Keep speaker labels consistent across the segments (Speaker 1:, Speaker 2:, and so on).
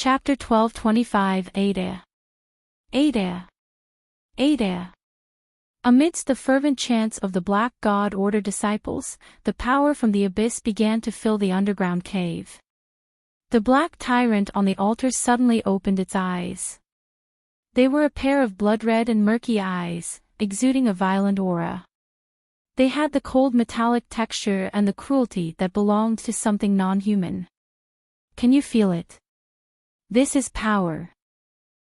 Speaker 1: Chapter 1225 Ada. Ada. Ada. Amidst the fervent chants of the Black God Order disciples, the power from the abyss began to fill the underground cave. The black tyrant on the altar suddenly opened its eyes. They were a pair of blood-red and murky eyes, exuding a violent aura. They had the cold metallic texture and the cruelty that belonged to something non-human. Can you feel it? This is power.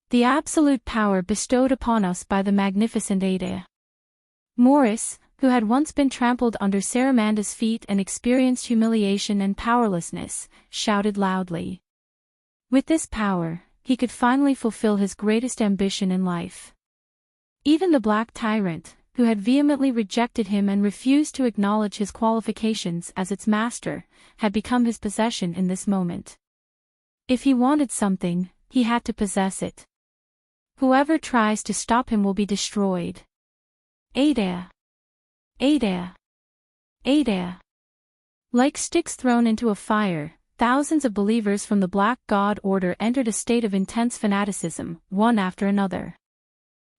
Speaker 1: The absolute power bestowed upon us by the magnificent Ada. Morris, who had once been trampled under Saramanda's feet and experienced humiliation and powerlessness, shouted loudly. With this power, he could finally fulfill his greatest ambition in life. Even the Black Tyrant, who had vehemently rejected him and refused to acknowledge his qualifications as its master, had become his possession in this moment. If he wanted something, he had to possess it. Whoever tries to stop him will be destroyed. Ada. Ada. Ada. Like sticks thrown into a fire, thousands of believers from the Black God Order entered a state of intense fanaticism, one after another.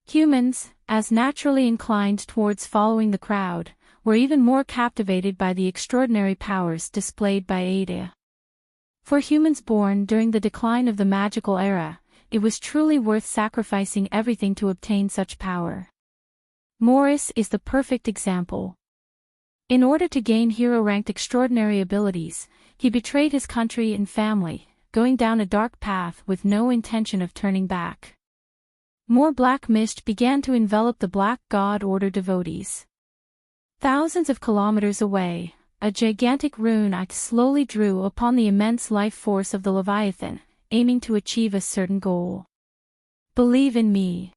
Speaker 1: Humans, as naturally inclined towards following the crowd, were even more captivated by the extraordinary powers displayed by Ada. For humans born during the decline of the magical era, it was truly worth sacrificing everything to obtain such power. Morris is the perfect example. In order to gain hero-ranked extraordinary abilities, he betrayed his country and family, going down a dark path with no intention of turning back. More black mist began to envelop the Black God Order devotees. Thousands of kilometers away, a gigantic rune eye slowly drew upon the immense life force of the Leviathan, aiming to achieve a certain goal. Believe in me.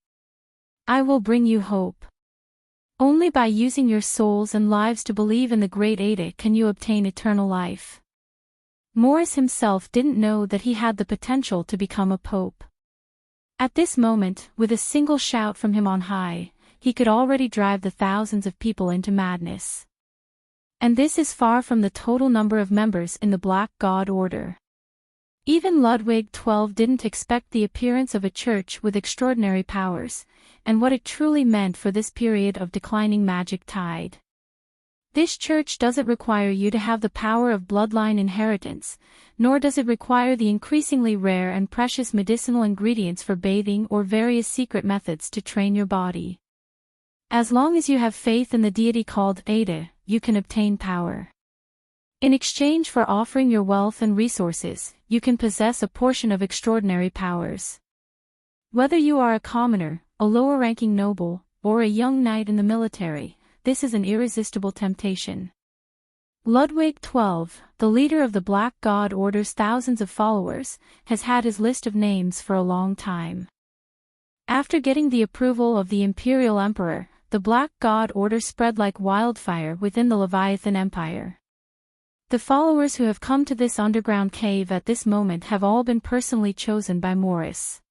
Speaker 1: I will bring you hope. Only by using your souls and lives to believe in the great Ada can you obtain eternal life. Morris himself didn't know that he had the potential to become a pope. At this moment, with a single shout from him on high, he could already drive the thousands of people into madness. And this is far from the total number of members in the Black God Order. Even Ludwig XII didn't expect the appearance of a church with extraordinary powers, and what it truly meant for this period of declining magic tide. This church doesn't require you to have the power of bloodline inheritance, nor does it require the increasingly rare and precious medicinal ingredients for bathing or various secret methods to train your body. As long as you have faith in the deity called Ada, you can obtain power. In exchange for offering your wealth and resources, you can possess a portion of extraordinary powers. Whether you are a commoner, a lower-ranking noble, or a young knight in the military, this is an irresistible temptation. Ludwig XII, the leader of the Black God Order's thousands of followers, has had his list of names for a long time. After getting the approval of the Imperial Emperor, the Black God Order spread like wildfire within the Leviathan Empire. The followers who have come to this underground cave at this moment have all been personally chosen by Morris.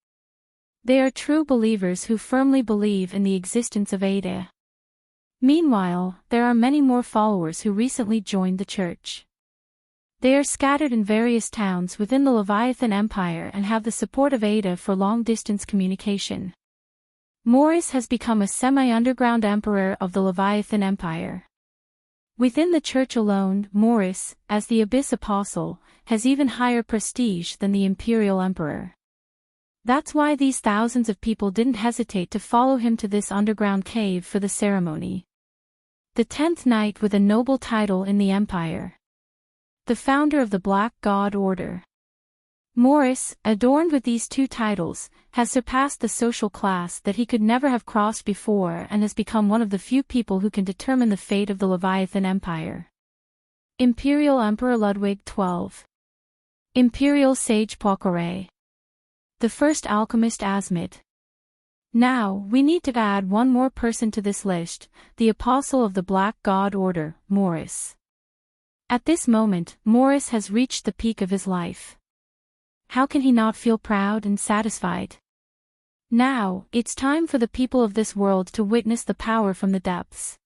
Speaker 1: They are true believers who firmly believe in the existence of Ada. Meanwhile, there are many more followers who recently joined the church. They are scattered in various towns within the Leviathan Empire and have the support of Ada for long-distance communication. Morris has become a semi-underground emperor of the Leviathan Empire. Within the church alone, Morris, as the Abyss Apostle, has even higher prestige than the Imperial Emperor. That's why these thousands of people didn't hesitate to follow him to this underground cave for the ceremony. The 10th knight with a noble title in the Empire. The founder of the Black God Order. Morris, adorned with these two titles, has surpassed the social class that he could never have crossed before and has become one of the few people who can determine the fate of the Leviathan Empire. Imperial Emperor Ludwig XII. Imperial Sage Poincare. The first alchemist Asmid. Now, we need to add one more person to this list, the Apostle of the Black God Order, Morris. At this moment, Morris has reached the peak of his life. How can he not feel proud and satisfied? Now, it's time for the people of this world to witness the power from the depths.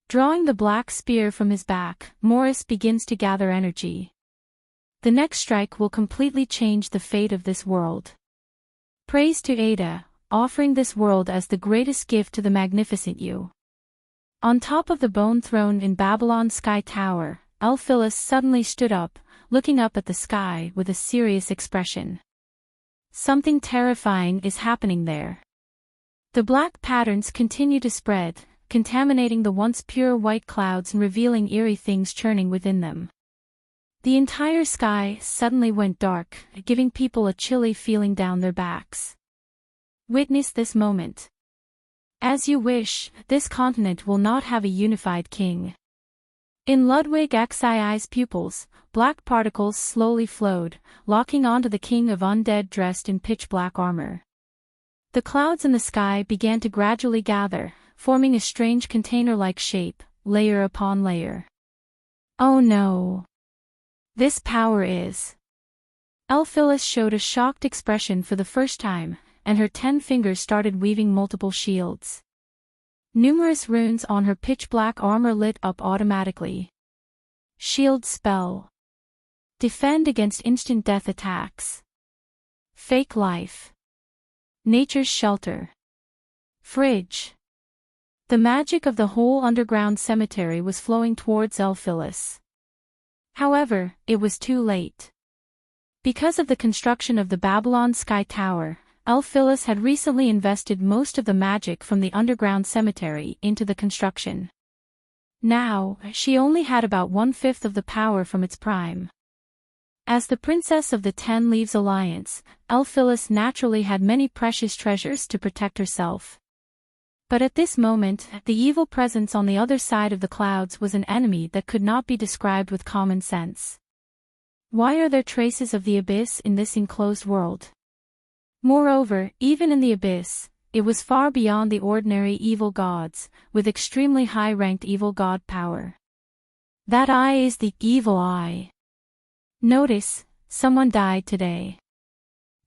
Speaker 1: Drawing the black spear from his back, Morris begins to gather energy. The next strike will completely change the fate of this world. Praise to Ada, offering this world as the greatest gift to the magnificent you. On top of the bone throne in Babylon's sky tower, Elphilas suddenly stood up, looking up at the sky with a serious expression. Something terrifying is happening there. The black patterns continue to spread, contaminating the once pure white clouds and revealing eerie things churning within them. The entire sky suddenly went dark, giving people a chilly feeling down their backs. Witness this moment. As you wish, this continent will not have a unified king. In Ludwig Xii's pupils, black particles slowly flowed, locking onto the king of undead dressed in pitch-black armor. The clouds in the sky began to gradually gather, forming a strange container-like shape, layer upon layer. Oh no! This power is... Elphilas showed a shocked expression for the first time, and her 10 fingers started weaving multiple shields. Numerous runes on her pitch-black armor lit up automatically. Shield spell. Defend against instant death attacks. Fake life. Nature's shelter. Fridge. The magic of the whole underground cemetery was flowing towards Elphilas. However, it was too late. Because of the construction of the Babylon Sky Tower, Elphilas had recently invested most of the magic from the underground cemetery into the construction. Now, she only had about 1/5 of the power from its prime. As the Princess of the 10 Leaves Alliance, Elphilas naturally had many precious treasures to protect herself. But at this moment, the evil presence on the other side of the clouds was an enemy that could not be described with common sense. Why are there traces of the abyss in this enclosed world? Moreover, even in the abyss, it was far beyond the ordinary evil gods, with extremely high-ranked evil god power. That eye is the evil eye. Notice, someone died today.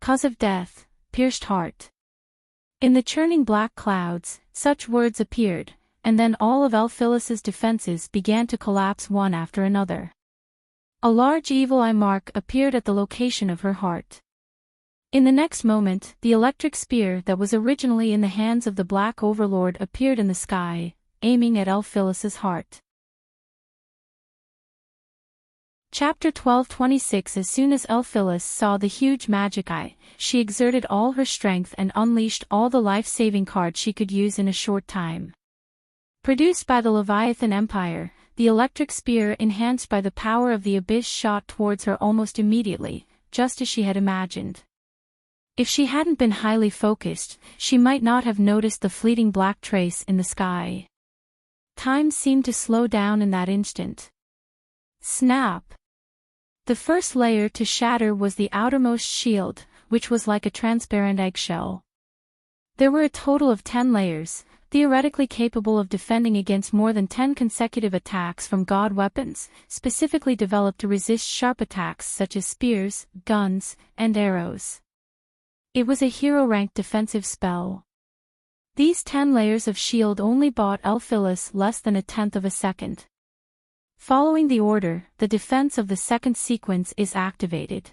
Speaker 1: Cause of death, pierced heart. In the churning black clouds, such words appeared, and then all of Elphilas's defenses began to collapse one after another. A large evil eye mark appeared at the location of her heart. In the next moment, the electric spear that was originally in the hands of the Black Overlord appeared in the sky, aiming at Elphilas's heart. Chapter 12:26. As soon as Elphilas saw the huge magic eye, she exerted all her strength and unleashed all the life-saving cards she could use in a short time. Produced by the Leviathan Empire, the electric spear enhanced by the power of the abyss shot towards her almost immediately, just as she had imagined. If she hadn't been highly focused, she might not have noticed the fleeting black trace in the sky. Time seemed to slow down in that instant. Snap! The first layer to shatter was the outermost shield, which was like a transparent eggshell. There were a total of 10 layers, theoretically capable of defending against more than 10 consecutive attacks from god weapons, specifically developed to resist sharp attacks such as spears, guns, and arrows. It was a hero-ranked defensive spell. These 10 layers of shield only bought Elphilas less than 1/10 of a second. Following the order, the defense of the second sequence is activated.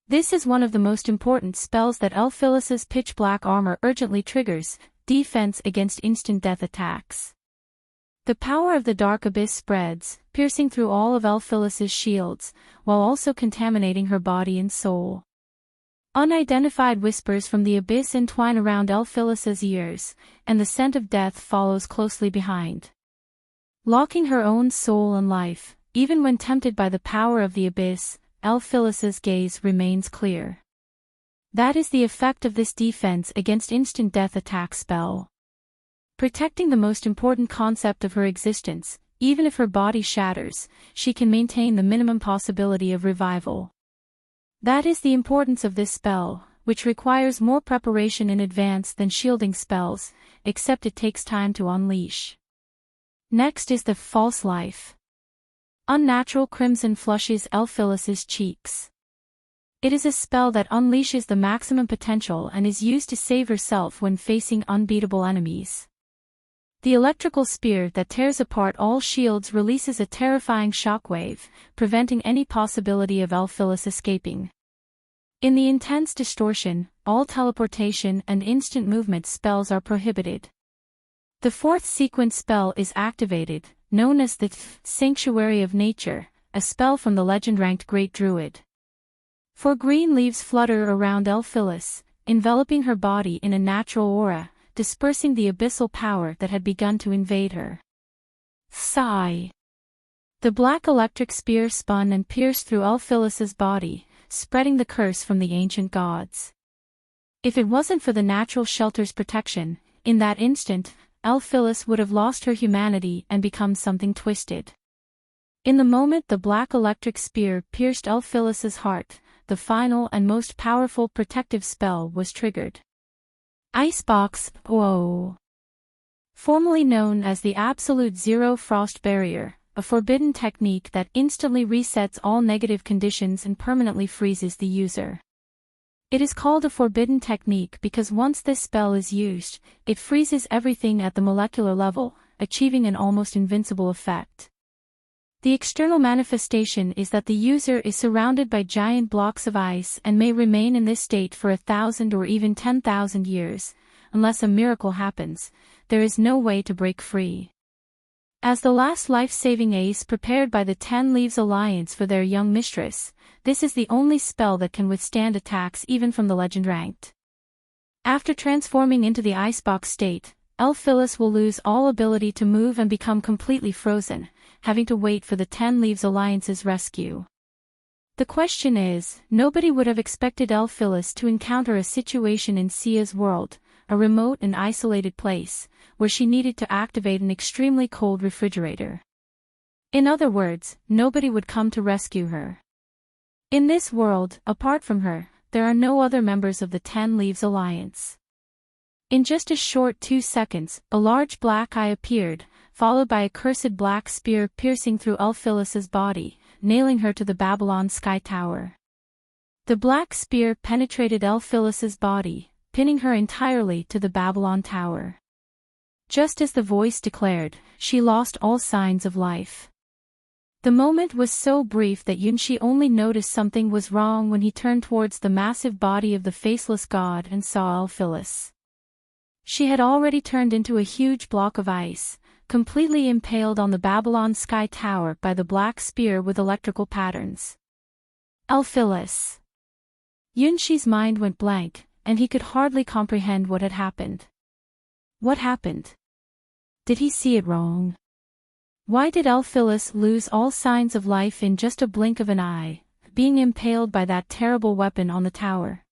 Speaker 1: This is one of the most important spells that Elphilas's pitch-black armor urgently triggers, defense against instant death attacks. The power of the dark abyss spreads, piercing through all of Elphilas's shields, while also contaminating her body and soul. Unidentified whispers from the abyss entwine around Elphilas's ears, and the scent of death follows closely behind. Locking her own soul and life, even when tempted by the power of the abyss, Elphilas's gaze remains clear. That is the effect of this defense against instant death attack spell. Protecting the most important concept of her existence, even if her body shatters, she can maintain the minimum possibility of revival. That is the importance of this spell, which requires more preparation in advance than shielding spells, except it takes time to unleash. Next is the false life. Unnatural crimson flushes Elphilas's cheeks. It is a spell that unleashes the maximum potential and is used to save herself when facing unbeatable enemies. The electrical spear that tears apart all shields releases a terrifying shockwave, preventing any possibility of Elphilis escaping. In the intense distortion, all teleportation and instant movement spells are prohibited. The fourth sequence spell is activated, known as the Sanctuary of Nature, a spell from the legend-ranked Great Druid. 4 green leaves flutter around Elphilis, enveloping her body in a natural aura, dispersing the abyssal power that had begun to invade her. Sigh. The black electric spear spun and pierced through Elphilis's body, spreading the curse from the ancient gods. If it wasn't for the natural shelter's protection, in that instant, Elphilis would have lost her humanity and become something twisted. In the moment the black electric spear pierced Elphilis's heart, the final and most powerful protective spell was triggered. Icebox, whoa. Formerly known as the Absolute Zero Frost Barrier, a forbidden technique that instantly resets all negative conditions and permanently freezes the user. It is called a forbidden technique because once this spell is used, it freezes everything at the molecular level, achieving an almost invincible effect. The external manifestation is that the user is surrounded by giant blocks of ice and may remain in this state for 1,000 or even 10,000 years. Unless a miracle happens, there is no way to break free. As the last life-saving ace prepared by the 10 Leaves Alliance for their young mistress, this is the only spell that can withstand attacks even from the legend-ranked. After transforming into the icebox state, Elphilis will lose all ability to move and become completely frozen, having to wait for the 10 Leaves Alliance's rescue. The question is, nobody would have expected Elphilis to encounter a situation in Sia's world, a remote and isolated place, where she needed to activate an extremely cold refrigerator. In other words, nobody would come to rescue her. In this world, apart from her, there are no other members of the 10 Leaves Alliance. In just a short 2 seconds, a large black eye appeared, followed by a cursed black spear piercing through Elphilis's body, nailing her to the Babylon Sky Tower. The black spear penetrated Elphilis's body, pinning her entirely to the Babylon Tower. Just as the voice declared, she lost all signs of life. The moment was so brief that Yunshi only noticed something was wrong when he turned towards the massive body of the faceless god and saw Elphilis. She had already turned into a huge block of ice, completely impaled on the Babylon Sky Tower by the black spear with electrical patterns. Elphilis. Yunshi's mind went blank, and he could hardly comprehend what had happened. What happened? Did he see it wrong? Why did Elphilis lose all signs of life in just a blink of an eye, being impaled by that terrible weapon on the tower?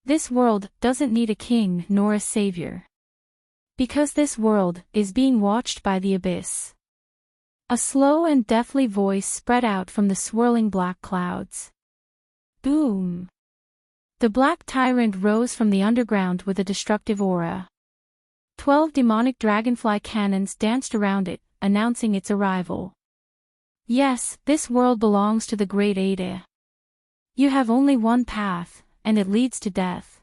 Speaker 1: This world doesn't need a king nor a savior. Because this world is being watched by the abyss. A slow and deathly voice spread out from the swirling black clouds. Boom! The black tyrant rose from the underground with a destructive aura. 12 demonic dragonfly cannons danced around it, announcing its arrival. Yes, this world belongs to the Great Ada. You have only one path, and it leads to death.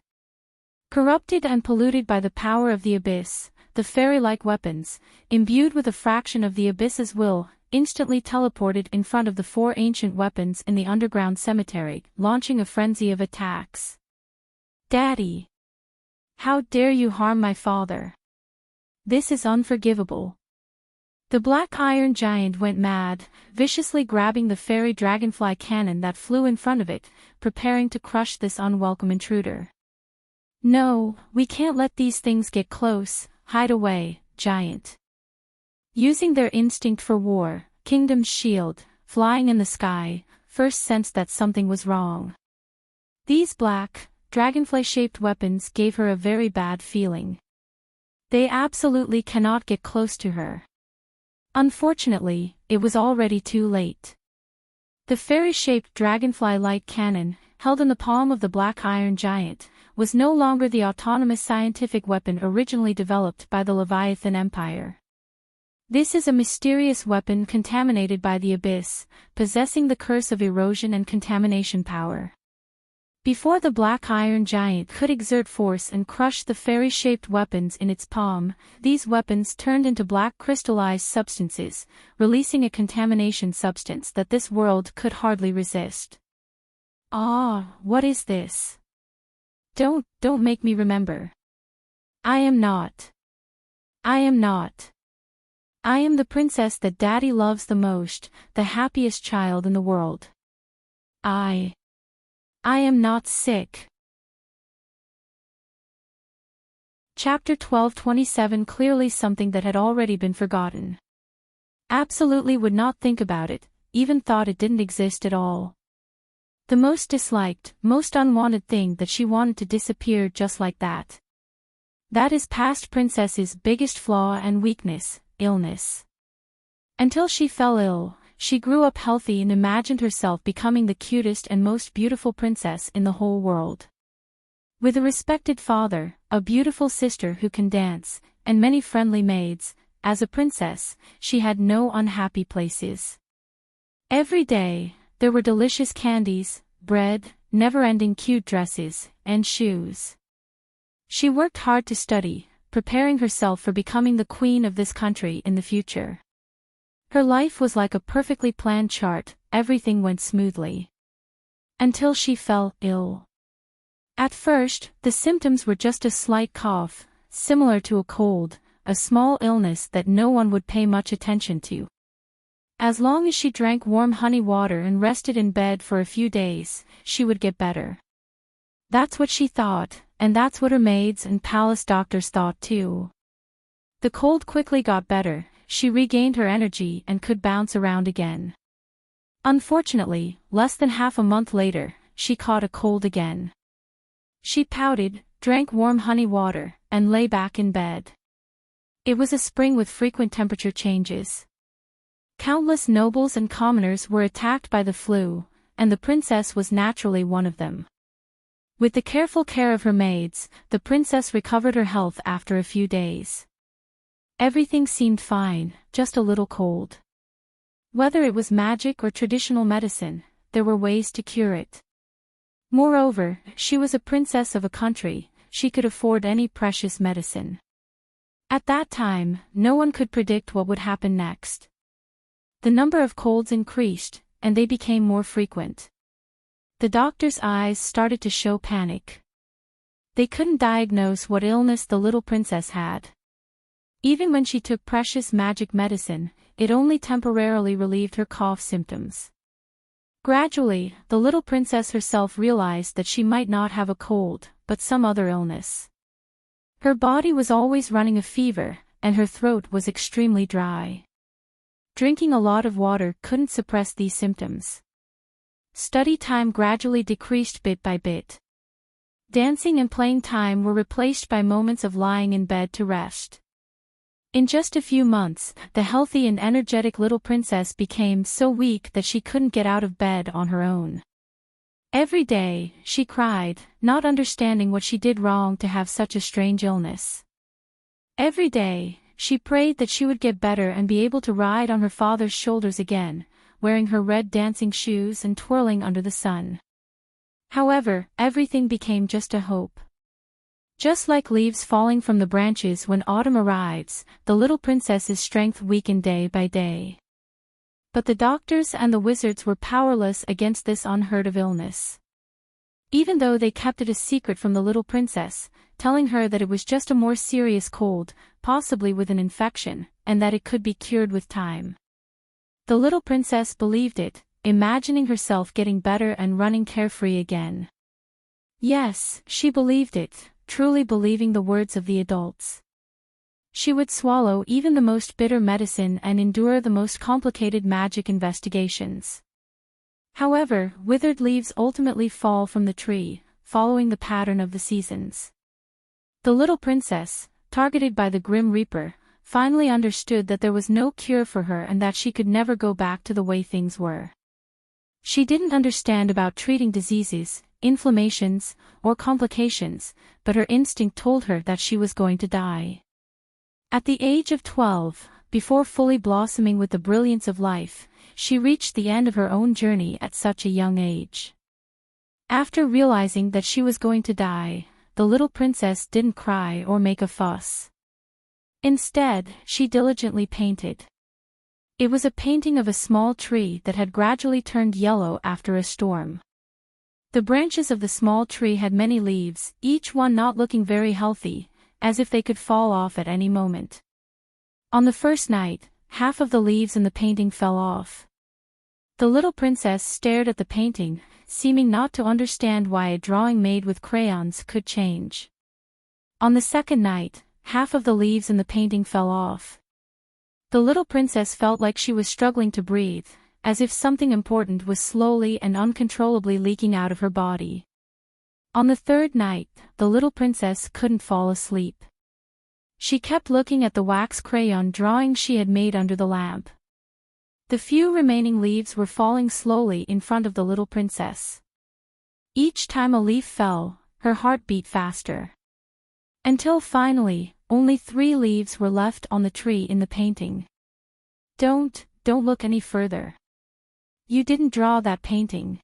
Speaker 1: Corrupted and polluted by the power of the abyss, the fairy-like weapons, imbued with a fraction of the abyss's will, instantly teleported in front of the 4 ancient weapons in the underground cemetery, launching a frenzy of attacks. Daddy! How dare you harm my father? This is unforgivable. The black iron giant went mad, viciously grabbing the fairy dragonfly cannon that flew in front of it, preparing to crush this unwelcome intruder. No, we can't let these things get close. Hide away, giant. Using their instinct for war, Kingdom's shield, flying in the sky, first sensed that something was wrong. These black, dragonfly-shaped weapons gave her a very bad feeling. They absolutely cannot get close to her. Unfortunately, it was already too late. The fairy-shaped dragonfly light cannon, held in the palm of the black iron giant, was no longer the autonomous scientific weapon originally developed by the Leviathan Empire. This is a mysterious weapon contaminated by the abyss, possessing the curse of erosion and contamination power. Before the black iron giant could exert force and crush the fairy-shaped weapons in its palm, these weapons turned into black crystallized substances, releasing a contamination substance that this world could hardly resist. Ah, what is this? Don't make me remember. I am not. I am the princess that Daddy loves the most, the happiest child in the world. I am not sick. Chapter 12:27 Clearly something that had already been forgotten. Absolutely would not think about it, even thought it didn't exist at all. The most disliked, most unwanted thing that she wanted to disappear just like that. That is past princess's biggest flaw and weakness, illness. Until she fell ill, she grew up healthy and imagined herself becoming the cutest and most beautiful princess in the whole world. With a respected father, a beautiful sister who can dance, and many friendly maids, as a princess, she had no unhappy places. Every day, there were delicious candies, bread, never-ending cute dresses, and shoes. She worked hard to study, preparing herself for becoming the queen of this country in the future. Her life was like a perfectly planned chart, everything went smoothly. Until she fell ill. At first, the symptoms were just a slight cough, similar to a cold, a small illness that no one would pay much attention to. As long as she drank warm honey water and rested in bed for a few days, she would get better. That's what she thought, and that's what her maids and palace doctors thought too. The cold quickly got better, she regained her energy and could bounce around again. Unfortunately, less than half a month later, she caught a cold again. She pouted, drank warm honey water, and lay back in bed. It was a spring with frequent temperature changes. Countless nobles and commoners were attacked by the flu, and the princess was naturally one of them. With the careful care of her maids, the princess recovered her health after a few days. Everything seemed fine, just a little cold. Whether it was magic or traditional medicine, there were ways to cure it. Moreover, she was a princess of a country, she could afford any precious medicine. At that time, no one could predict what would happen next. The number of colds increased, and they became more frequent. The doctor's eyes started to show panic. They couldn't diagnose what illness the little princess had. Even when she took precious magic medicine, it only temporarily relieved her cough symptoms. Gradually, the little princess herself realized that she might not have a cold, but some other illness. Her body was always running a fever, and her throat was extremely dry. Drinking a lot of water couldn't suppress these symptoms. Study time gradually decreased bit by bit. Dancing and playing time were replaced by moments of lying in bed to rest. In just a few months, the healthy and energetic little princess became so weak that she couldn't get out of bed on her own. Every day, she cried, not understanding what she did wrong to have such a strange illness. Every day, she prayed that she would get better and be able to ride on her father's shoulders again, wearing her red dancing shoes and twirling under the sun. However, everything became just a hope. Just like leaves falling from the branches when autumn arrives, the little princess's strength weakened day by day. But the doctors and the wizards were powerless against this unheard of illness. Even though they kept it a secret from the little princess, telling her that it was just a more serious cold, possibly with an infection, and that it could be cured with time. The little princess believed it, imagining herself getting better and running carefree again. Yes, she believed it, truly believing the words of the adults. She would swallow even the most bitter medicine and endure the most complicated magic investigations. However, withered leaves ultimately fall from the tree, following the pattern of the seasons. The little princess, targeted by the Grim Reaper, finally understood that there was no cure for her and that she could never go back to the way things were. She didn't understand about treating diseases, inflammations, or complications, but her instinct told her that she was going to die. At the age of 12, before fully blossoming with the brilliance of life, she reached the end of her own journey at such a young age. After realizing that she was going to die, the little princess didn't cry or make a fuss. Instead, she diligently painted. It was a painting of a small tree that had gradually turned yellow after a storm. The branches of the small tree had many leaves, each one not looking very healthy, as if they could fall off at any moment. On the first night, half of the leaves in the painting fell off. The little princess stared at the painting, seeming not to understand why a drawing made with crayons could change. On the second night, half of the leaves in the painting fell off. The little princess felt like she was struggling to breathe, as if something important was slowly and uncontrollably leaking out of her body. On the third night, the little princess couldn't fall asleep. She kept looking at the wax crayon drawing she had made under the lamp. The few remaining leaves were falling slowly in front of the little princess. Each time a leaf fell, her heart beat faster. Until finally, only 3 leaves were left on the tree in the painting. Don't look any further. You didn't draw that painting.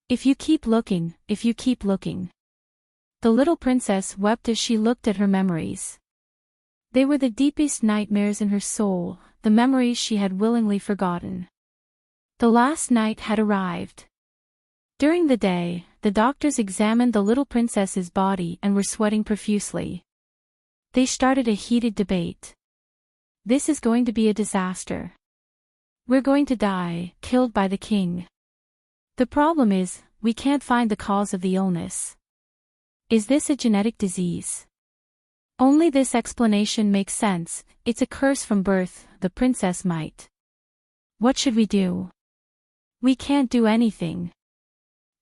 Speaker 1: If you keep looking. The little princess wept as she looked at her memories. They were the deepest nightmares in her soul, the memories she had willingly forgotten. The last night had arrived. During the day, the doctors examined the little princess's body and were sweating profusely. They started a heated debate. This is going to be a disaster. We're going to die, killed by the king. The problem is, we can't find the cause of the illness. Is this a genetic disease? Only this explanation makes sense. It's a curse from birth, the princess might. What should we do? We can't do anything.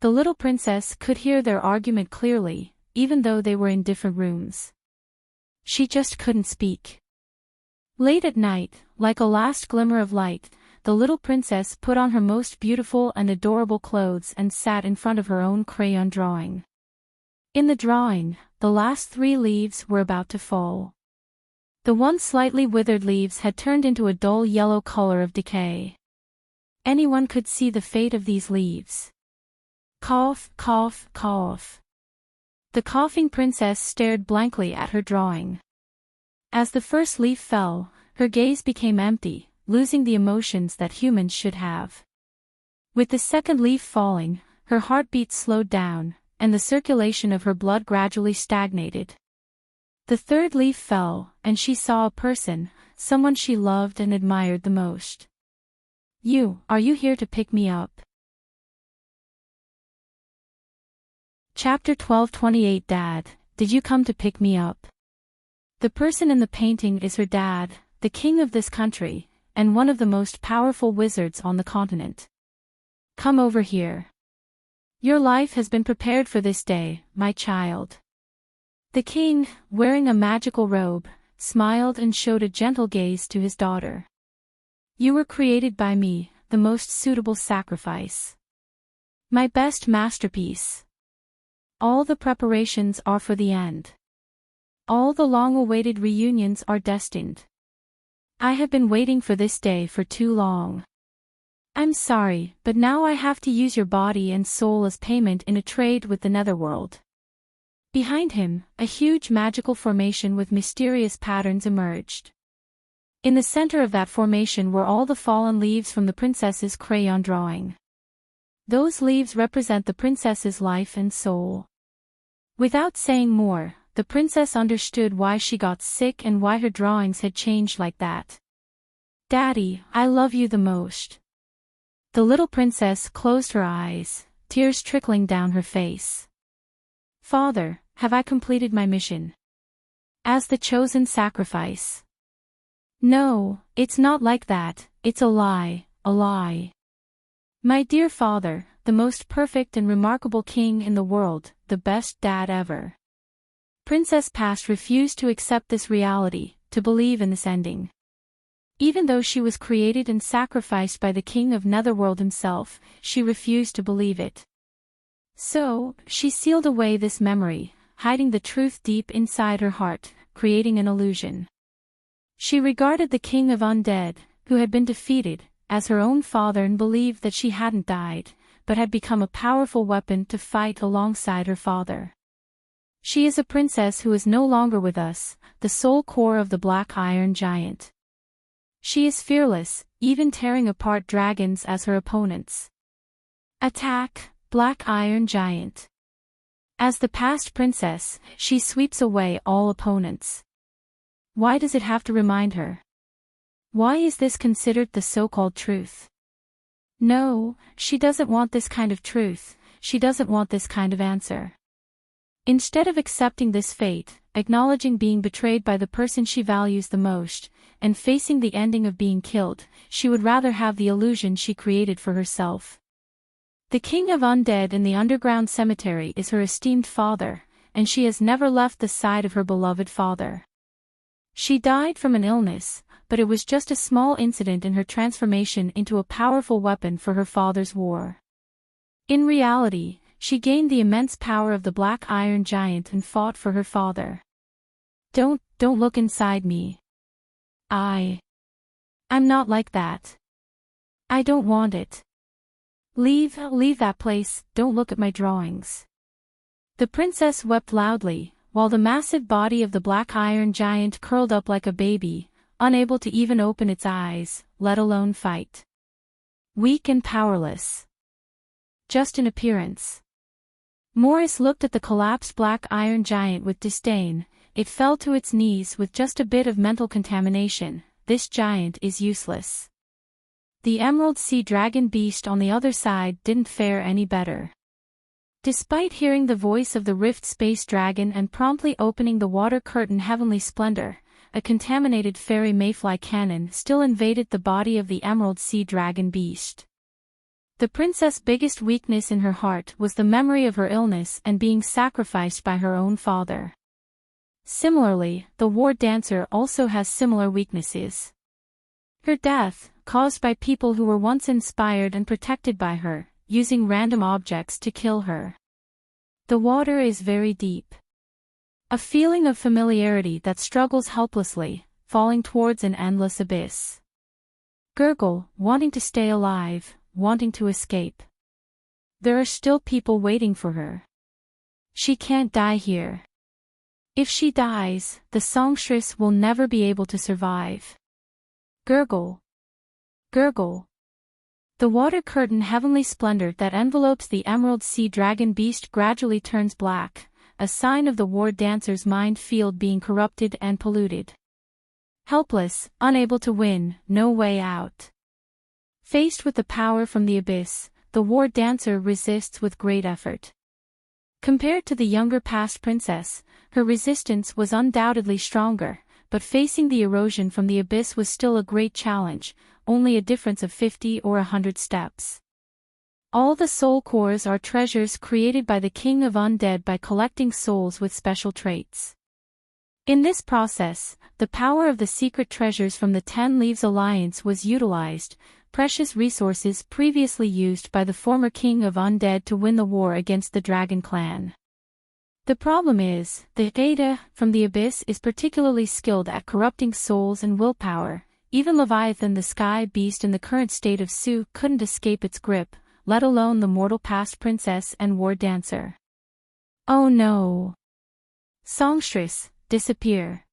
Speaker 1: The little princess could hear their argument clearly, even though they were in different rooms. She just couldn't speak. Late at night, like a last glimmer of light, the little princess put on her most beautiful and adorable clothes and sat in front of her own crayon drawing. In the drawing, the last 3 leaves were about to fall. The once slightly withered leaves had turned into a dull yellow color of decay. Anyone could see the fate of these leaves. Cough, cough, cough. The coughing princess stared blankly at her drawing. As the first leaf fell, her gaze became empty, losing the emotions that humans should have. With the second leaf falling, her heartbeat slowed down, and the circulation of her blood gradually stagnated. The third leaf fell, and she saw a person, someone she loved and admired the most. Are you here to pick me up? Chapter 12:28 Dad, did you come to pick me up? The person in the painting is her dad, the king of this country, and one of the most powerful wizards on the continent. Come over here. Your life has been prepared for this day, my child. The king, wearing a magical robe, smiled and showed a gentle gaze to his daughter. You were created by me, the most suitable sacrifice. My best masterpiece. All the preparations are for the end. All the long-awaited reunions are destined. I have been waiting for this day for too long. I'm sorry, but now I have to use your body and soul as payment in a trade with the Netherworld. Behind him, a huge magical formation with mysterious patterns emerged. In the center of that formation were all the fallen leaves from the princess's crayon drawing. Those leaves represent the princess's life and soul. Without saying more, the princess understood why she got sick and why her drawings had changed like that. Daddy, I love you the most. The little princess closed her eyes, tears trickling down her face. Father, have I completed my mission? As the chosen sacrifice. No, it's not like that, it's a lie, a lie. My dear father, the most perfect and remarkable king in the world, the best dad ever. Princess Past refused to accept this reality, to believe in this ending. Even though she was created and sacrificed by the king of Netherworld himself, she refused to believe it. So, she sealed away this memory, hiding the truth deep inside her heart, creating an illusion. She regarded the king of undead, who had been defeated, as her own father and believed that she hadn't died, but had become a powerful weapon to fight alongside her father. She is a princess who is no longer with us, the soul core of the Black Iron Giant. She is fearless, even tearing apart dragons as her opponents. Attack, Black Iron Giant. As the past princess, she sweeps away all opponents. Why does it have to remind her? Why is this considered the so-called truth? No, she doesn't want this kind of truth, she doesn't want this kind of answer. Instead of accepting this fate, acknowledging being betrayed by the person she values the most, and facing the ending of being killed, she would rather have the illusion she created for herself. The king of undead in the underground cemetery is her esteemed father, and she has never left the side of her beloved father. She died from an illness, but it was just a small incident in her transformation into a powerful weapon for her father's war. In reality, she gained the immense power of the Black Iron Giant and fought for her father. Don't look inside me. I'm not like that. I don't want it. Leave that place, don't look at my drawings. The princess wept loudly, while the massive body of the Black Iron Giant curled up like a baby, unable to even open its eyes, let alone fight. Weak and powerless. Just in appearance. Morris looked at the collapsed Black Iron Giant with disdain. It fell to its knees with just a bit of mental contamination. This giant is useless. The Emerald Sea Dragon beast on the other side didn't fare any better. Despite hearing the voice of the Rift Space Dragon and promptly opening the water curtain Heavenly Splendor, a contaminated fairy mayfly cannon still invaded the body of the Emerald Sea Dragon beast. The princess' biggest weakness in her heart was the memory of her illness and being sacrificed by her own father. Similarly, the war dancer also has similar weaknesses. Her death, caused by people who were once inspired and protected by her, using random objects to kill her. The water is very deep. A feeling of familiarity that struggles helplessly, falling towards an endless abyss. Gurgle, wanting to stay alive, wanting to escape. There are still people waiting for her. She can't die here. If she dies, the songstress will never be able to survive. Gurgle. Gurgle. The water curtain Heavenly Splendor that envelopes the Emerald Sea Dragon beast gradually turns black, a sign of the war dancer's mind field being corrupted and polluted. Helpless, unable to win, no way out. Faced with the power from the abyss, the war dancer resists with great effort. Compared to the younger past princess, her resistance was undoubtedly stronger, but facing the erosion from the abyss was still a great challenge, only a difference of 50 or 100 steps. All the soul cores are treasures created by the King of Undead by collecting souls with special traits. In this process, the power of the secret treasures from the Ten Leaves Alliance was utilized, precious resources previously used by the former King of Undead to win the war against the Dragon Clan. The problem is, the Ada from the Abyss is particularly skilled at corrupting souls and willpower. Even Leviathan the Sky Beast in the current state of Sioux couldn't escape its grip, let alone the mortal past princess and war dancer. Oh no! Songstress, disappear.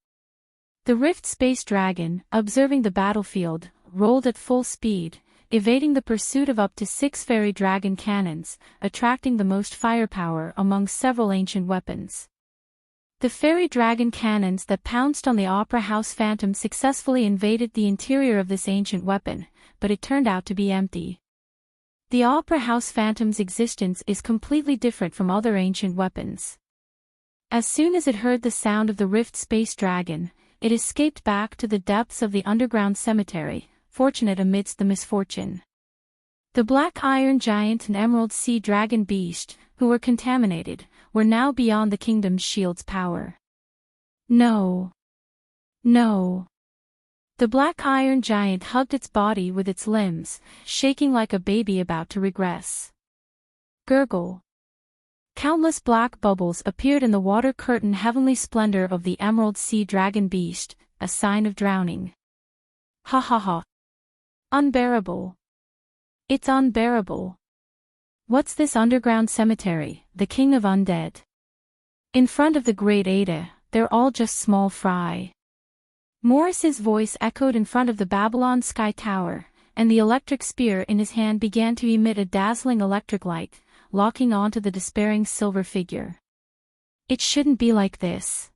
Speaker 1: The Rift Space Dragon, observing the battlefield, rolled at full speed, evading the pursuit of up to 6 fairy dragon cannons, attracting the most firepower among several ancient weapons. The fairy dragon cannons that pounced on the Opera House Phantom successfully invaded the interior of this ancient weapon, but it turned out to be empty. The Opera House Phantom's existence is completely different from other ancient weapons. As soon as it heard the sound of the Rift Space Dragon, it escaped back to the depths of the underground cemetery, fortunate amidst the misfortune. The Black Iron Giant and Emerald Sea Dragon Beast, who were contaminated, were now beyond the kingdom's shield's power. No. No. The Black Iron Giant hugged its body with its limbs, shaking like a baby about to regress. Gurgle. Countless black bubbles appeared in the water curtain Heavenly Splendor of the Emerald Sea Dragon Beast, a sign of drowning. Ha ha ha. Unbearable. It's unbearable. What's this underground cemetery, the king of undead? In front of the great Ada, they're all just small fry. Morris's voice echoed in front of the Babylon Sky Tower, and the electric spear in his hand began to emit a dazzling electric light, locking onto the despairing silver figure. It shouldn't be like this.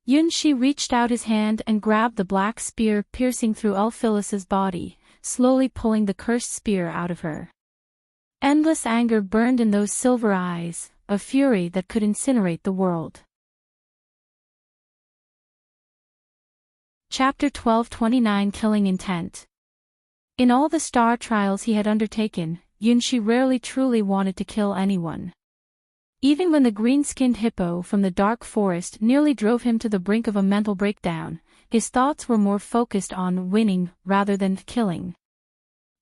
Speaker 1: Yunshi reached out his hand and grabbed the black spear piercing through Elphilis's body, slowly pulling the cursed spear out of her. Endless anger burned in those silver eyes, a fury that could incinerate the world. Chapter 12:29 Killing Intent. In all the star trials he had undertaken, Yunshi rarely truly wanted to kill anyone. Even when the green-skinned hippo from the dark forest nearly drove him to the brink of a mental breakdown, his thoughts were more focused on winning rather than killing.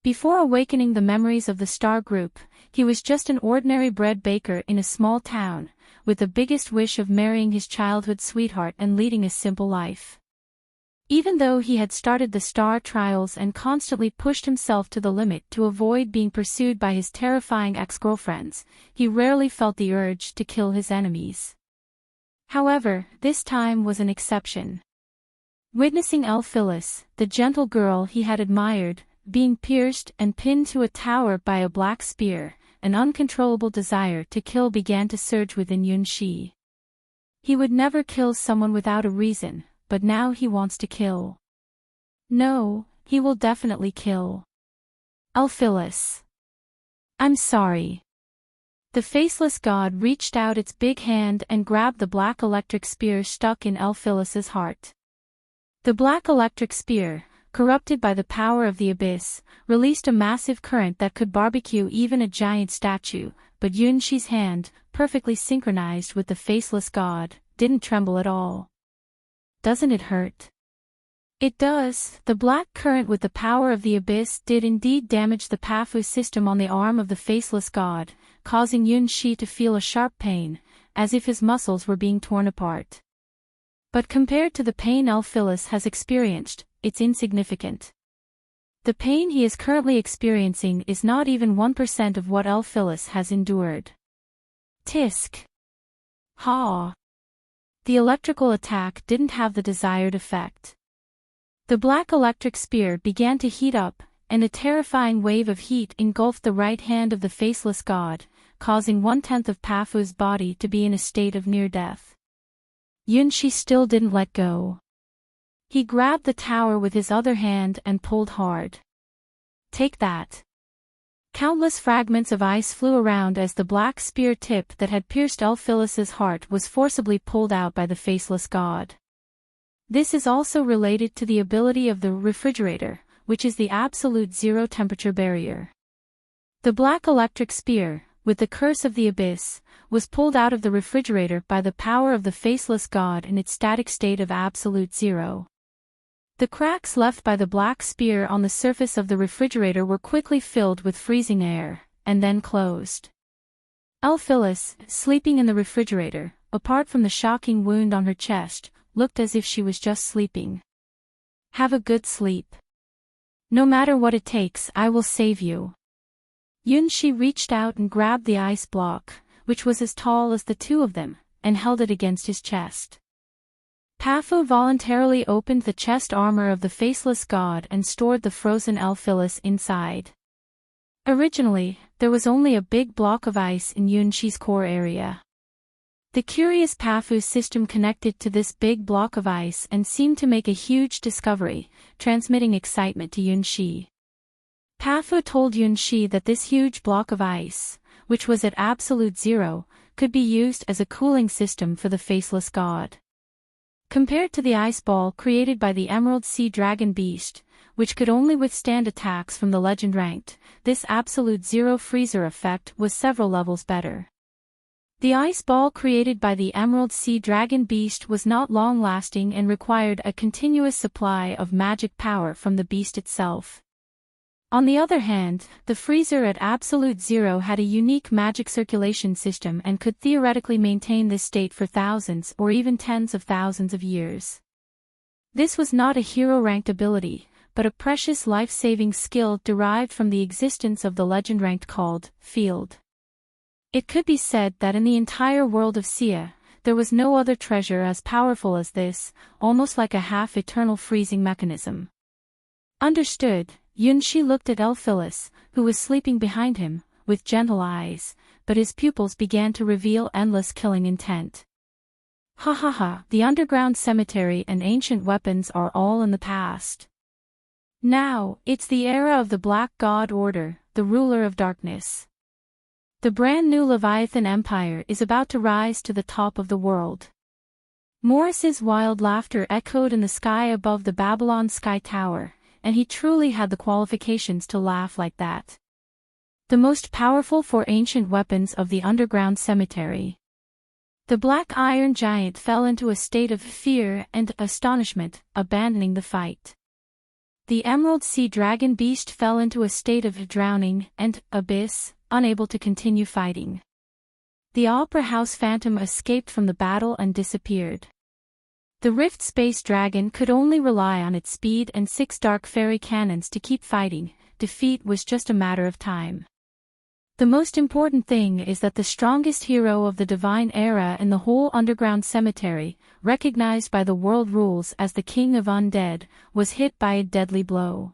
Speaker 1: Before awakening the memories of the star group, he was just an ordinary bread baker in a small town, with the biggest wish of marrying his childhood sweetheart and leading a simple life. Even though he had started the star trials and constantly pushed himself to the limit to avoid being pursued by his terrifying ex-girlfriends, he rarely felt the urge to kill his enemies. However, this time was an exception. Witnessing Elphilis, the gentle girl he had admired, being pierced and pinned to a tower by a black spear, an uncontrollable desire to kill began to surge within Yunshi. He would never kill someone without a reason, but now he wants to kill. No, he will definitely kill Elphilis. I'm sorry. The faceless god reached out its big hand and grabbed the black electric spear stuck in Elphilis's heart. The black electric spear, corrupted by the power of the abyss, released a massive current that could barbecue even a giant statue, but Yunshi's hand, perfectly synchronized with the faceless god, didn't tremble at all. Doesn't it hurt? It does. The black current with the power of the abyss did indeed damage the Pafu system on the arm of the faceless god, causing Yunshi to feel a sharp pain, as if his muscles were being torn apart. But compared to the pain Elphilis has experienced, it's insignificant. The pain he is currently experiencing is not even 1% of what Elphilis has endured. Tisk. Ha. The electrical attack didn't have the desired effect. The black electric spear began to heat up, and a terrifying wave of heat engulfed the right hand of the faceless god, causing 1/10 of Pafu's body to be in a state of near death. Yunshi still didn't let go. He grabbed the tower with his other hand and pulled hard. Take that. Countless fragments of ice flew around as the black spear tip that had pierced Elphilis's heart was forcibly pulled out by the faceless god. This is also related to the ability of the refrigerator, which is the absolute zero temperature barrier. The black electric spear, with the curse of the abyss, was pulled out of the refrigerator by the power of the faceless god in its static state of absolute zero. The cracks left by the black spear on the surface of the refrigerator were quickly filled with freezing air, and then closed. Elphilis, sleeping in the refrigerator, apart from the shocking wound on her chest, looked as if she was just sleeping. Have a good sleep. No matter what it takes, I will save you. Yunshi reached out and grabbed the ice block, which was as tall as the two of them, and held it against his chest. Pafu voluntarily opened the chest armor of the faceless god and stored the frozen Elphilis inside. Originally, there was only a big block of ice in Yunshi's core area. The curious Pafu system connected to this big block of ice and seemed to make a huge discovery, transmitting excitement to Yunshi. Pafu told Yunshi that this huge block of ice, which was at absolute zero, could be used as a cooling system for the faceless god. Compared to the ice ball created by the Emerald Sea Dragon Beast, which could only withstand attacks from the Legend Ranked, this absolute zero freezer effect was several levels better. The ice ball created by the Emerald Sea Dragon Beast was not long-lasting and required a continuous supply of magic power from the beast itself. On the other hand, the freezer at absolute zero had a unique magic circulation system and could theoretically maintain this state for thousands or even tens of thousands of years. This was not a hero-ranked ability, but a precious life-saving skill derived from the existence of the legend ranked called Field. It could be said that in the entire world of Sia, there was no other treasure as powerful as this, almost like a half-eternal freezing mechanism. Understood, Yunshi looked at Elphilis, who was sleeping behind him, with gentle eyes, but his pupils began to reveal endless killing intent. Ha ha ha, the underground cemetery and ancient weapons are all in the past. Now, it's the era of the Black God Order, the ruler of darkness. The brand new Leviathan Empire is about to rise to the top of the world. Morris's wild laughter echoed in the sky above the Babylon Sky Tower, and he truly had the qualifications to laugh like that. The most powerful four ancient weapons of the underground cemetery. The Black Iron Giant fell into a state of fear and astonishment, abandoning the fight. The Emerald Sea Dragon Beast fell into a state of drowning and abyss, unable to continue fighting. The Opera House Phantom escaped from the battle and disappeared. The Rift Space Dragon could only rely on its speed and 6 Dark Fairy cannons to keep fighting. Defeat was just a matter of time. The most important thing is that the strongest hero of the Divine Era in the whole underground cemetery, recognized by the world rules as the King of Undead, was hit by a deadly blow.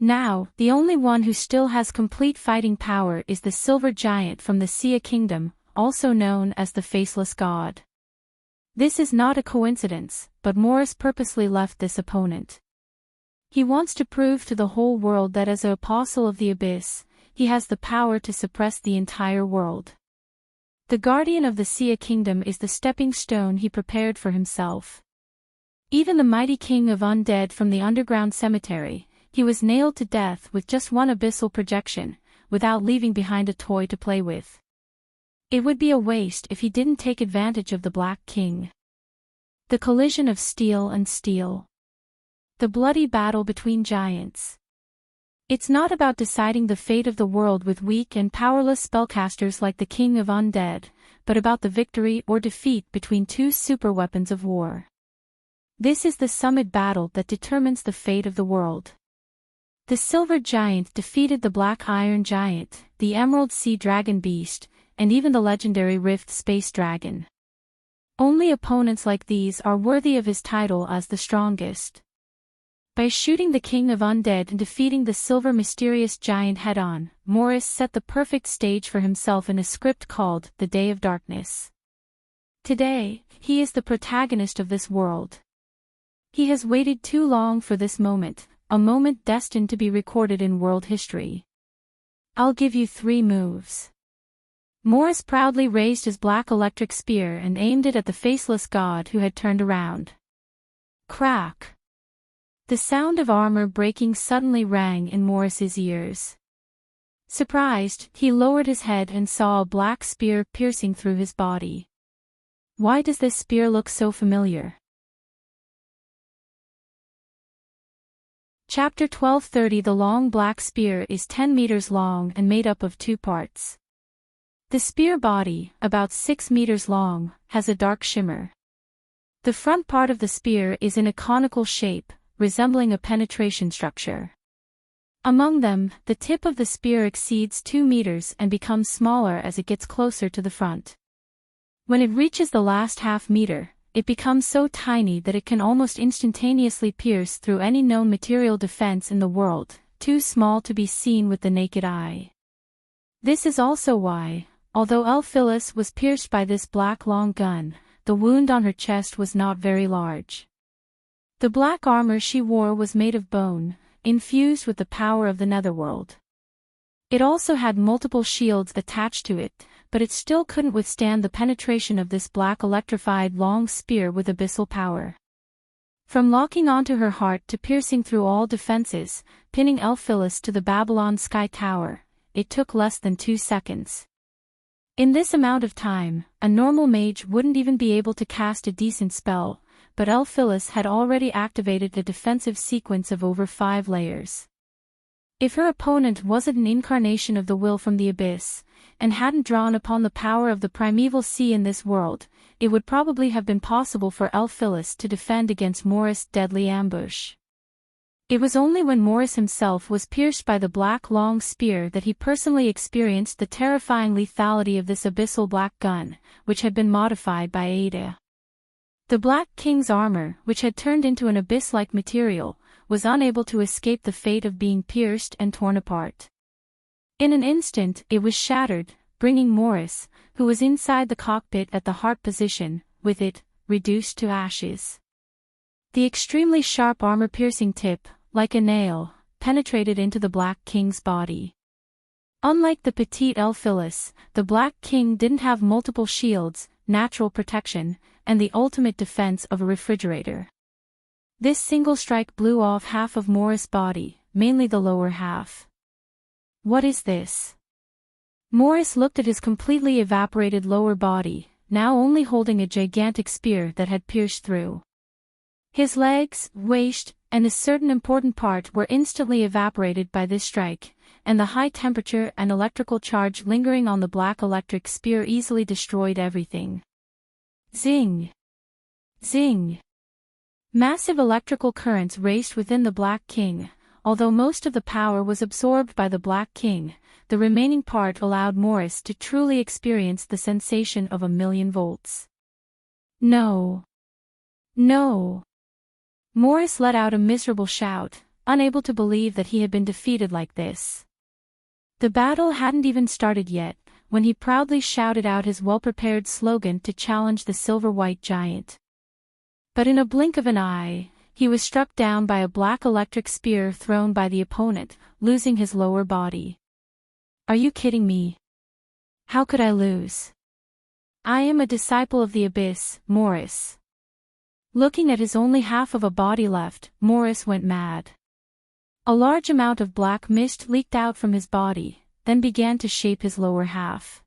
Speaker 1: Now, the only one who still has complete fighting power is the Silver Giant from the Sia Kingdom, also known as the Faceless God. This is not a coincidence, but Morris purposely left this opponent. He wants to prove to the whole world that as an apostle of the abyss, he has the power to suppress the entire world. The guardian of the Sia Kingdom is the stepping stone he prepared for himself. Even the mighty King of Undead from the underground cemetery, he was nailed to death with just one abyssal projection, without leaving behind a toy to play with. It would be a waste if he didn't take advantage of the Black King. The collision of steel and steel. The bloody battle between giants. It's not about deciding the fate of the world with weak and powerless spellcasters like the King of Undead, but about the victory or defeat between two superweapons of war. This is the summit battle that determines the fate of the world. The Silver Giant defeated the Black Iron Giant, the Emerald Sea Dragon Beast, and even the legendary Rift Space Dragon. Only opponents like these are worthy of his title as the strongest. By shooting the King of Undead and defeating the Silver Mysterious Giant head-on, Morris set the perfect stage for himself in a script called The Day of Darkness. Today, he is the protagonist of this world. He has waited too long for this moment, a moment destined to be recorded in world history. I'll give you 3 moves. Morris proudly raised his black electric spear and aimed it at the faceless god who had turned around. Crack! The sound of armor breaking suddenly rang in Morris's ears. Surprised, he lowered his head and saw a black spear piercing through his body. Why does this spear look so familiar? Chapter 1230. The long black spear is 10 meters long and made up of 2 parts. The spear body, about 6 meters long, has a dark shimmer. The front part of the spear is in a conical shape, resembling a penetration structure. Among them, the tip of the spear exceeds 2 meters and becomes smaller as it gets closer to the front. When it reaches the last half meter, it becomes so tiny that it can almost instantaneously pierce through any known material defense in the world, too small to be seen with the naked eye. This is also why, although Elphilis was pierced by this black long gun, the wound on her chest was not very large. The black armor she wore was made of bone, infused with the power of the netherworld. It also had multiple shields attached to it, but it still couldn't withstand the penetration of this black electrified long spear with abyssal power. From locking onto her heart to piercing through all defenses, pinning Elphilis to the Babylon Sky Tower, it took less than 2 seconds. In this amount of time, a normal mage wouldn't even be able to cast a decent spell, but Elphilis had already activated a defensive sequence of over 5 layers. If her opponent wasn't an incarnation of the will from the abyss, and hadn't drawn upon the power of the primeval sea in this world, it would probably have been possible for Elphilis to defend against Morris' deadly ambush. It was only when Morris himself was pierced by the black long spear that he personally experienced the terrifying lethality of this abyssal black gun, which had been modified by Ada. The Black King's armor, which had turned into an abyss-like material, was unable to escape the fate of being pierced and torn apart. In an instant, it was shattered, bringing Morris, who was inside the cockpit at the heart position, with it, reduced to ashes. The extremely sharp armor-piercing tip, like a nail, penetrated into the Black King's body. Unlike the petite Elphilis, the Black King didn't have multiple shields, natural protection, and the ultimate defense of a refrigerator. This single strike blew off half of Morris' body, mainly the lower half. What is this? Morris looked at his completely evaporated lower body, now only holding a gigantic spear that had pierced through. His legs, waist, and a certain important part were instantly evaporated by this strike, and the high temperature and electrical charge lingering on the black electric spear easily destroyed everything. Zing! Zing! Massive electrical currents raced within the Black King. Although most of the power was absorbed by the Black King, the remaining part allowed Morris to truly experience the sensation of 1,000,000 volts. No! No! Morris let out a miserable shout, unable to believe that he had been defeated like this. The battle hadn't even started yet, when he proudly shouted out his well-prepared slogan to challenge the silver-white giant. But in a blink of an eye, he was struck down by a black electric spear thrown by the opponent, losing his lower body. Are you kidding me? How could I lose? I am a disciple of the abyss, Morris. Looking at his only half of a body left, Morris went mad. A large amount of black mist leaked out from his body, then began to shape his lower half.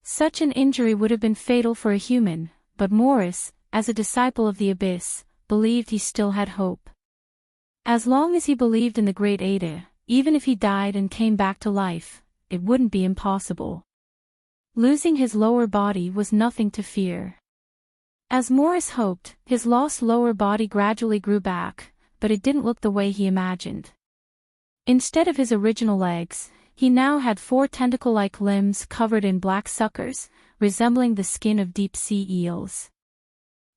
Speaker 1: Such an injury would have been fatal for a human, but Morris, as a disciple of the abyss, believed he still had hope. As long as he believed in the great Ada, even if he died and came back to life, it wouldn't be impossible. Losing his lower body was nothing to fear. As Morris hoped, his lost lower body gradually grew back, but it didn't look the way he imagined. Instead of his original legs, he now had 4 tentacle-like limbs covered in black suckers, resembling the skin of deep-sea eels.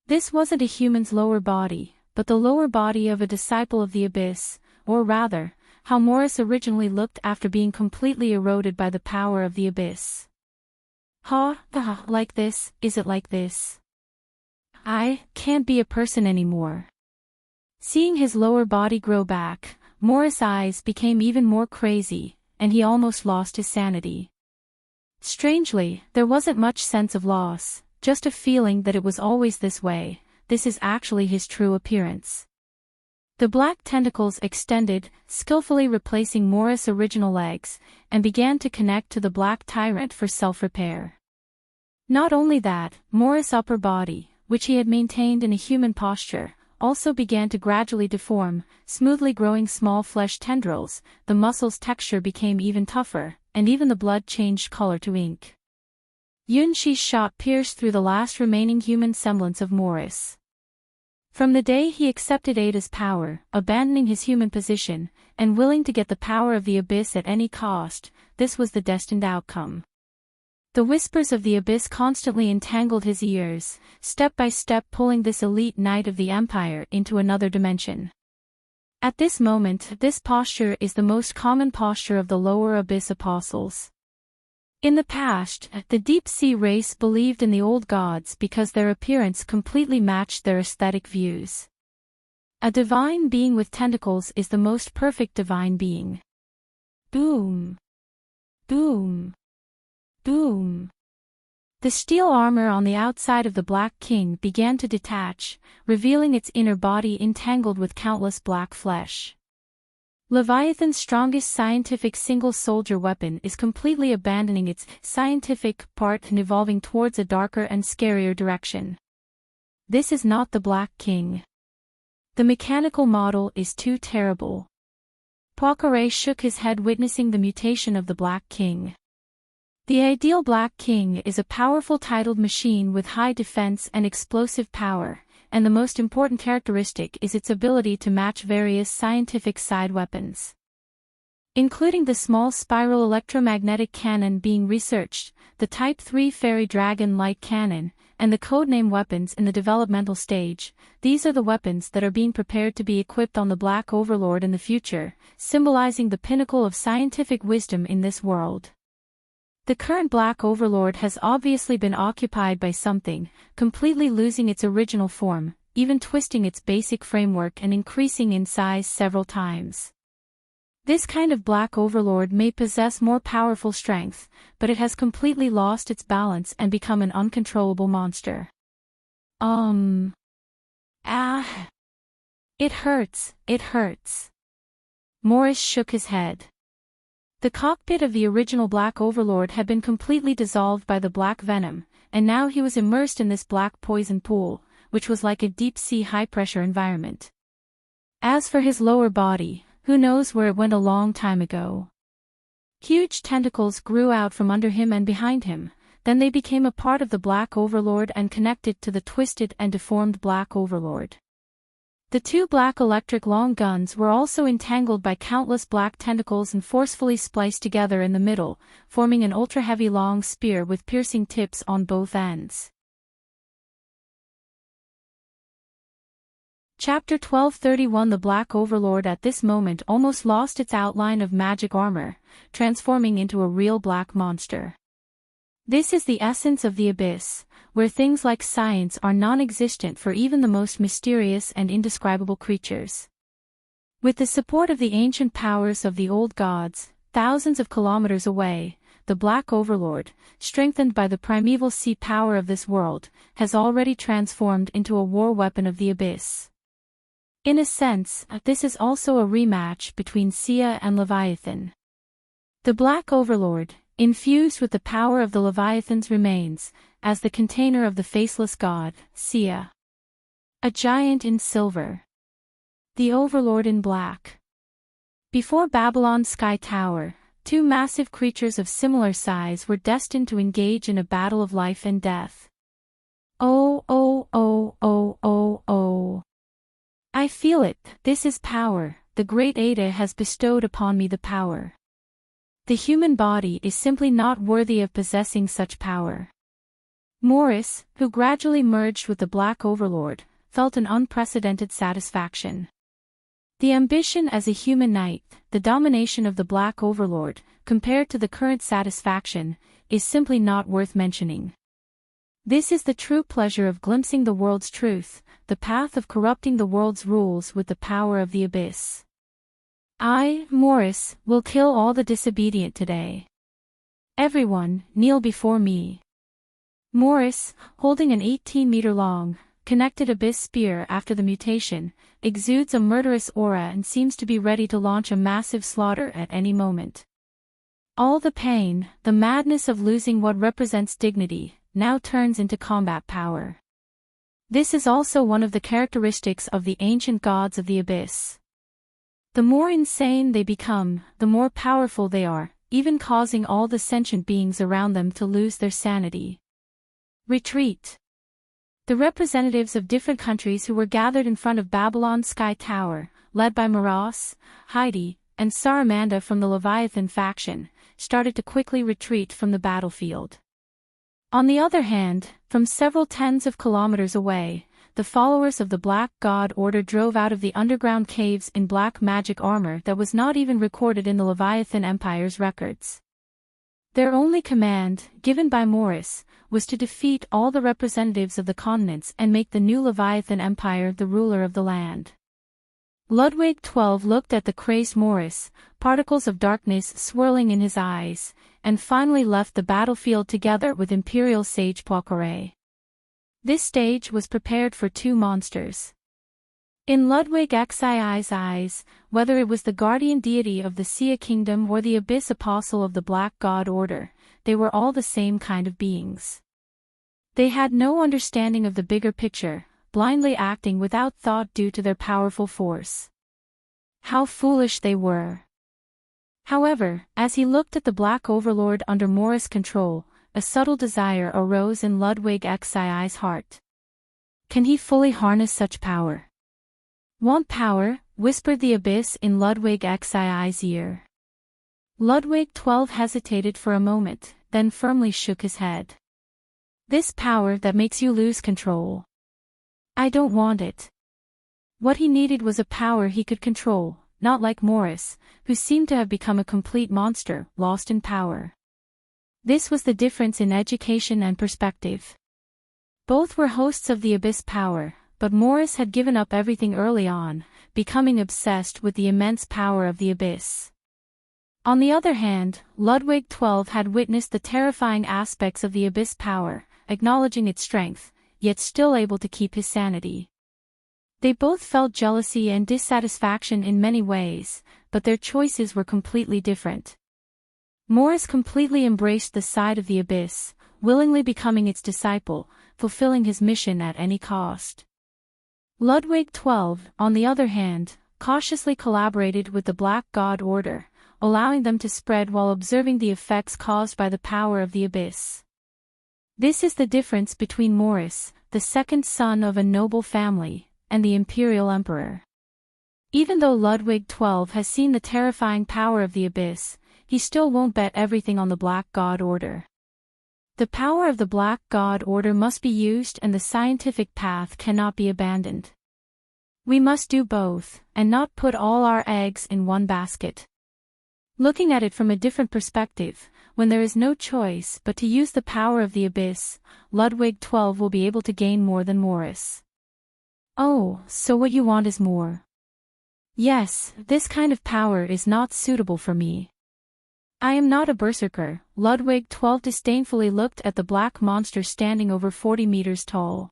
Speaker 1: This wasn't a human's lower body, but the lower body of a disciple of the abyss, or rather, how Morris originally looked after being completely eroded by the power of the abyss. Like this, is it like this? I can't be a person anymore. Seeing his lower body grow back, Morris' eyes became even more crazy, and he almost lost his sanity. Strangely, there wasn't much sense of loss, just a feeling that it was always this way. This is actually his true appearance. The black tentacles extended, skillfully replacing Morris' original legs, and began to connect to the black tyrant for self-repair. Not only that, Morris' upper body, which he had maintained in a human posture, also began to gradually deform, smoothly growing small flesh tendrils. The muscles' texture became even tougher, and even the blood changed color to ink. Yunshi's shot pierced through the last remaining human semblance of Morris. From the day he accepted Ada's power, abandoning his human position, and willing to get the power of the abyss at any cost, this was the destined outcome. The whispers of the abyss constantly entangled his ears, step by step pulling this elite knight of the empire into another dimension. At this moment, this posture is the most common posture of the lower abyss apostles. In the past, the deep-sea race believed in the old gods because their appearance completely matched their aesthetic views. A divine being with tentacles is the most perfect divine being. Boom! Boom! Boom! The steel armor on the outside of the Black King began to detach, revealing its inner body entangled with countless black flesh. Leviathan's strongest scientific single-soldier weapon is completely abandoning its scientific part and evolving towards a darker and scarier direction. This is not the Black King. The mechanical model is too terrible. Poincare shook his head witnessing the mutation of the Black King. The ideal Black King is a powerful titled machine with high defense and explosive power, and the most important characteristic is its ability to match various scientific side weapons, including the small spiral electromagnetic cannon being researched, the Type 3 Fairy Dragon light cannon, and the codename weapons in the developmental stage. These are the weapons that are being prepared to be equipped on the Black Overlord in the future, symbolizing the pinnacle of scientific wisdom in this world. The current Black Overlord has obviously been occupied by something, completely losing its original form, even twisting its basic framework and increasing in size several times. This kind of Black Overlord may possess more powerful strength, but it has completely lost its balance and become an uncontrollable monster. It hurts. Morris shook his head. The cockpit of the original Black Overlord had been completely dissolved by the black venom, and now he was immersed in this black poison pool, which was like a deep-sea high-pressure environment. As for his lower body, who knows where it went a long time ago? Huge tentacles grew out from under him and behind him, then they became a part of the Black Overlord and connected to the twisted and deformed Black Overlord. The two black electric long guns were also entangled by countless black tentacles and forcefully spliced together in the middle, forming an ultra-heavy long spear with piercing tips on both ends. Chapter 1231. The Black Overlord at this moment almost lost its outline of magic armor, transforming into a real black monster. This is the essence of the abyss, where things like science are non-existent for even the most mysterious and indescribable creatures. With the support of the ancient powers of the old gods, thousands of kilometers away, the Black Overlord, strengthened by the primeval sea power of this world, has already transformed into a war weapon of the abyss. In a sense, this is also a rematch between Sia and Leviathan. The Black Overlord, infused with the power of the Leviathans, remains, as the container of the faceless god, Sia. A giant in silver. The Overlord in black. Before Babylon's Sky Tower, two massive creatures of similar size were destined to engage in a battle of life and death. Oh. I feel it, this is power, the great Ada has bestowed upon me the power. The human body is simply not worthy of possessing such power. Morris, who gradually merged with the Black Overlord, felt an unprecedented satisfaction. The ambition as a human knight, the domination of the Black Overlord, compared to the current satisfaction, is simply not worth mentioning. This is the true pleasure of glimpsing the world's truth, the path of corrupting the world's rules with the power of the abyss. I, Morris, will kill all the disobedient today. Everyone, kneel before me. Morris, holding an 18-meter-long, connected abyss spear after the mutation, exudes a murderous aura and seems to be ready to launch a massive slaughter at any moment. All the pain, the madness of losing what represents dignity, now turns into combat power. This is also one of the characteristics of the ancient gods of the abyss. The more insane they become, the more powerful they are, even causing all the sentient beings around them to lose their sanity. Retreat. The representatives of different countries who were gathered in front of Babylon's Sky Tower, led by Maras, Heidi, and Saramanda from the Leviathan faction, started to quickly retreat from the battlefield. On the other hand, from several tens of kilometers away, the followers of the Black God Order drove out of the underground caves in black magic armor that was not even recorded in the Leviathan Empire's records. Their only command, given by Morris, was to defeat all the representatives of the continents and make the new Leviathan Empire the ruler of the land. Ludwig XII looked at the crazed Morris, particles of darkness swirling in his eyes, and finally left the battlefield together with Imperial Sage Poincare. This stage was prepared for two monsters. In Ludwig XII's eyes, whether it was the guardian deity of the Sia kingdom or the abyss apostle of the Black God Order, they were all the same kind of beings. They had no understanding of the bigger picture, blindly acting without thought due to their powerful force. How foolish they were! However, as he looked at the Black Overlord under Morris' control, a subtle desire arose in Ludwig XII's heart. Can he fully harness such power? Want power? Whispered the abyss in Ludwig XII's ear. Ludwig XII hesitated for a moment, then firmly shook his head. This power that makes you lose control. I don't want it. What he needed was a power he could control, not like Morris, who seemed to have become a complete monster, lost in power. This was the difference in education and perspective. Both were hosts of the abyss power, but Morris had given up everything early on, becoming obsessed with the immense power of the abyss. On the other hand, Ludwig XII had witnessed the terrifying aspects of the abyss power, acknowledging its strength, yet still able to keep his sanity. They both felt jealousy and dissatisfaction in many ways, but their choices were completely different. Morris completely embraced the side of the abyss, willingly becoming its disciple, fulfilling his mission at any cost. Ludwig XII, on the other hand, cautiously collaborated with the Black God Order, allowing them to spread while observing the effects caused by the power of the abyss. This is the difference between Morris, the second son of a noble family, and the imperial emperor. Even though Ludwig XII has seen the terrifying power of the abyss, he still won't bet everything on the Black God Order. The power of the Black God Order must be used and the scientific path cannot be abandoned. We must do both, and not put all our eggs in one basket. Looking at it from a different perspective, when there is no choice but to use the power of the abyss, Ludwig XII will be able to gain more than Morris. Oh, so what you want is more. Yes, this kind of power is not suitable for me. I am not a berserker. Ludwig XII disdainfully looked at the black monster standing over 40 meters tall.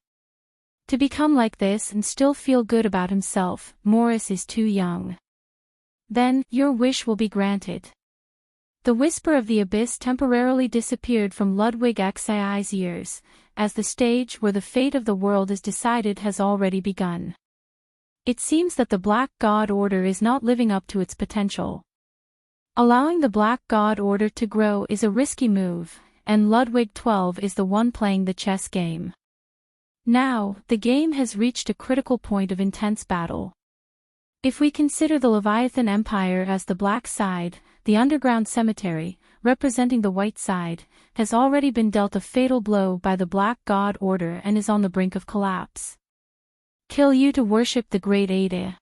Speaker 1: To become like this and still feel good about himself, Morris is too young. Then, your wish will be granted. The whisper of the abyss temporarily disappeared from Ludwig XII's ears, as the stage where the fate of the world is decided has already begun. It seems that the Black God Order is not living up to its potential. Allowing the Black God Order to grow is a risky move, and Ludwig XII is the one playing the chess game. Now, the game has reached a critical point of intense battle. If we consider the Leviathan Empire as the black side, the underground cemetery, representing the white side, has already been dealt a fatal blow by the Black God Order and is on the brink of collapse. Kill you to worship the great Ada.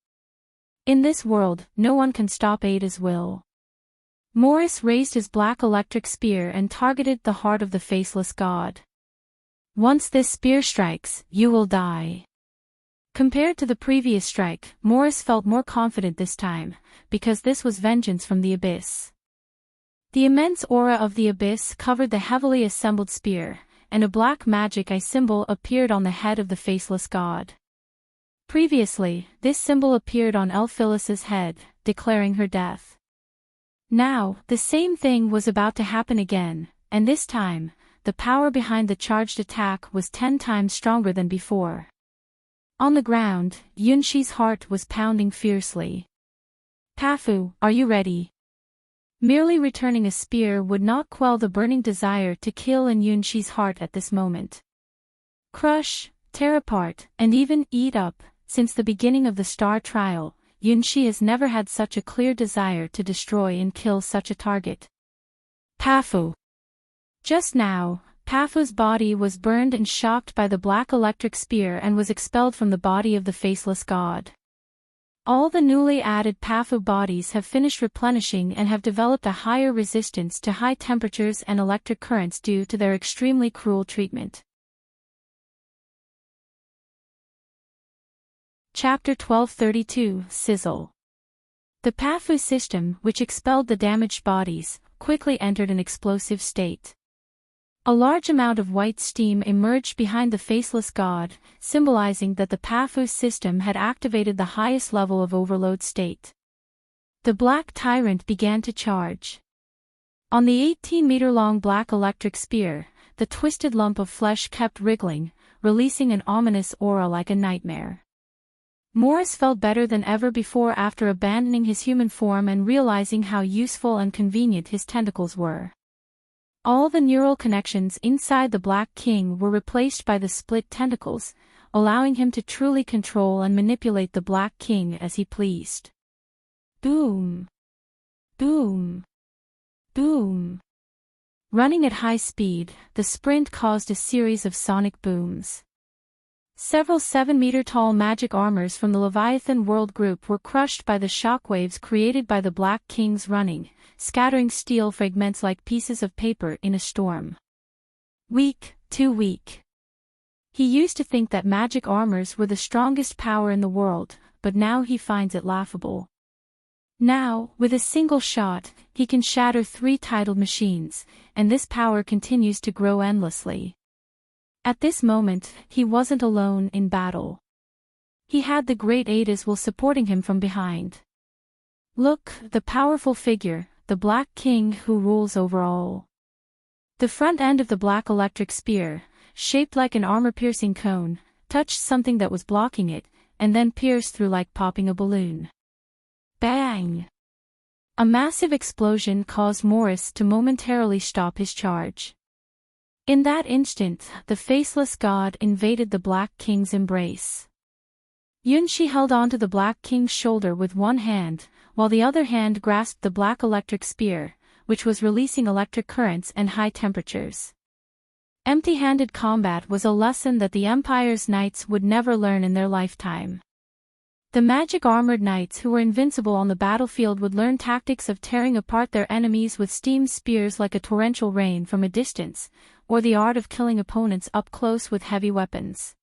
Speaker 1: In this world, no one can stop Ada's will. Morris raised his black electric spear and targeted the heart of the faceless god. Once this spear strikes, you will die. Compared to the previous strike, Morris felt more confident this time, because this was vengeance from the abyss. The immense aura of the abyss covered the heavily assembled spear, and a black magic eye symbol appeared on the head of the faceless god. Previously, this symbol appeared on Elphilis's head, declaring her death. Now, the same thing was about to happen again, and this time, the power behind the charged attack was 10 times stronger than before. On the ground, Yunshi's heart was pounding fiercely. Pafu, are you ready? Merely returning a spear would not quell the burning desire to kill in Yunshi's heart at this moment. Crush, tear apart, and even eat up. Since the beginning of the star trial, Yunshi has never had such a clear desire to destroy and kill such a target. Pafu. Just now, Pafu's body was burned and shocked by the black electric spear and was expelled from the body of the faceless god. All the newly added Pafu bodies have finished replenishing and have developed a higher resistance to high temperatures and electric currents due to their extremely cruel treatment. Chapter 1232, Sizzle. The Pafu system, which expelled the damaged bodies, quickly entered an explosive state. A large amount of white steam emerged behind the faceless god, symbolizing that the Pafu system had activated the highest level of overload state. The black tyrant began to charge. On the 18-meter-long black electric spear, the twisted lump of flesh kept wriggling, releasing an ominous aura like a nightmare. Morris felt better than ever before after abandoning his human form and realizing how useful and convenient his tentacles were. All the neural connections inside the Black King were replaced by the split tentacles, allowing him to truly control and manipulate the Black King as he pleased. Boom! Boom! Boom! Running at high speed, the sprint caused a series of sonic booms. Several 7-meter-tall magic armors from the Leviathan World Group were crushed by the shockwaves created by the Black King's running, scattering steel fragments like pieces of paper in a storm. Weak, too weak. He used to think that magic armors were the strongest power in the world, but now he finds it laughable. Now, with a single shot, he can shatter 3 titled machines, and this power continues to grow endlessly. At this moment, he wasn't alone in battle. He had the great Adaswell supporting him from behind. Look, the powerful figure, the Black King who rules over all. The front end of the black electric spear, shaped like an armor-piercing cone, touched something that was blocking it, and then pierced through like popping a balloon. Bang! A massive explosion caused Morris to momentarily stop his charge. In that instant, the faceless god invaded the Black King's embrace. Yunshi held onto the Black King's shoulder with one hand, while the other hand grasped the black electric spear, which was releasing electric currents and high temperatures. Empty-handed combat was a lesson that the Empire's knights would never learn in their lifetime. The magic-armored knights who were invincible on the battlefield would learn tactics of tearing apart their enemies with steam spears like a torrential rain from a distance, or the art of killing opponents up close with heavy weapons.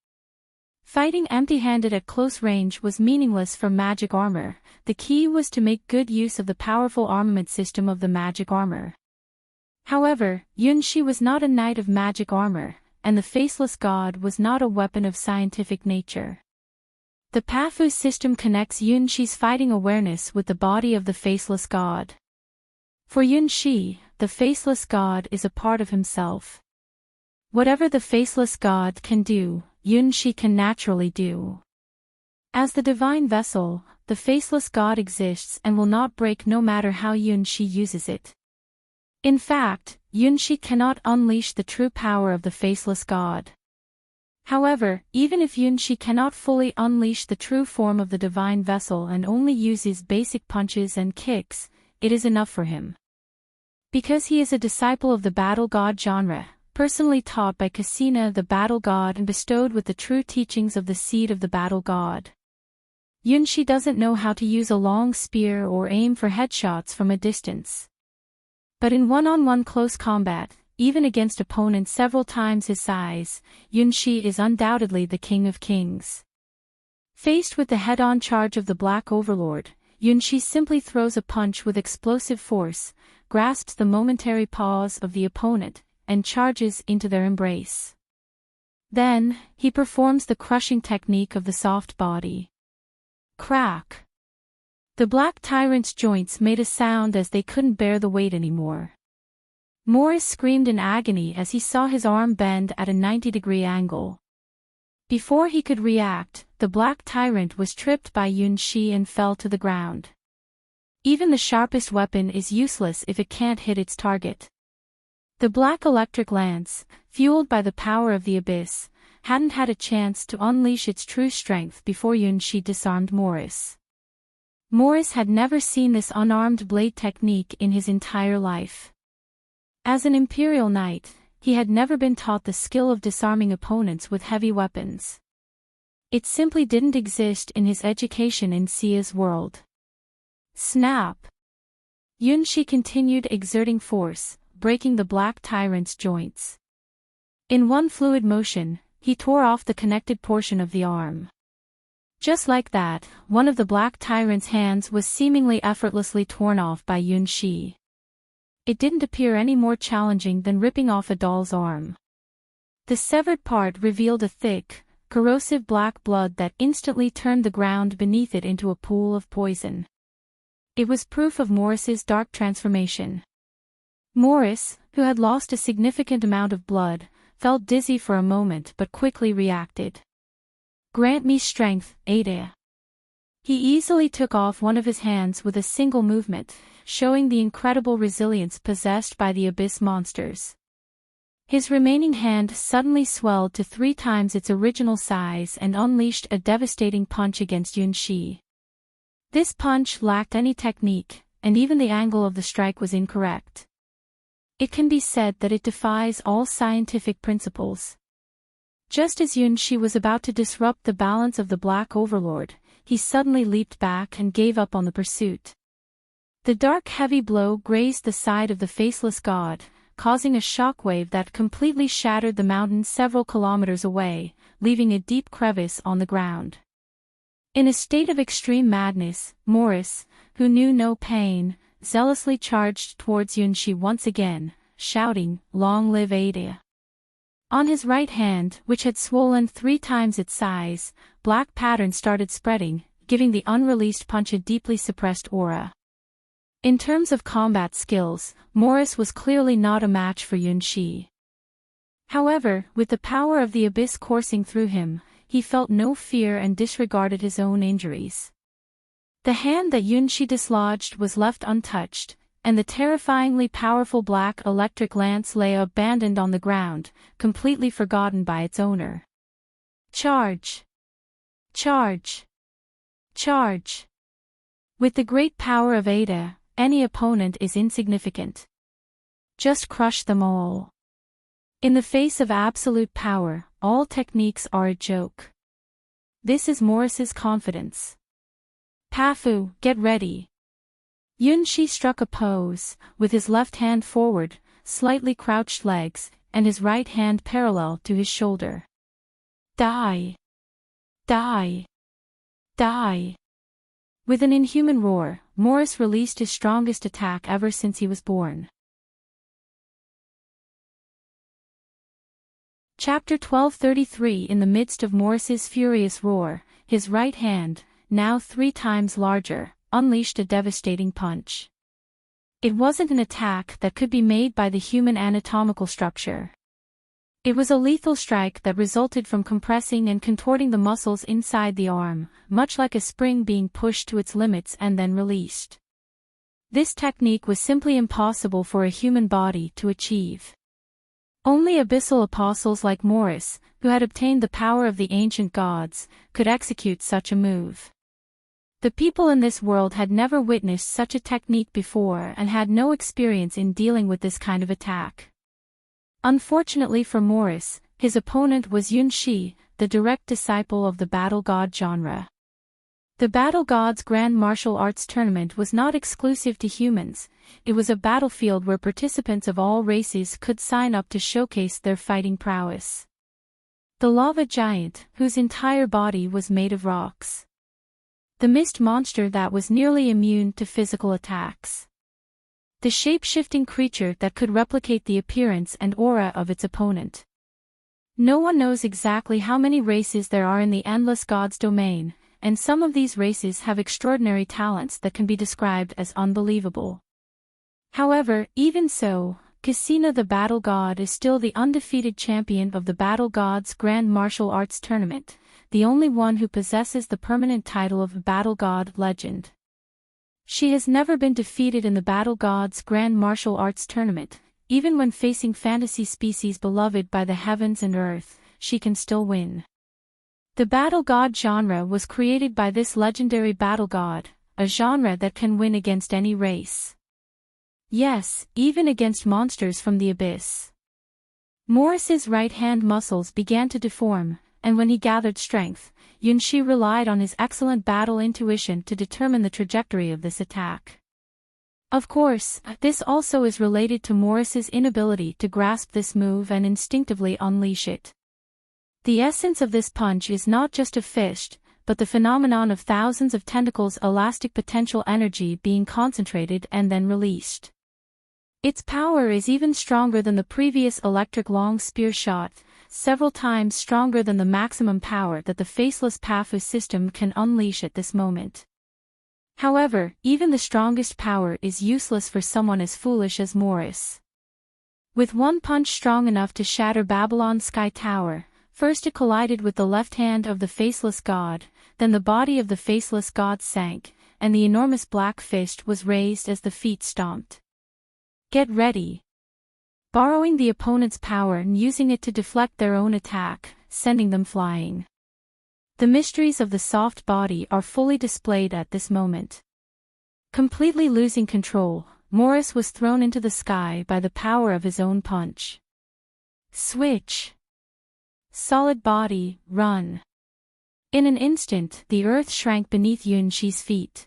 Speaker 1: Fighting empty-handed at close range was meaningless for magic armor. The key was to make good use of the powerful armament system of the magic armor. However, Yunshi was not a knight of magic armor, and the faceless god was not a weapon of scientific nature. The Pafu system connects Yunshi's fighting awareness with the body of the faceless god. For Yunshi, the faceless god is a part of himself. Whatever the faceless god can do, Yunshi can naturally do. As the divine vessel, the faceless god exists and will not break no matter how Yunshi uses it. In fact, Yunshi cannot unleash the true power of the faceless god. However, even if Yunshi cannot fully unleash the true form of the divine vessel and only uses basic punches and kicks, it is enough for him. Because he is a disciple of the battle god genre, personally taught by Cassina the battle god and bestowed with the true teachings of the seed of the battle god. Yunshi doesn't know how to use a long spear or aim for headshots from a distance. But in one-on-one close combat, even against opponents several times his size, Yunshi is undoubtedly the king of kings. Faced with the head-on charge of the Black Overlord, Yunshi simply throws a punch with explosive force, grasps the momentary pause of the opponent, and charges into their embrace. Then, he performs the crushing technique of the soft body. Crack! The Black Tyrant's joints made a sound as they couldn't bear the weight anymore. Morris screamed in agony as he saw his arm bend at a 90-degree angle. Before he could react, the Black Tyrant was tripped by Yunshi and fell to the ground. Even the sharpest weapon is useless if it can't hit its target. The Black Electric Lance, fueled by the power of the Abyss, hadn't had a chance to unleash its true strength before Yunshi disarmed Morris. Morris had never seen this unarmed blade technique in his entire life. As an Imperial Knight, he had never been taught the skill of disarming opponents with heavy weapons. It simply didn't exist in his education in Sia's world. Snap! Yunshi continued exerting force, breaking the Black Tyrant's joints. In one fluid motion, he tore off the connected portion of the arm. Just like that, one of the Black Tyrant's hands was seemingly effortlessly torn off by Yunshi. It didn't appear any more challenging than ripping off a doll's arm. The severed part revealed a thick, corrosive black blood that instantly turned the ground beneath it into a pool of poison. It was proof of Morris's dark transformation. Morris, who had lost a significant amount of blood, felt dizzy for a moment but quickly reacted. Grant me strength, Ada. He easily took off one of his hands with a single movement, showing the incredible resilience possessed by the abyss monsters. His remaining hand suddenly swelled to 3 times its original size and unleashed a devastating punch against Yunshi. This punch lacked any technique, and even the angle of the strike was incorrect. It can be said that it defies all scientific principles. Just as Yunshi was about to disrupt the balance of the Black Overlord, he suddenly leaped back and gave up on the pursuit. The dark heavy blow grazed the side of the faceless god, causing a shockwave that completely shattered the mountain several kilometers away, leaving a deep crevice on the ground. In a state of extreme madness, Morris, who knew no pain, zealously charged towards Yunshi once again, shouting, "Long live Ada!" On his right hand, which had swollen 3 times its size, black patterns started spreading, giving the unreleased punch a deeply suppressed aura. In terms of combat skills, Morris was clearly not a match for Yunshi. However, with the power of the abyss coursing through him, he felt no fear and disregarded his own injuries. The hand that Yunshi dislodged was left untouched, and the terrifyingly powerful black electric lance lay abandoned on the ground, completely forgotten by its owner. Charge! Charge! Charge! With the great power of Ada, any opponent is insignificant. Just crush them all. In the face of absolute power, all techniques are a joke. This is Morris's confidence. Pafu, get ready. Yunshi struck a pose, with his left hand forward, slightly crouched legs, and his right hand parallel to his shoulder. Die! Die! Die! With an inhuman roar, Morris released his strongest attack ever since he was born. Chapter 1233. In the midst of Morris's furious roar, his right hand, now 3 times larger, unleashed a devastating punch. It wasn't an attack that could be made by the human anatomical structure. It was a lethal strike that resulted from compressing and contorting the muscles inside the arm, much like a spring being pushed to its limits and then released. This technique was simply impossible for a human body to achieve. Only abyssal apostles like Morris, who had obtained the power of the ancient gods, could execute such a move. The people in this world had never witnessed such a technique before and had no experience in dealing with this kind of attack. Unfortunately for Morris, his opponent was Yunshi, the direct disciple of the battle god genre. The Battle Gods Grand Martial Arts Tournament was not exclusive to humans, it was a battlefield where participants of all races could sign up to showcase their fighting prowess. The Lava Giant, whose entire body was made of rocks. The Mist Monster that was nearly immune to physical attacks. The shape-shifting creature that could replicate the appearance and aura of its opponent. No one knows exactly how many races there are in the Endless Gods domain, and some of these races have extraordinary talents that can be described as unbelievable. However, even so, Casino the Battle God is still the undefeated champion of the Battle Gods Grand Martial Arts Tournament, the only one who possesses the permanent title of Battle God Legend. She has never been defeated in the Battle Gods Grand Martial Arts Tournament, even when facing fantasy species beloved by the heavens and earth, she can still win. The Battle God genre was created by this legendary battle god, a genre that can win against any race. Yes, even against monsters from the abyss. Morris's right hand muscles began to deform, and when he gathered strength, Yunshi relied on his excellent battle intuition to determine the trajectory of this attack. Of course, this also is related to Morris's inability to grasp this move and instinctively unleash it. The essence of this punch is not just a fist, but the phenomenon of thousands of tentacles' elastic potential energy being concentrated and then released. Its power is even stronger than the previous electric long spear shot, several times stronger than the maximum power that the faceless Pafu system can unleash at this moment. However, even the strongest power is useless for someone as foolish as Morris. With one punch strong enough to shatter Babylon's Sky Tower, first it collided with the left hand of the faceless god, then the body of the faceless god sank, and the enormous black fist was raised as the feet stomped. Get ready. Borrowing the opponent's power and using it to deflect their own attack, sending them flying. The mysteries of the soft body are fully displayed at this moment. Completely losing control, Morris was thrown into the sky by the power of his own punch. Switch. Solid body, run. In an instant, the earth shrank beneath Yunshi's feet.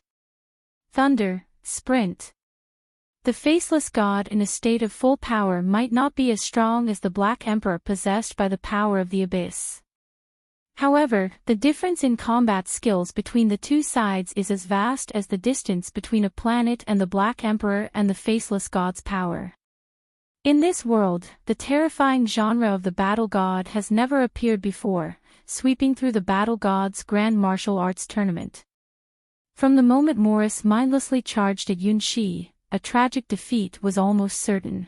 Speaker 1: Thunder, sprint. The faceless god in a state of full power might not be as strong as the Black Emperor possessed by the power of the abyss. However, the difference in combat skills between the two sides is as vast as the distance between a planet and the Black Emperor and the faceless god's power. In this world, the terrifying genre of the battle god has never appeared before, sweeping through the battle god's grand martial arts tournament. From the moment Morris mindlessly charged at Yunshi, a tragic defeat was almost certain.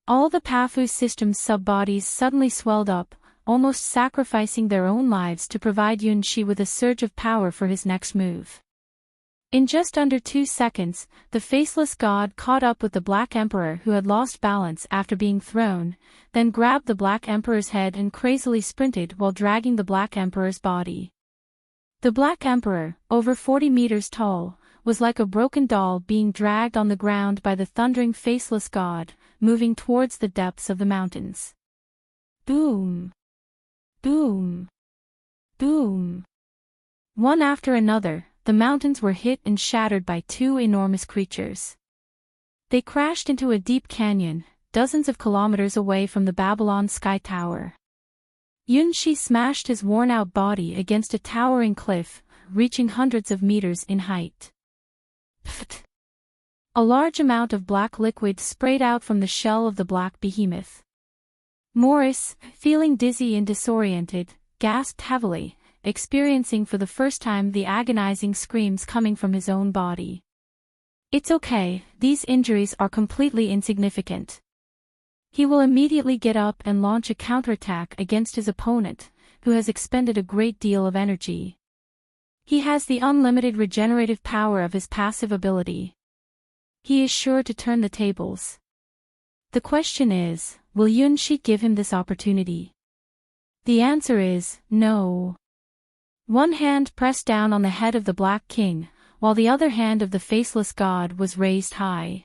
Speaker 1: All the Pafu system's sub-bodies suddenly swelled up, almost sacrificing their own lives to provide Yunshi with a surge of power for his next move. In just under 2 seconds, the faceless god caught up with the Black Emperor who had lost balance after being thrown, then grabbed the Black Emperor's head and crazily sprinted while dragging the Black Emperor's body. The Black Emperor, over 40 meters tall, was like a broken doll being dragged on the ground by the thundering faceless god, moving towards the depths of the mountains. Boom! Boom! Boom! One after another, the mountains were hit and shattered by 2 enormous creatures. They crashed into a deep canyon, dozens of kilometers away from the Babylon Sky Tower. Yunshi smashed his worn-out body against a towering cliff, reaching hundreds of meters in height. Pfft! A large amount of black liquid sprayed out from the shell of the black behemoth. Morris, feeling dizzy and disoriented, gasped heavily, experiencing for the first time the agonizing screams coming from his own body. It's okay, these injuries are completely insignificant. He will immediately get up and launch a counterattack against his opponent, who has expended a great deal of energy. He has the unlimited regenerative power of his passive ability. He is sure to turn the tables. The question is, will Yunshi give him this opportunity? The answer is, no. One hand pressed down on the head of the Black King, while the other hand of the faceless god was raised high.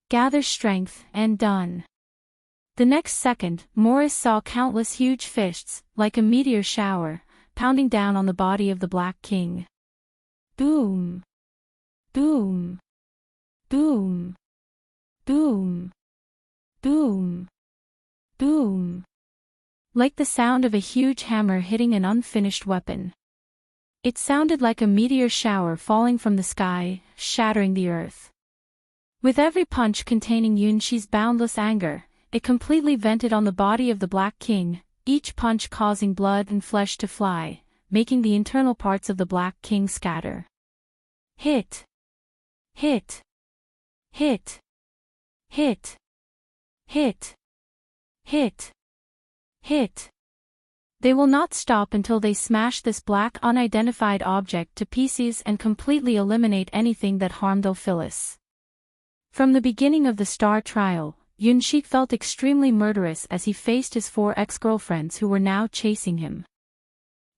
Speaker 1: Gather strength, and done. The next second, Morris saw countless huge fists, like a meteor shower, pounding down on the body of the Black King. Boom! Boom! Boom! Boom! Boom! Boom! Like the sound of a huge hammer hitting an unfinished weapon. It sounded like a meteor shower falling from the sky, shattering the earth. With every punch containing Yunshi's boundless anger, it completely vented on the body of the Black King, each punch causing blood and flesh to fly, making the internal parts of the Black King scatter. Hit! Hit! Hit! Hit! Hit! Hit! Hit! They will not stop until they smash this black unidentified object to pieces and completely eliminate anything that harmed Ophilis. From the beginning of the Star Trial, Yunshi felt extremely murderous as he faced his 4 ex-girlfriends who were now chasing him.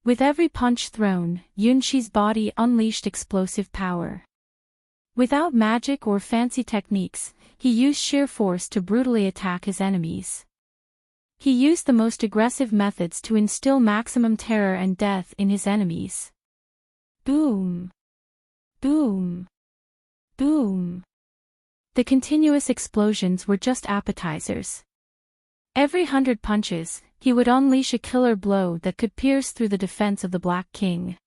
Speaker 1: With every punch thrown, Yunshi's body unleashed explosive power. Without magic or fancy techniques, he used sheer force to brutally attack his enemies. He used the most aggressive methods to instill maximum terror and death in his enemies. Boom! Boom! Boom! The continuous explosions were just appetizers. Every 100 punches, he would unleash a killer blow that could pierce through the defense of the Black King.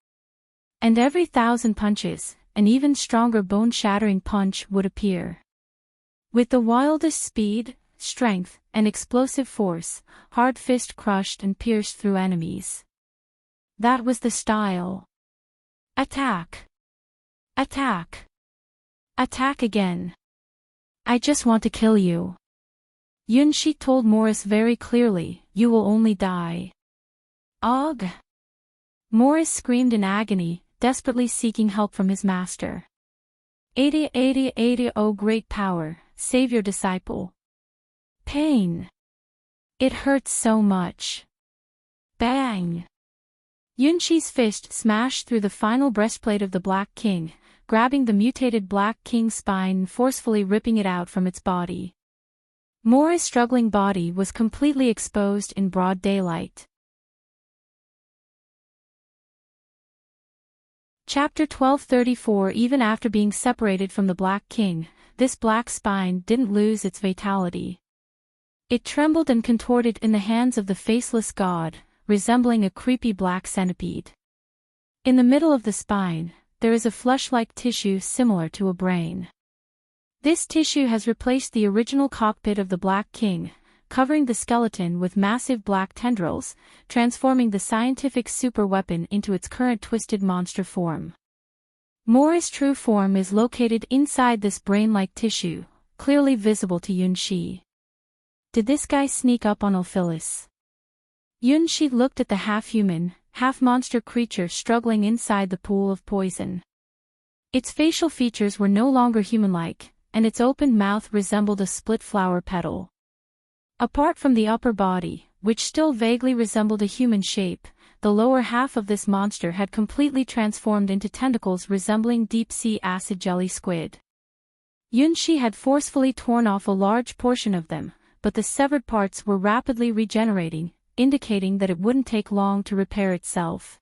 Speaker 1: And every 1,000 punches, an even stronger bone-shattering punch would appear. With the wildest speed, strength, and explosive force, Hard Fist crushed and pierced through enemies. That was the style. Attack! Attack! Attack again! I just want to kill you. Yunshi told Morris very clearly, you will only die. Ugh! Morris screamed in agony, desperately seeking help from his master. Ada, Ada, Ada, O great power, save your disciple. Pain. It hurts so much. Bang! Yunshi's fist smashed through the final breastplate of the Black King, grabbing the mutated Black King's spine and forcefully ripping it out from its body. Mora's struggling body was completely exposed in broad daylight. Chapter 1234. Even after being separated from the Black King, this black spine didn't lose its vitality. It trembled and contorted in the hands of the faceless god, resembling a creepy black centipede. In the middle of the spine, there is a flesh-like tissue similar to a brain. This tissue has replaced the original cockpit of the Black King, covering the skeleton with massive black tendrils, transforming the scientific superweapon into its current twisted monster form. Mora's true form is located inside this brain-like tissue, clearly visible to Yunshi. Did this guy sneak up on Ulfilis? Yunshi looked at the half-human, half-monster creature struggling inside the pool of poison. Its facial features were no longer human-like, and its opened mouth resembled a split flower petal. Apart from the upper body, which still vaguely resembled a human shape, the lower half of this monster had completely transformed into tentacles resembling deep-sea acid jelly squid. Yunshi had forcefully torn off a large portion of them, but the severed parts were rapidly regenerating, indicating that it wouldn't take long to repair itself.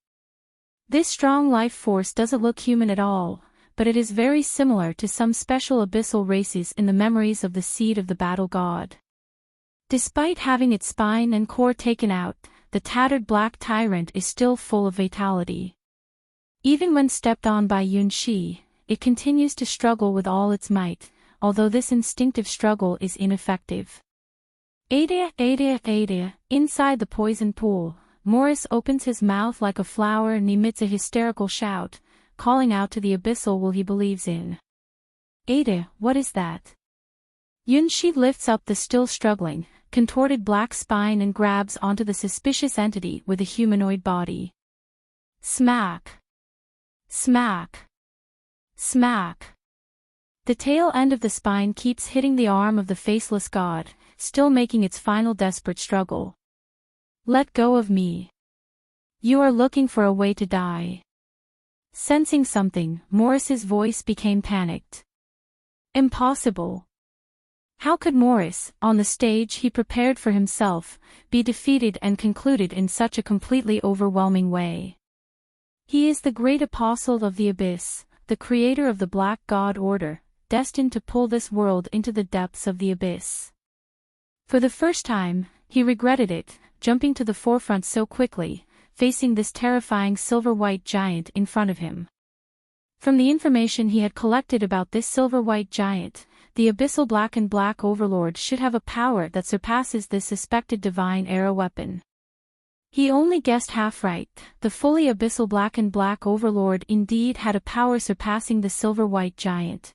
Speaker 1: This strong life force doesn't look human at all, but it is very similar to some special abyssal races in the memories of the seed of the battle god. Despite having its spine and core taken out, the tattered black tyrant is still full of vitality. Even when stepped on by Yunshi, it continues to struggle with all its might, although this instinctive struggle is ineffective. Ada, Ada, Ada, inside the poison pool, Morris opens his mouth like a flower and emits a hysterical shout, calling out to the abyssal will he believes in. Ada, what is that? Yunshi lifts up the still struggling, contorted black spine and grabs onto the suspicious entity with a humanoid body. Smack! Smack! Smack! The tail end of the spine keeps hitting the arm of the faceless god, still making its final desperate struggle. Let go of me. You are looking for a way to die. Sensing something, Morris's voice became panicked. Impossible. How could Morris, on the stage he prepared for himself, be defeated and concluded in such a completely overwhelming way? He is the great apostle of the abyss, the creator of the Black God Order, destined to pull this world into the depths of the abyss. For the first time, he regretted it, jumping to the forefront so quickly, facing this terrifying silver-white giant in front of him. From the information he had collected about this silver-white giant, the abyssal black and black overlord should have a power that surpasses this suspected divine era weapon. He only guessed half right. The fully abyssal black and black overlord indeed had a power surpassing the silver-white giant.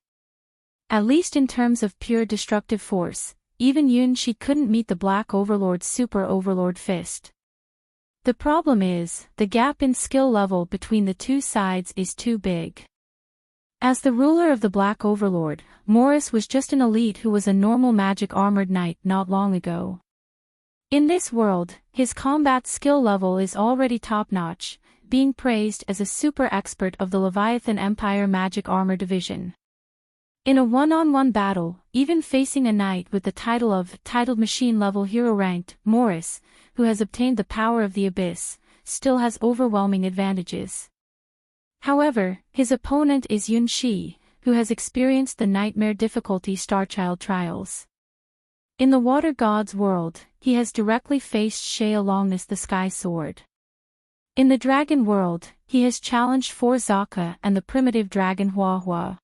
Speaker 1: At least in terms of pure destructive force, even Yunshi couldn't meet the black overlord's super overlord fist. The problem is, the gap in skill level between the two sides is too big. As the ruler of the Black Overlord, Morris was just an elite who was a normal magic armored knight not long ago. In this world, his combat skill level is already top-notch, being praised as a super expert of the Leviathan Empire Magic Armor Division. In a one-on-one battle, even facing a knight with the title of Titled Machine Level Hero ranked, Morris, who has obtained the power of the Abyss, still has overwhelming advantages. However, his opponent is Yunshi, who has experienced the nightmare difficulty Starchild trials. In the Water God's world, he has directly faced Shay Alongness the Sky Sword. In the Dragon world, he has challenged Four Zaka and the primitive dragon Hua Hua.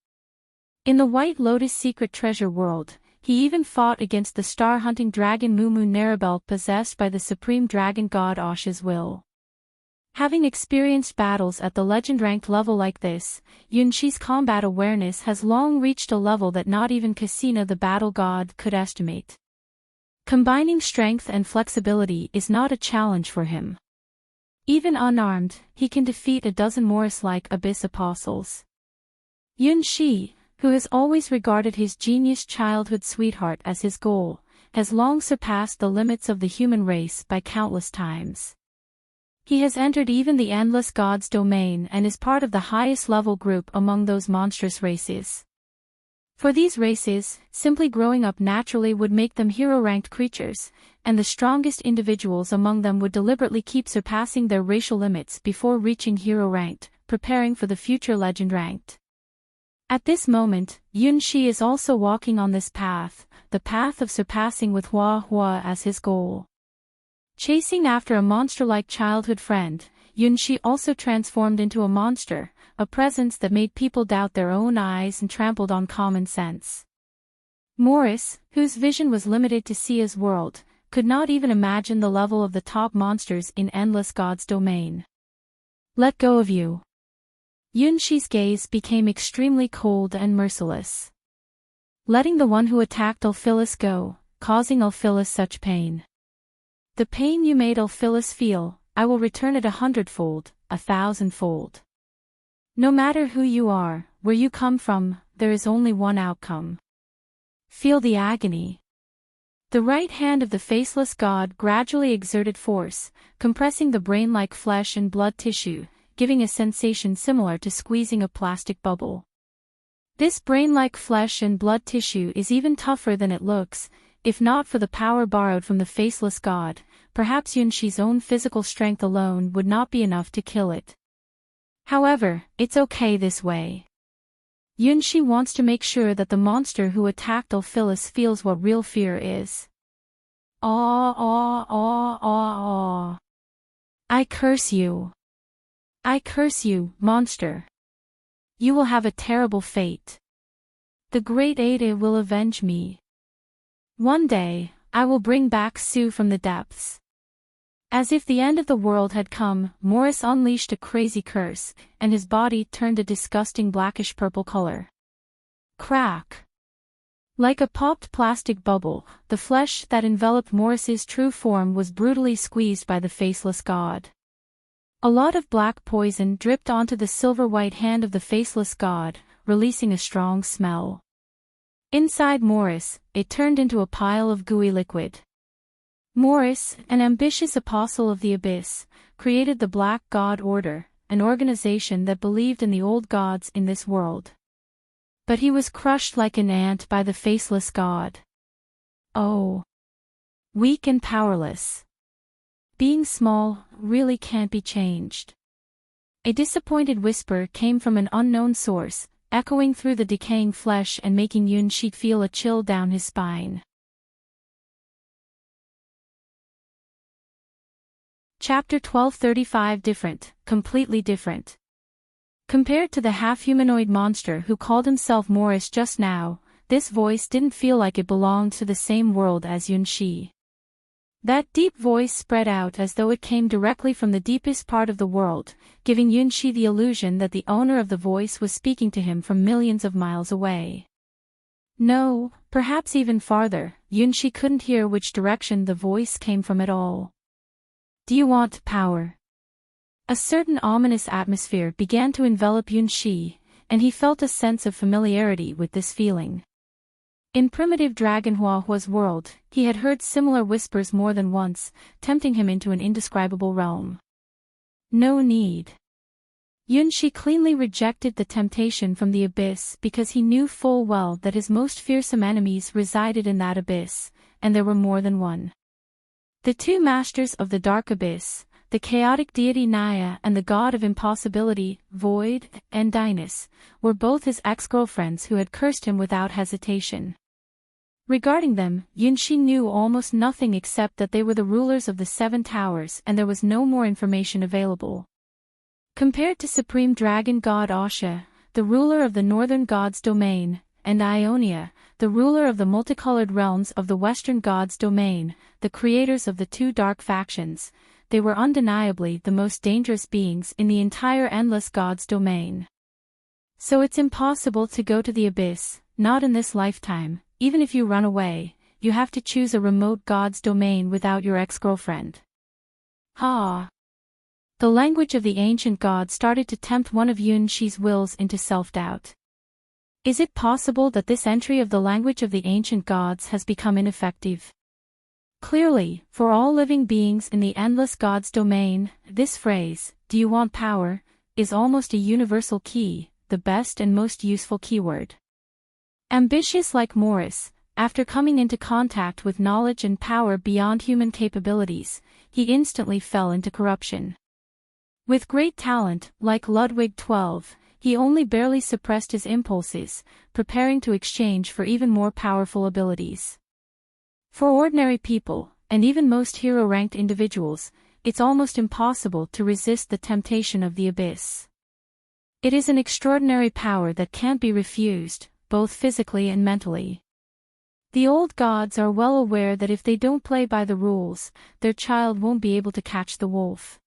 Speaker 1: In the White Lotus Secret Treasure world, he even fought against the star-hunting dragon Mumu Narabel possessed by the supreme dragon god Asha's will. Having experienced battles at the legend-ranked level like this, Yunshi's combat awareness has long reached a level that not even Cassina the battle god could estimate. Combining strength and flexibility is not a challenge for him. Even unarmed, he can defeat a dozen Morris-like abyss apostles. Yunshi, who has always regarded his genius childhood sweetheart as his goal, has long surpassed the limits of the human race by countless times. He has entered even the endless god's domain and is part of the highest level group among those monstrous races. For these races, simply growing up naturally would make them hero-ranked creatures, and the strongest individuals among them would deliberately keep surpassing their racial limits before reaching hero-ranked, preparing for the future legend-ranked. At this moment, Yunshi is also walking on this path, the path of surpassing with Hua Hua as his goal. Chasing after a monster-like childhood friend, Yunshi also transformed into a monster, a presence that made people doubt their own eyes and trampled on common sense. Morris, whose vision was limited to see his world, could not even imagine the level of the top monsters in Endless God's domain. Let go of you. Yunshi's gaze became extremely cold and merciless. Letting the one who attacked Ulfilas go, causing Ulfilas such pain. The pain you made Ulfilas feel, I will return it 100-fold, 1,000-fold. No matter who you are, where you come from, there is only one outcome. Feel the agony. The right hand of the faceless god gradually exerted force, compressing the brain like flesh and blood tissue, giving a sensation similar to squeezing a plastic bubble. This brain-like flesh and blood tissue is even tougher than it looks. If not for the power borrowed from the faceless god, perhaps Yunshi's own physical strength alone would not be enough to kill it. However, it's okay this way. Yunshi wants to make sure that the monster who attacked Ulfilas feels what real fear is. Aw, aw, aw, aw, aw. I curse you. I curse you, monster. You will have a terrible fate. The great Ada will avenge me. One day, I will bring back Sue from the depths. As if the end of the world had come, Morris unleashed a crazy curse, and his body turned a disgusting blackish-purple color. Crack! Like a popped plastic bubble, the flesh that enveloped Morris's true form was brutally squeezed by the faceless god. A lot of black poison dripped onto the silver-white hand of the faceless god, releasing a strong smell. Inside Morris, it turned into a pile of gooey liquid. Morris, an ambitious apostle of the abyss, created the Black God Order, an organization that believed in the old gods in this world. But he was crushed like an ant by the faceless god. Oh. Weak and powerless. Being small really can't be changed. A disappointed whisper came from an unknown source, echoing through the decaying flesh and making Yunshi feel a chill down his spine. Chapter 1235 Different, completely different. Compared to the half-humanoid monster who called himself Morris just now, this voice didn't feel like it belonged to the same world as Yunshi. That deep voice spread out as though it came directly from the deepest part of the world, giving Yunshi the illusion that the owner of the voice was speaking to him from millions of miles away. No, perhaps even farther, Yunshi couldn't hear which direction the voice came from at all. Do you want power? A certain ominous atmosphere began to envelop Yunshi, and he felt a sense of familiarity with this feeling. In primitive Dragon Huahua's world, he had heard similar whispers more than once, tempting him into an indescribable realm. No need. Yunshi cleanly rejected the temptation from the abyss because he knew full well that his most fearsome enemies resided in that abyss, and there were more than one. The two masters of the dark abyss, the chaotic deity Naya and the god of impossibility, Void, and Dynus, were both his ex-girlfriends who had cursed him without hesitation. Regarding them, Yunshi knew almost nothing except that they were the rulers of the Seven Towers and there was no more information available. Compared to Supreme Dragon God Asha, the ruler of the Northern God's domain, and Ionia, the ruler of the multicolored realms of the Western God's domain, the creators of the two dark factions, they were undeniably the most dangerous beings in the entire Endless God's domain. So it's impossible to go to the abyss, not in this lifetime. Even if you run away, you have to choose a remote god's domain without your ex-girlfriend. Ha! The language of the ancient god started to tempt one of Yunshi's wills into self-doubt. Is it possible that this entry of the language of the ancient gods has become ineffective? Clearly, for all living beings in the endless god's domain, this phrase, "Do you want power?" is almost a universal key, the best and most useful keyword. Ambitious like Morris, after coming into contact with knowledge and power beyond human capabilities, he instantly fell into corruption. With great talent, like Ludwig XII, he only barely suppressed his impulses, preparing to exchange for even more powerful abilities. For ordinary people, and even most hero-ranked individuals, it's almost impossible to resist the temptation of the abyss. It is an extraordinary power that can't be refused, both physically and mentally. The old gods are well aware that if they don't play by the rules, their child won't be able to catch the wolf.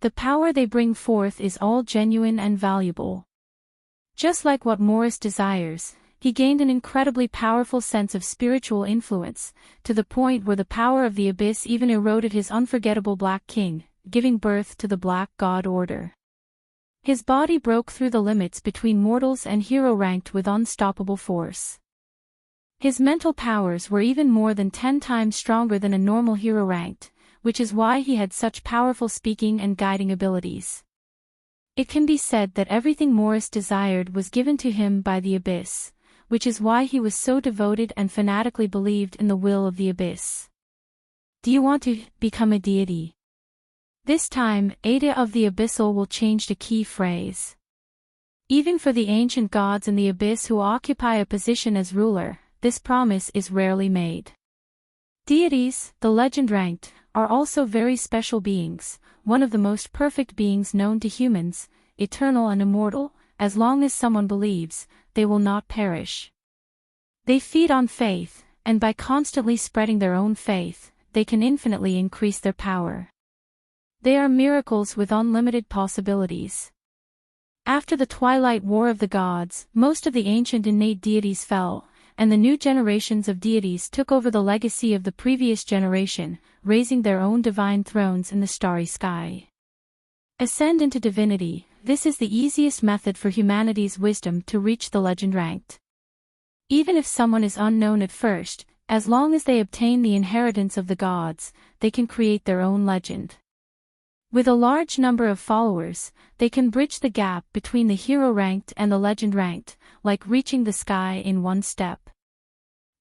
Speaker 1: The power they bring forth is all genuine and valuable. Just like what Morris desires, he gained an incredibly powerful sense of spiritual influence, to the point where the power of the abyss even eroded his unforgettable Black King, giving birth to the Black God Order. His body broke through the limits between mortals and hero ranked with unstoppable force. His mental powers were even more than 10 times stronger than a normal hero ranked, which is why he had such powerful speaking and guiding abilities. It can be said that everything Morris desired was given to him by the abyss, which is why he was so devoted and fanatically believed in the will of the abyss. Do you want to become a deity? This time, Ada of the Abyssal will change the key phrase. Even for the ancient gods in the abyss who occupy a position as ruler, this promise is rarely made. Deities, the legend-ranked, are also very special beings, one of the most perfect beings known to humans, eternal and immortal. As long as someone believes, they will not perish. They feed on faith, and by constantly spreading their own faith, they can infinitely increase their power. They are miracles with unlimited possibilities. After the Twilight War of the Gods, most of the ancient innate deities fell, and the new generations of deities took over the legacy of the previous generation, raising their own divine thrones in the starry sky. Ascend into divinity. This is the easiest method for humanity's wisdom to reach the legend ranked. Even if someone is unknown at first, as long as they obtain the inheritance of the gods, they can create their own legend. With a large number of followers, they can bridge the gap between the hero ranked and the legend ranked, like reaching the sky in one step.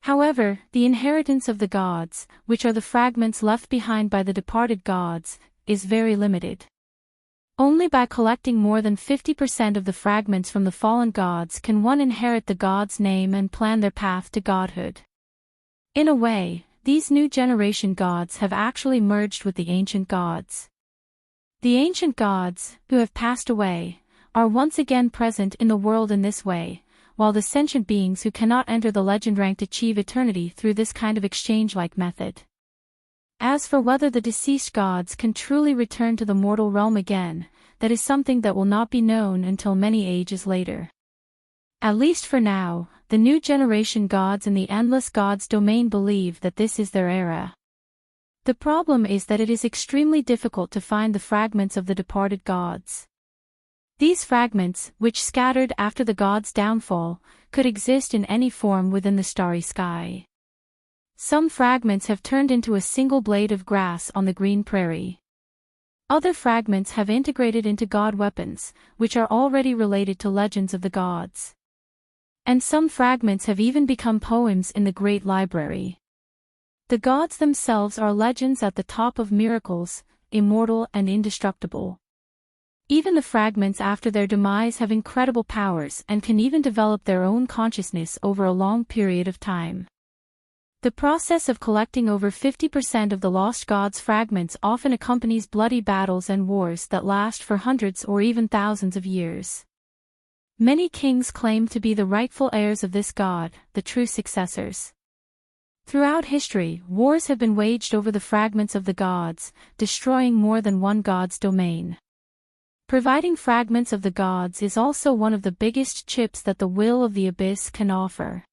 Speaker 1: However, the inheritance of the gods, which are the fragments left behind by the departed gods, is very limited. Only by collecting more than 50% of the fragments from the fallen gods can one inherit the god's name and plan their path to godhood. In a way, these new generation gods have actually merged with the ancient gods. The ancient gods, who have passed away, are once again present in the world in this way, while the sentient beings who cannot enter the legend ranked achieve eternity through this kind of exchange-like method. As for whether the deceased gods can truly return to the mortal realm again, that is something that will not be known until many ages later. At least for now, the new generation gods in the endless gods domain believe that this is their era. The problem is that it is extremely difficult to find the fragments of the departed gods. These fragments, which scattered after the gods' downfall, could exist in any form within the starry sky. Some fragments have turned into a single blade of grass on the green prairie. Other fragments have integrated into god weapons, which are already related to legends of the gods. And some fragments have even become poems in the great library. The gods themselves are legends at the top of miracles, immortal and indestructible. Even the fragments after their demise have incredible powers and can even develop their own consciousness over a long period of time. The process of collecting over 50% of the lost gods' fragments often accompanies bloody battles and wars that last for hundreds or even thousands of years. Many kings claim to be the rightful heirs of this god, the true successors. Throughout history, wars have been waged over the fragments of the gods, destroying more than one god's domain. Providing fragments of the gods is also one of the biggest chips that the will of the abyss can offer.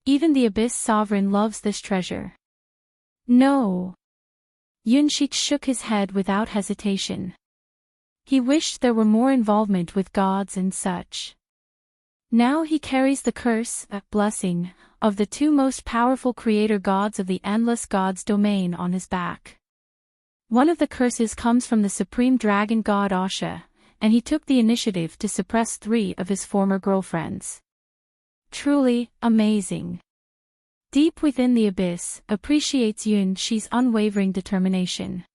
Speaker 1: Even the abyss sovereign loves this treasure. No. Yunshik shook his head without hesitation. He wished there were more involvement with gods and such. Now he carries the curse, blessing, of the two most powerful creator gods of the endless gods domain on his back. One of the curses comes from the supreme dragon god Asha, and he took the initiative to suppress 3 of his former girlfriends. Truly amazing. Deep within the abyss, appreciates Yun Shi's unwavering determination.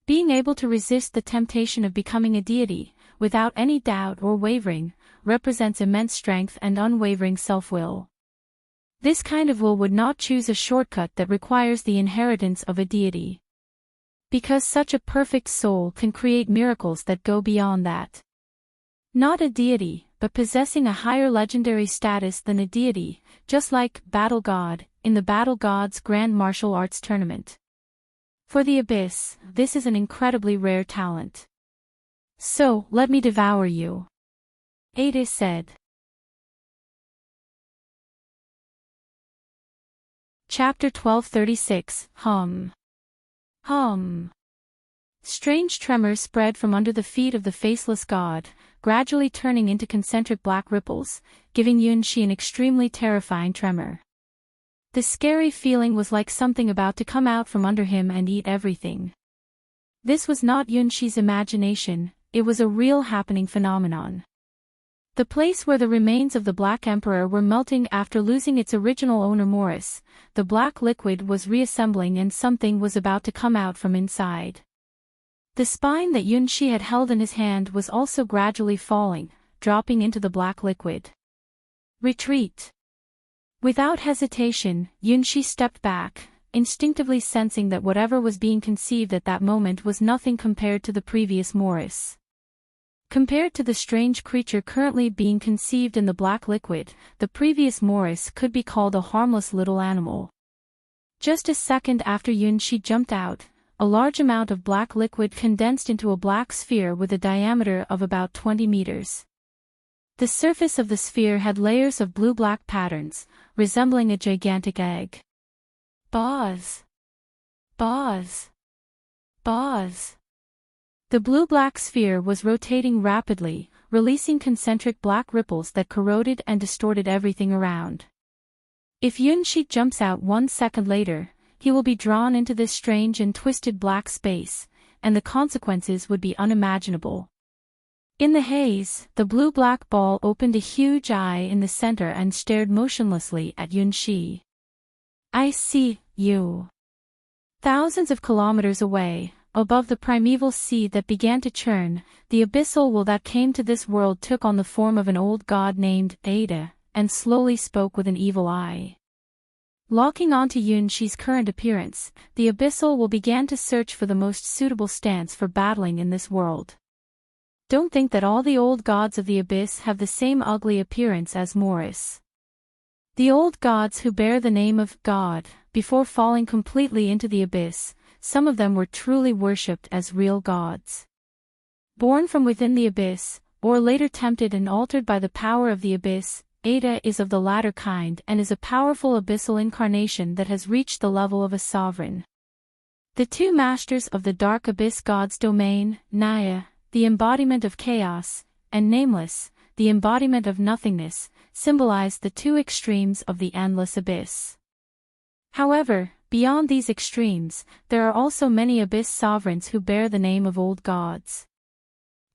Speaker 1: Being able to resist the temptation of becoming a deity, without any doubt or wavering, represents immense strength and unwavering self-will. This kind of will would not choose a shortcut that requires the inheritance of a deity. Because such a perfect soul can create miracles that go beyond that. Not a deity, but possessing a higher legendary status than a deity, just like Battle God, in the Battle Gods Grand Martial Arts Tournament. For the Abyss, this is an incredibly rare talent. So, let me devour you. Ada said. Chapter 1236, Hum. Strange tremors spread from under the feet of the faceless god, gradually turning into concentric black ripples, giving Yun Shi an extremely terrifying tremor. The scary feeling was like something about to come out from under him and eat everything. This was not Yun Shi's imagination, it was a real happening phenomenon. The place where the remains of the Black Emperor were melting after losing its original owner Morris, the black liquid was reassembling and something was about to come out from inside. The spine that Yun Shi had held in his hand was also gradually falling, dropping into the black liquid. Retreat. Without hesitation, Yun Shi stepped back, instinctively sensing that whatever was being conceived at that moment was nothing compared to the previous Morris. Compared to the strange creature currently being conceived in the black liquid, the previous Morris could be called a harmless little animal. Just a second after Yun Shi jumped out, a large amount of black liquid condensed into a black sphere with a diameter of about 20 meters. The surface of the sphere had layers of blue-black patterns, resembling a gigantic egg. Buzz! Buzz! Buzz! The blue-black sphere was rotating rapidly, releasing concentric black ripples that corroded and distorted everything around. If Yun Shi jumps out 1 second later, he will be drawn into this strange and twisted black space, and the consequences would be unimaginable. In the haze, the blue-black ball opened a huge eye in the center and stared motionlessly at Yun Shi. I see you. Thousands of kilometers away, above the primeval sea that began to churn, the abyssal will that came to this world took on the form of an old god named Ada, and slowly spoke with an evil eye. Locking onto Yun Shi's current appearance, the abyssal will began to search for the most suitable stance for battling in this world. Don't think that all the old gods of the abyss have the same ugly appearance as Morris. The old gods who bear the name of God, before falling completely into the abyss, some of them were truly worshipped as real gods. Born from within the abyss, or later tempted and altered by the power of the abyss, Ada is of the latter kind and is a powerful abyssal incarnation that has reached the level of a sovereign. The two masters of the dark abyss god's domain, Naya, the embodiment of chaos, and Nameless, the embodiment of nothingness, symbolize the two extremes of the endless abyss. However, beyond these extremes, there are also many abyss sovereigns who bear the name of old gods.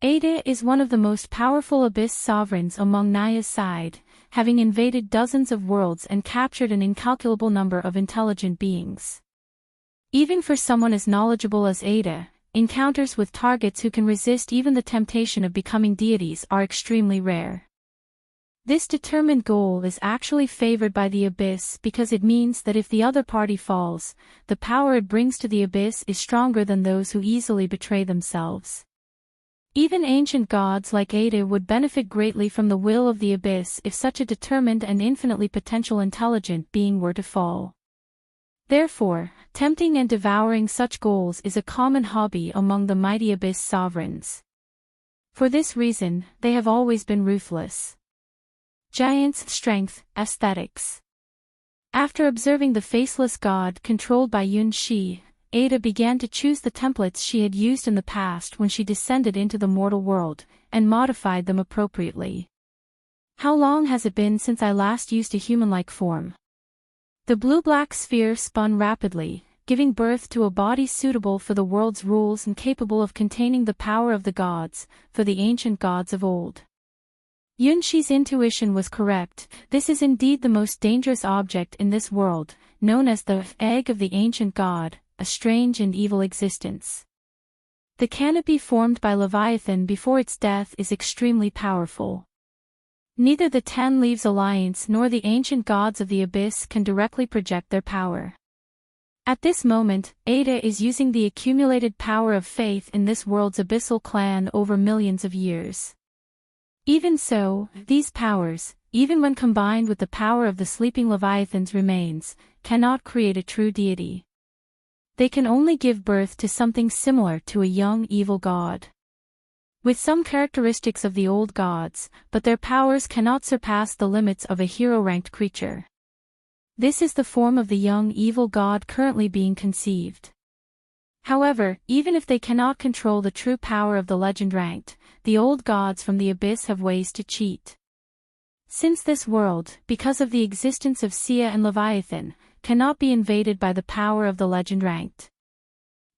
Speaker 1: Ada is one of the most powerful abyss sovereigns among Naya's side, having invaded dozens of worlds and captured an incalculable number of intelligent beings. Even for someone as knowledgeable as Ada, encounters with targets who can resist even the temptation of becoming deities are extremely rare. This determined goal is actually favored by the abyss because it means that if the other party falls, the power it brings to the abyss is stronger than those who easily betray themselves. Even ancient gods like Ada would benefit greatly from the will of the abyss if such a determined and infinitely potential intelligent being were to fall. Therefore, tempting and devouring such goals is a common hobby among the mighty abyss sovereigns. For this reason, they have always been ruthless. Giants' strength, aesthetics. After observing the faceless god controlled by Yun Shi, Ada began to choose the templates she had used in the past when she descended into the mortal world, and modified them appropriately. How long has it been since I last used a human-like form? The blue-black sphere spun rapidly, giving birth to a body suitable for the world's rules and capable of containing the power of the gods, for the ancient gods of old. Yunshi's intuition was correct. This is indeed the most dangerous object in this world, known as the egg of the ancient god, a strange and evil existence. The canopy formed by Leviathan before its death is extremely powerful. Neither the 10 Leaves Alliance nor the ancient gods of the abyss can directly project their power. At this moment, Ada is using the accumulated power of faith in this world's abyssal clan over millions of years. Even so, these powers, even when combined with the power of the sleeping Leviathan's remains, cannot create a true deity. They can only give birth to something similar to a young evil god. With some characteristics of the old gods, but their powers cannot surpass the limits of a hero-ranked creature. This is the form of the young evil god currently being conceived. However, even if they cannot control the true power of the legend ranked, the old gods from the abyss have ways to cheat. Since this world, because of the existence of Sia and Leviathan, cannot be invaded by the power of the legend ranked.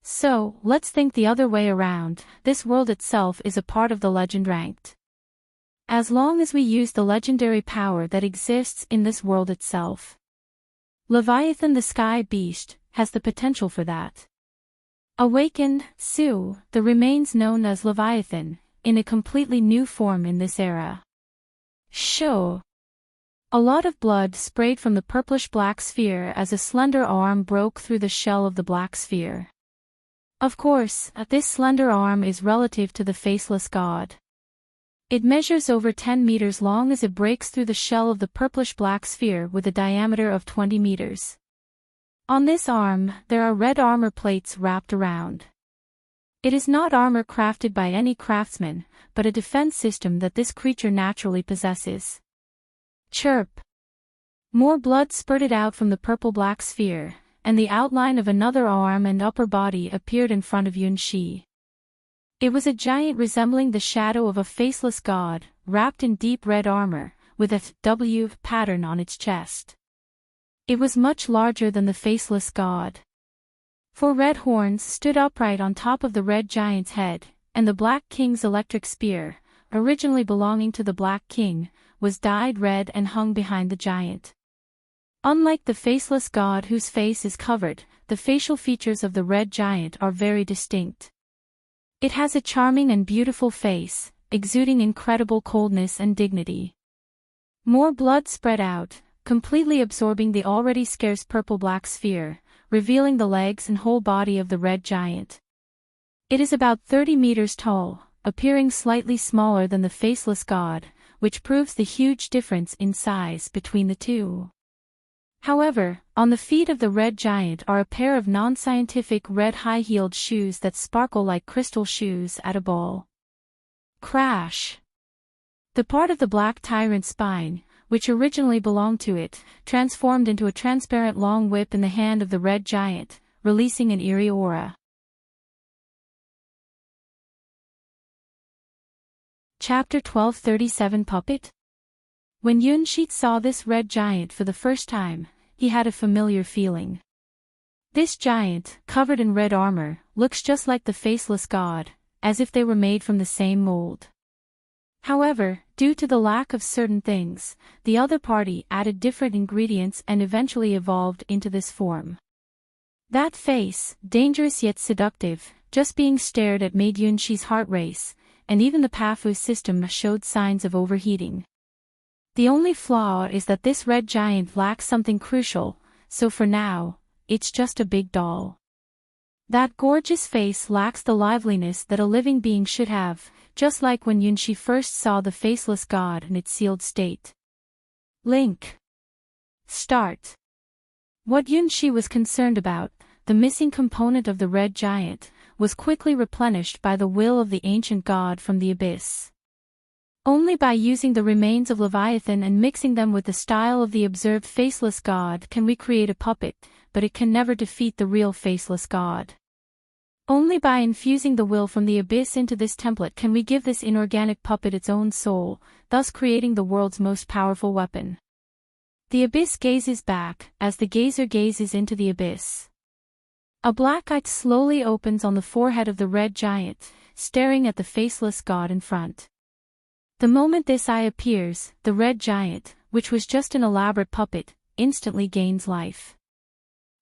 Speaker 1: So, let's think the other way around, this world itself is a part of the legend ranked. As long as we use the legendary power that exists in this world itself. Leviathan the Sky Beast, has the potential for that. Awakened, Su, the remains known as Leviathan, in a completely new form in this era. Show. A lot of blood sprayed from the purplish-black sphere as a slender arm broke through the shell of the black sphere. Of course, this slender arm is relative to the faceless god. It measures over 10 meters long as it breaks through the shell of the purplish-black sphere with a diameter of 20 meters. On this arm, there are red armor plates wrapped around. It is not armor crafted by any craftsman, but a defense system that this creature naturally possesses. Chirp. More blood spurted out from the purple-black sphere, and the outline of another arm and upper body appeared in front of Yunshi. It was a giant resembling the shadow of a faceless god, wrapped in deep red armor, with a W pattern on its chest. It was much larger than the faceless god. 4 red horns stood upright on top of the red giant's head, and the Black King's electric spear, originally belonging to the Black King, was dyed red and hung behind the giant. Unlike the faceless god whose face is covered, the facial features of the red giant are very distinct. It has a charming and beautiful face, exuding incredible coldness and dignity. More blood spread out, completely absorbing the already scarce purple-black sphere, revealing the legs and whole body of the red giant. It is about 30 meters tall, appearing slightly smaller than the faceless god, which proves the huge difference in size between the two. However, on the feet of the red giant are a pair of non-scientific red high-heeled shoes that sparkle like crystal shoes at a ball. Crash! The part of the black tyrant's spine, which originally belonged to it, transformed into a transparent long whip in the hand of the red giant, releasing an eerie aura. Chapter 1237 Puppet? When Yunshi saw this red giant for the first time, he had a familiar feeling. This giant, covered in red armor, looks just like the faceless god, as if they were made from the same mold. However, due to the lack of certain things, the other party added different ingredients and eventually evolved into this form. That face, dangerous yet seductive, just being stared at made Yunshi's heart race, and even the Pafu system showed signs of overheating. The only flaw is that this red giant lacks something crucial, so for now, it's just a big doll. That gorgeous face lacks the liveliness that a living being should have, just like when Yunshi first saw the faceless god in its sealed state. Link. Start. What Yunshi was concerned about, the missing component of the red giant, was quickly replenished by the will of the ancient god from the abyss. Only by using the remains of Leviathan and mixing them with the style of the observed faceless god can we create a puppet, but it can never defeat the real faceless god. Only by infusing the will from the abyss into this template can we give this inorganic puppet its own soul, thus creating the world's most powerful weapon. The abyss gazes back, as the gazer gazes into the abyss. A black eye slowly opens on the forehead of the red giant, staring at the faceless god in front. The moment this eye appears, the red giant, which was just an elaborate puppet, instantly gains life.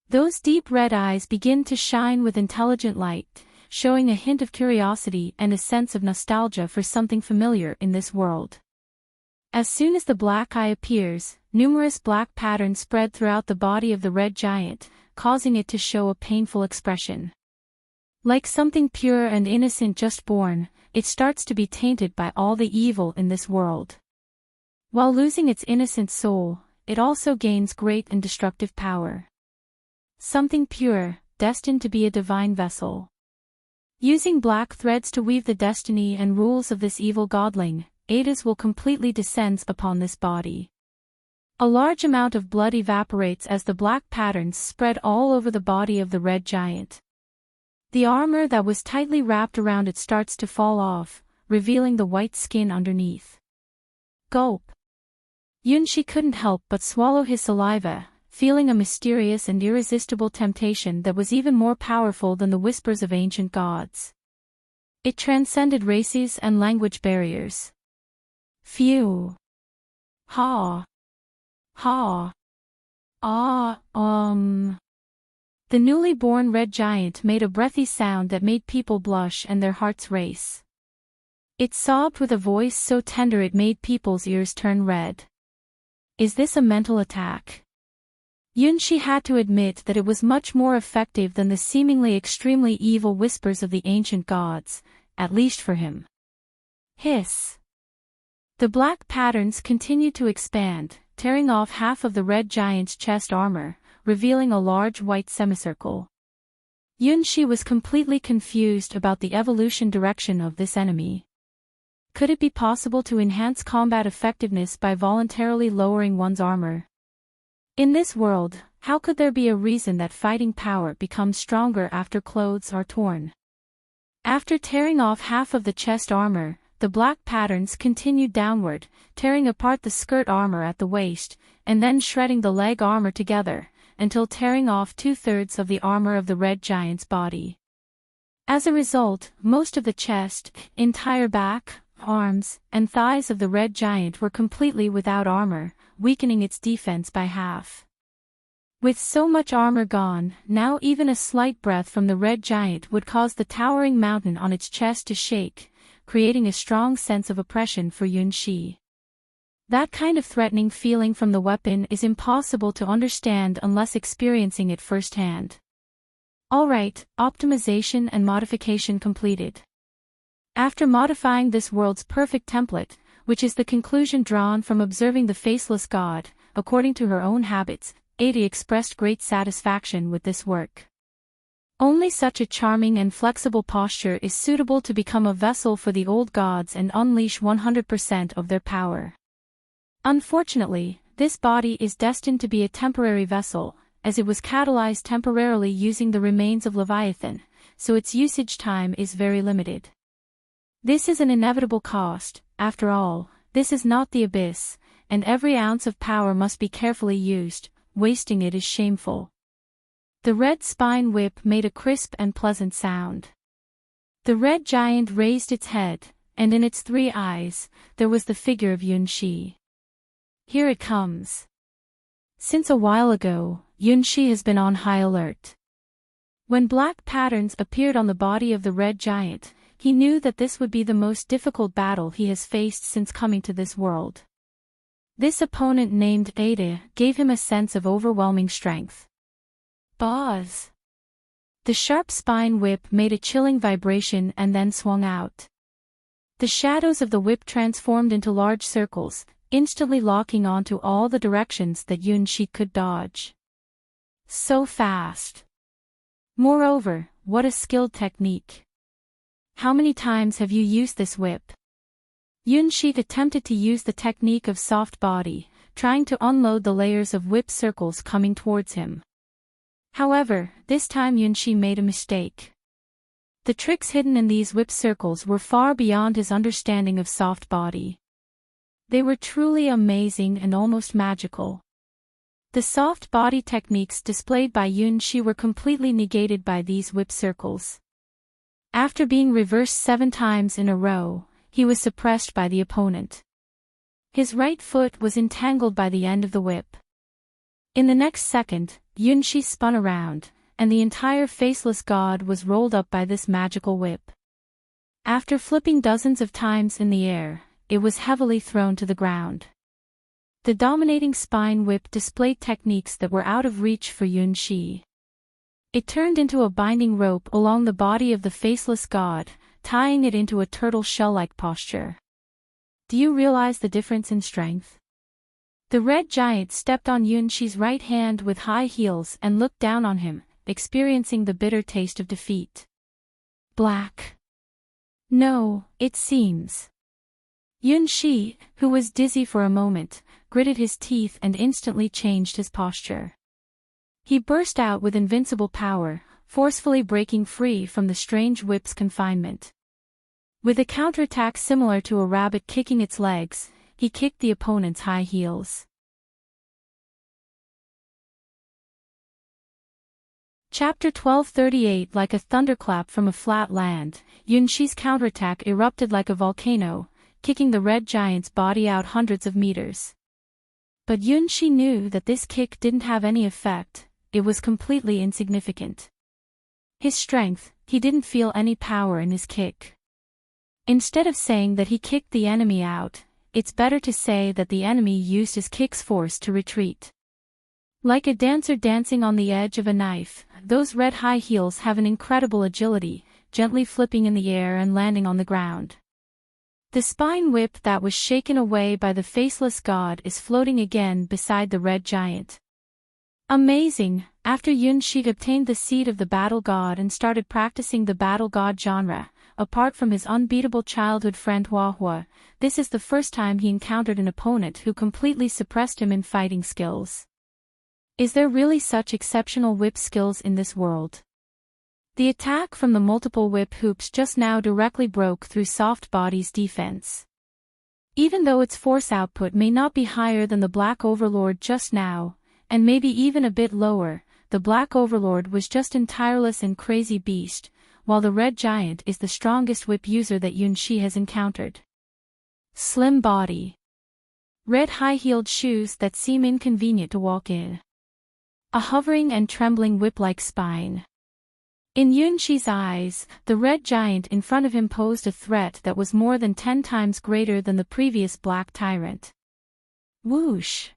Speaker 1: Those deep red eyes begin to shine with intelligent light, showing a hint of curiosity and a sense of nostalgia for something familiar in this world. As soon as the black eye appears, numerous black patterns spread throughout the body of the red giant, causing it to show a painful expression. Like something pure and innocent just born, it starts to be tainted by all the evil in this world. While losing its innocent soul, it also gains great and destructive power. Something pure, destined to be a divine vessel. Using black threads to weave the destiny and rules of this evil godling, Hades will completely descend upon this body. A large amount of blood evaporates as the black patterns spread all over the body of the red giant. The armor that was tightly wrapped around it starts to fall off, revealing the white skin underneath. Gulp. Yunshi couldn't help but swallow his saliva, feeling a mysterious and irresistible temptation that was even more powerful than the whispers of ancient gods. It transcended races and language barriers. Phew. Ha. Ha. Ah, The newly born red giant made a breathy sound that made people blush and their hearts race. It sobbed with a voice so tender it made people's ears turn red. Is this a mental attack? Yunshi had to admit that it was much more effective than the seemingly extremely evil whispers of the ancient gods, at least for him. Hiss. The black patterns continued to expand, tearing off half of the red giant's chest armor, revealing a large white semicircle. Yunshi was completely confused about the evolution direction of this enemy. Could it be possible to enhance combat effectiveness by voluntarily lowering one's armor? In this world, how could there be a reason that fighting power becomes stronger after clothes are torn? After tearing off half of the chest armor, the black patterns continued downward, tearing apart the skirt armor at the waist, and then shredding the leg armor together, until tearing off 2/3 of the armor of the red giant's body. As a result, most of the chest, entire back, arms, and thighs of the red giant were completely without armor, weakening its defense by half. With so much armor gone, now even a slight breath from the red giant would cause the towering mountain on its chest to shake, creating a strong sense of oppression for Yunshi. That kind of threatening feeling from the weapon is impossible to understand unless experiencing it firsthand. Alright, optimization and modification completed. After modifying this world's perfect template, which is the conclusion drawn from observing the faceless god, according to her own habits, Ada expressed great satisfaction with this work. Only such a charming and flexible posture is suitable to become a vessel for the old gods and unleash 100% of their power. Unfortunately, this body is destined to be a temporary vessel, as it was catalyzed temporarily using the remains of Leviathan, so its usage time is very limited. This is an inevitable cost. After all, this is not the abyss, and every ounce of power must be carefully used, wasting it is shameful. The red spine whip made a crisp and pleasant sound. The red giant raised its head, and in its 3 eyes, there was the figure of Yunshi. Here it comes. Since a while ago, Yunshi has been on high alert. When black patterns appeared on the body of the red giant, he knew that this would be the most difficult battle he has faced since coming to this world. This opponent named Ada gave him a sense of overwhelming strength. Buzz! The sharp spine whip made a chilling vibration and then swung out. The shadows of the whip transformed into large circles, instantly locking onto all the directions that Yunshi could dodge. So fast! Moreover, what a skilled technique! How many times have you used this whip? Yunshi attempted to use the technique of soft body, trying to unload the layers of whip circles coming towards him. However, this time Yunshi made a mistake. The tricks hidden in these whip circles were far beyond his understanding of soft body. They were truly amazing and almost magical. The soft body techniques displayed by Yunshi were completely negated by these whip circles. After being reversed 7 times in a row, he was suppressed by the opponent. His right foot was entangled by the end of the whip. In the next second, Yunshi spun around, and the entire faceless god was rolled up by this magical whip. After flipping dozens of times in the air, it was heavily thrown to the ground. The dominating spine whip displayed techniques that were out of reach for Yunshi. It turned into a binding rope along the body of the faceless god, tying it into a turtle shell-like posture. Do you realize the difference in strength? The red giant stepped on Yunshi's right hand with high heels and looked down on him, experiencing the bitter taste of defeat. Black. No, it seems. Yunshi, who was dizzy for a moment, gritted his teeth and instantly changed his posture. He burst out with invincible power, forcefully breaking free from the strange whip's confinement. With a counterattack similar to a rabbit kicking its legs, he kicked the opponent's high heels. Chapter 1238. Like a thunderclap from a flat land, Yunshi's counterattack erupted like a volcano, kicking the red giant's body out hundreds of meters. But Yunshi knew that this kick didn't have any effect, it was completely insignificant. His strength, he didn't feel any power in his kick. Instead of saying that he kicked the enemy out, it's better to say that the enemy used his kick's force to retreat. Like a dancer dancing on the edge of a knife, those red high heels have an incredible agility, gently flipping in the air and landing on the ground. The spine whip that was shaken away by the faceless god is floating again beside the red giant. Amazing! After Yunshi obtained the seed of the battle god and started practicing the battle god genre, apart from his unbeatable childhood friend Huahua, this is the first time he encountered an opponent who completely suppressed him in fighting skills. Is there really such exceptional whip skills in this world? The attack from the multiple whip hoops just now directly broke through soft body's defense. Even though its force output may not be higher than the Black Overlord just now, and maybe even a bit lower, the Black Overlord was just an tireless and crazy beast, while the red giant is the strongest whip user that Yunshi has encountered. Slim body. Red high-heeled shoes that seem inconvenient to walk in. A hovering and trembling whip-like spine. In Yunshi's eyes, the red giant in front of him posed a threat that was more than 10 times greater than the previous black tyrant. Whoosh!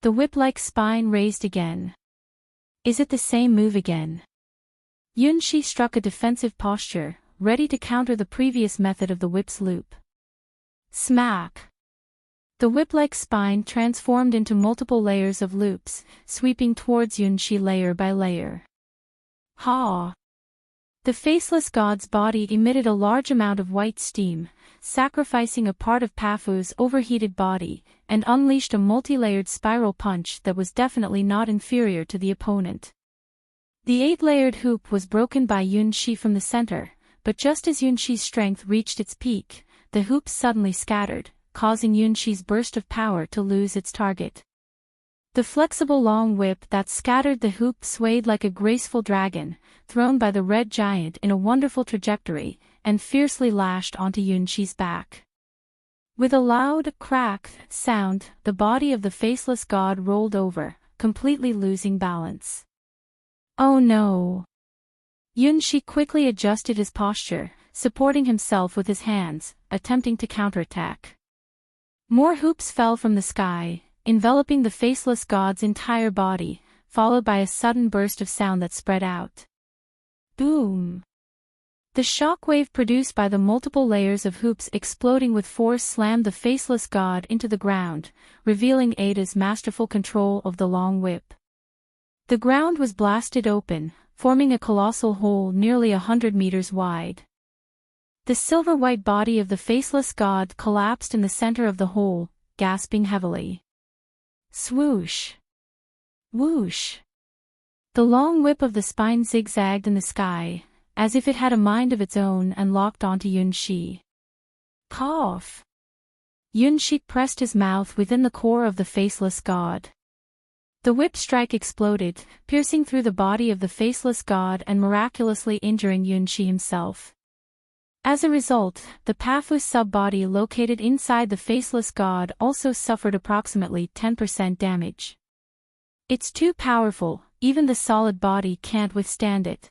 Speaker 1: The whip-like spine raised again. Is it the same move again? Yunshi struck a defensive posture, ready to counter the previous method of the whip's loop. Smack! The whip-like spine transformed into multiple layers of loops, sweeping towards Yunshi layer by layer. Ha! The faceless god's body emitted a large amount of white steam, sacrificing a part of Pafu's overheated body, and unleashed a multi-layered spiral punch that was definitely not inferior to the opponent. The 8-layered hoop was broken by Yunshi from the center, but just as Yunshi's strength reached its peak, the hoop suddenly scattered, causing Yunshi's burst of power to lose its target. The flexible long whip that scattered the hoop swayed like a graceful dragon, thrown by the red giant in a wonderful trajectory, and fiercely lashed onto Yunshi's back. With a loud crack sound, the body of the faceless god rolled over, completely losing balance. Oh no! Yunshi quickly adjusted his posture, supporting himself with his hands, attempting to counterattack. More hoops fell from the sky, enveloping the faceless god's entire body, followed by a sudden burst of sound that spread out. Boom! The shockwave produced by the multiple layers of hoops exploding with force slammed the faceless god into the ground, revealing Ada's masterful control of the long whip. The ground was blasted open, forming a colossal hole nearly 100 meters wide. The silver-white body of the faceless god collapsed in the center of the hole, gasping heavily. Swoosh! Whoosh! The long whip of the spine zigzagged in the sky, as if it had a mind of its own, and locked onto Yunshi. Cough! Yunshi pressed his mouth within the core of the faceless god. The whip strike exploded, piercing through the body of the faceless god and miraculously injuring Yunshi himself. As a result, the Pafu sub-body located inside the faceless god also suffered approximately 10% damage. It's too powerful, even the solid body can't withstand it.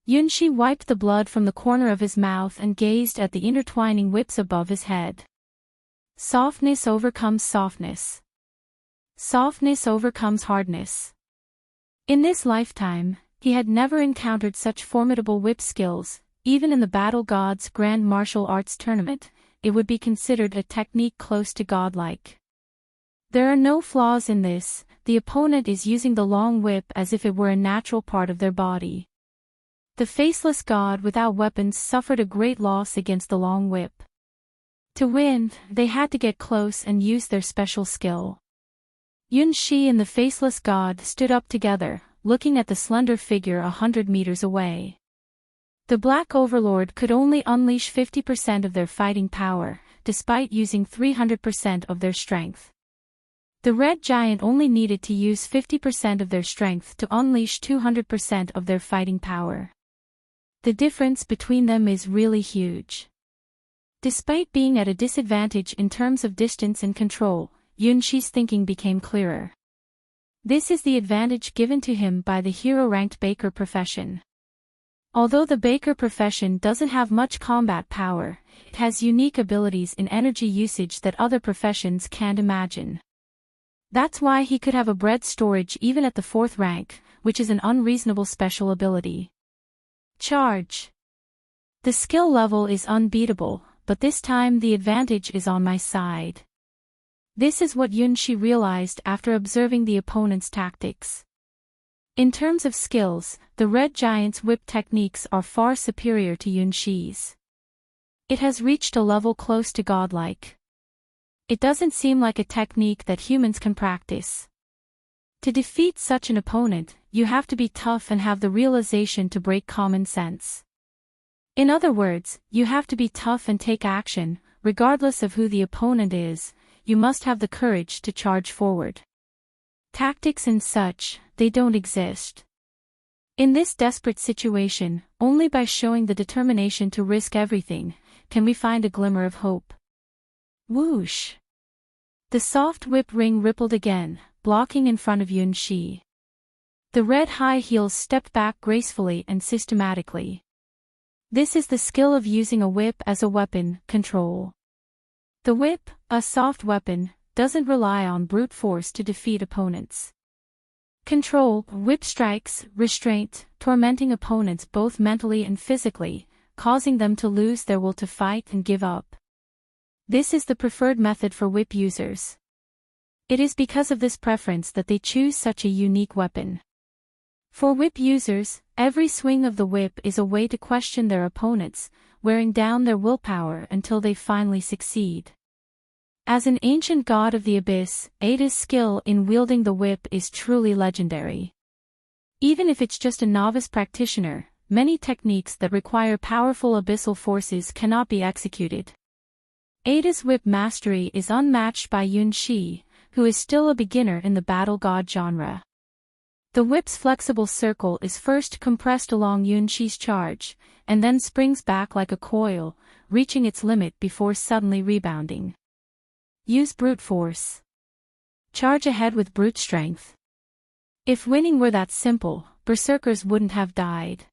Speaker 1: Yunshi wiped the blood from the corner of his mouth and gazed at the intertwining whips above his head. Softness overcomes softness. Softness overcomes hardness. In this lifetime, he had never encountered such formidable whip skills. Even in the Battle Gods Grand Martial Arts Tournament, it would be considered a technique close to godlike. There are no flaws in this. The opponent is using the long whip as if it were a natural part of their body. The faceless god without weapons suffered a great loss against the long whip. To win, they had to get close and use their special skill. Yunshi and the faceless god stood up together, looking at the slender figure 100 meters away. The Black Overlord could only unleash 50% of their fighting power, despite using 300% of their strength. The Red Giant only needed to use 50% of their strength to unleash 200% of their fighting power. The difference between them is really huge. Despite being at a disadvantage in terms of distance and control, Yunshi's thinking became clearer. This is the advantage given to him by the hero-ranked baker profession. Although the baker profession doesn't have much combat power, it has unique abilities in energy usage that other professions can't imagine. That's why he could have a bread storage even at the 4th rank, which is an unreasonable special ability. Charge. The skill level is unbeatable, but this time the advantage is on my side. This is what Yunshi realized after observing the opponent's tactics. In terms of skills, the Red Giant's whip techniques are far superior to Yunshi's. It has reached a level close to godlike. It doesn't seem like a technique that humans can practice. To defeat such an opponent, you have to be tough and have the realization to break common sense. In other words, you have to be tough and take action, regardless of who the opponent is. You must have the courage to charge forward. Tactics and such, they don't exist. In this desperate situation, only by showing the determination to risk everything, can we find a glimmer of hope. Whoosh! The soft whip ring rippled again, blocking in front of Yunshi. The red high heels stepped back gracefully and systematically. This is the skill of using a whip as a weapon, control. The whip, a soft weapon, doesn't rely on brute force to defeat opponents. Control, whip strikes, restraint, tormenting opponents both mentally and physically, causing them to lose their will to fight and give up. This is the preferred method for whip users. It is because of this preference that they choose such a unique weapon. For whip users, every swing of the whip is a way to question their opponents, wearing down their willpower until they finally succeed. As an ancient god of the abyss, Ada's skill in wielding the whip is truly legendary. Even if it's just a novice practitioner, many techniques that require powerful abyssal forces cannot be executed. Ada's whip mastery is unmatched by Yunshi, who is still a beginner in the battle god genre. The whip's flexible circle is first compressed along Yunshi's charge, and then springs back like a coil, reaching its limit before suddenly rebounding. Use brute force. Charge ahead with brute strength. If winning were that simple, berserkers wouldn't have died.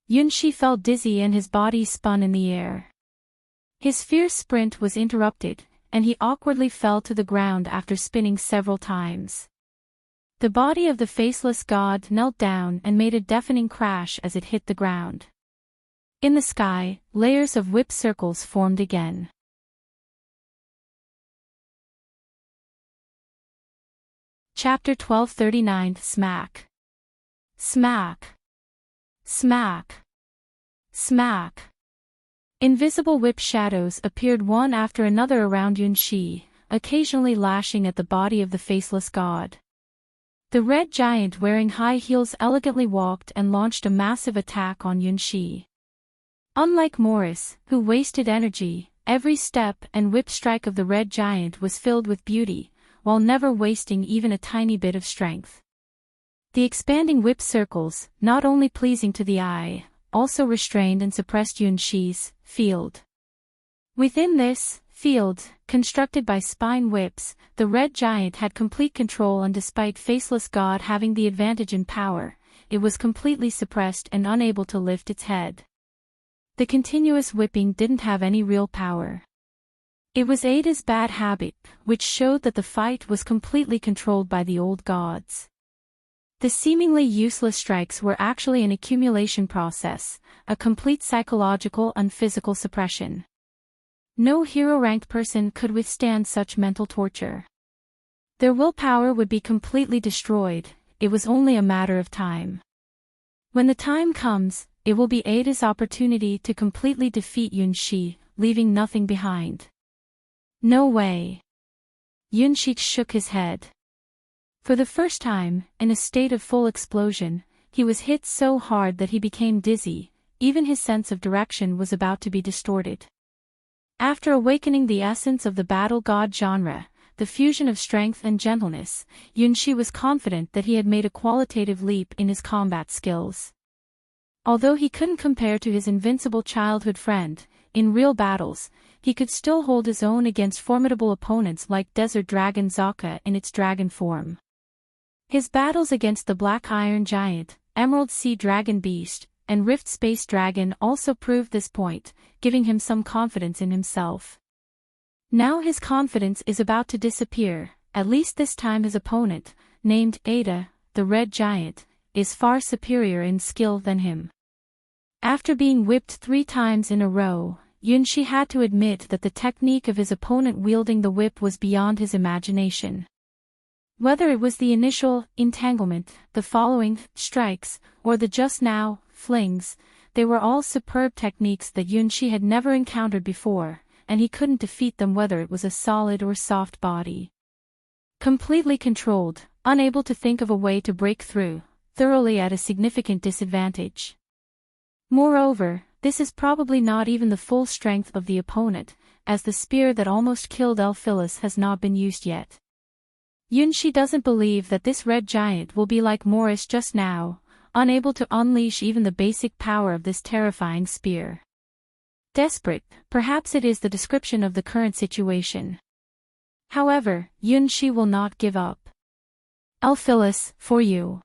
Speaker 1: Yunshi felt dizzy and his body spun in the air. His fierce sprint was interrupted, and he awkwardly fell to the ground after spinning several times. The body of the faceless god knelt down and made a deafening crash as it hit the ground. In the sky, layers of whip circles formed again. Chapter 1239 Smack. Smack. Smack. Smack. Invisible whip shadows appeared one after another around Yunshi, occasionally lashing at the body of the faceless god. The red giant wearing high heels elegantly walked and launched a massive attack on Yunshi. Unlike Morris, who wasted energy, every step and whip strike of the red giant was filled with beauty, while never wasting even a tiny bit of strength. The expanding whip circles, not only pleasing to the eye, also restrained and suppressed Yunshi's field. Within this field, constructed by spine whips, the red giant had complete control, and despite Faceless God having the advantage in power, it was completely suppressed and unable to lift its head. The continuous whipping didn't have any real power. It was Ada's bad habit, which showed that the fight was completely controlled by the old gods. The seemingly useless strikes were actually an accumulation process, a complete psychological and physical suppression. No hero-ranked person could withstand such mental torture. Their willpower would be completely destroyed, it was only a matter of time. When the time comes, it will be Ada's opportunity to completely defeat Yunshi, leaving nothing behind. No way. Yunshi shook his head. For the first time, in a state of full explosion, he was hit so hard that he became dizzy, even his sense of direction was about to be distorted. After awakening the essence of the battle god genre, the fusion of strength and gentleness, Yunshi was confident that he had made a qualitative leap in his combat skills. Although he couldn't compare to his invincible childhood friend, in real battles, he could still hold his own against formidable opponents like Desert Dragon Zaka in its dragon form. His battles against the Black Iron Giant, Emerald Sea Dragon Beast, and Rift Space Dragon also proved this point, giving him some confidence in himself. Now his confidence is about to disappear, at least this time his opponent, named Ada, the Red Giant, is far superior in skill than him. After being whipped 3 times in a row, Yunshi had to admit that the technique of his opponent wielding the whip was beyond his imagination. Whether it was the initial entanglement, the following strikes, or the just now flings, they were all superb techniques that Yunshi had never encountered before, and he couldn't defeat them whether it was a solid or soft body. Completely controlled, unable to think of a way to break through, thoroughly at a significant disadvantage. Moreover, this is probably not even the full strength of the opponent, as the spear that almost killed Elphilus has not been used yet. Yunshi doesn't believe that this red giant will be like Morris just now, unable to unleash even the basic power of this terrifying spear. Desperate, perhaps it is the description of the current situation. However, Yunshi will not give up. Elphilus, for you.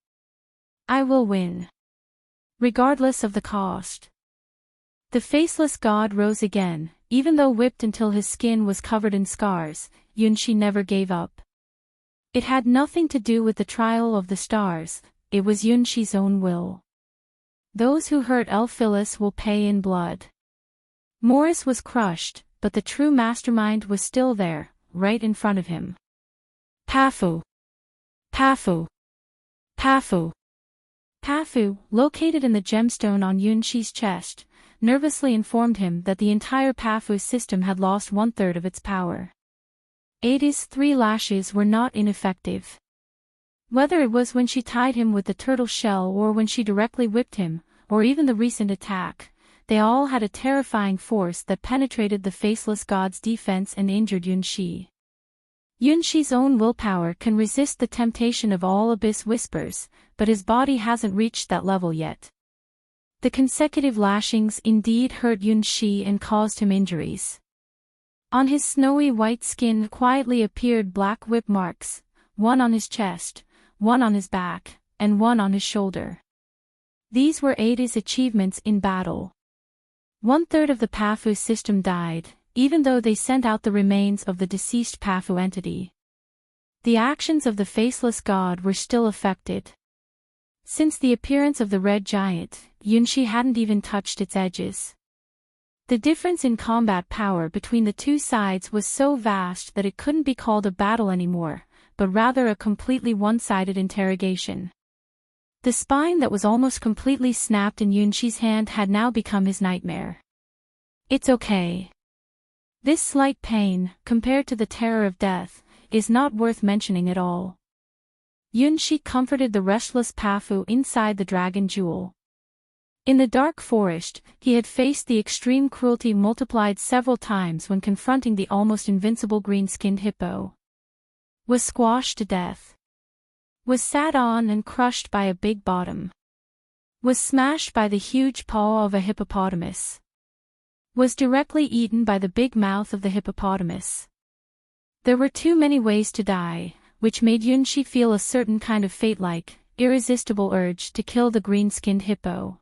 Speaker 1: I will win. Regardless of the cost. The faceless god rose again, even though whipped until his skin was covered in scars, Yunshi never gave up. It had nothing to do with the trial of the stars, it was Yunshi's own will. Those who hurt Elphilus will pay in blood. Morris was crushed, but the true mastermind was still there, right in front of him. Pafu! Pafu! Pafu! Pafu, located in the gemstone on Yunshi's chest, nervously informed him that the entire Pafu system had lost 1/3 of its power. Ada's 3 lashes were not ineffective. Whether it was when she tied him with the turtle shell or when she directly whipped him, or even the recent attack, they all had a terrifying force that penetrated the faceless god's defense and injured Yunshi. Yunshi's own willpower can resist the temptation of all abyss whispers, but his body hasn't reached that level yet. The consecutive lashings indeed hurt Yunshi and caused him injuries. On his snowy white skin quietly appeared black whip marks, one on his chest, one on his back, and one on his shoulder. These were Ada's achievements in battle. 1/3 of the Pafu system died, even though they sent out the remains of the deceased Pafu entity. The actions of the faceless god were still affected. Since the appearance of the red giant, Yunshi hadn't even touched its edges. The difference in combat power between the two sides was so vast that it couldn't be called a battle anymore, but rather a completely one-sided interrogation. The spine that was almost completely snapped in Yunshi's hand had now become his nightmare. It's okay. This slight pain, compared to the terror of death, is not worth mentioning at all. Yunshi comforted the restless Pafu inside the dragon jewel. In the dark forest, he had faced the extreme cruelty multiplied several times when confronting the almost invincible green-skinned hippo. Was squashed to death. Was sat on and crushed by a big bottom. Was smashed by the huge paw of a hippopotamus. Was directly eaten by the big mouth of the hippopotamus. There were too many ways to die, which made Yunshi feel a certain kind of fate-like, irresistible urge to kill the green-skinned hippo.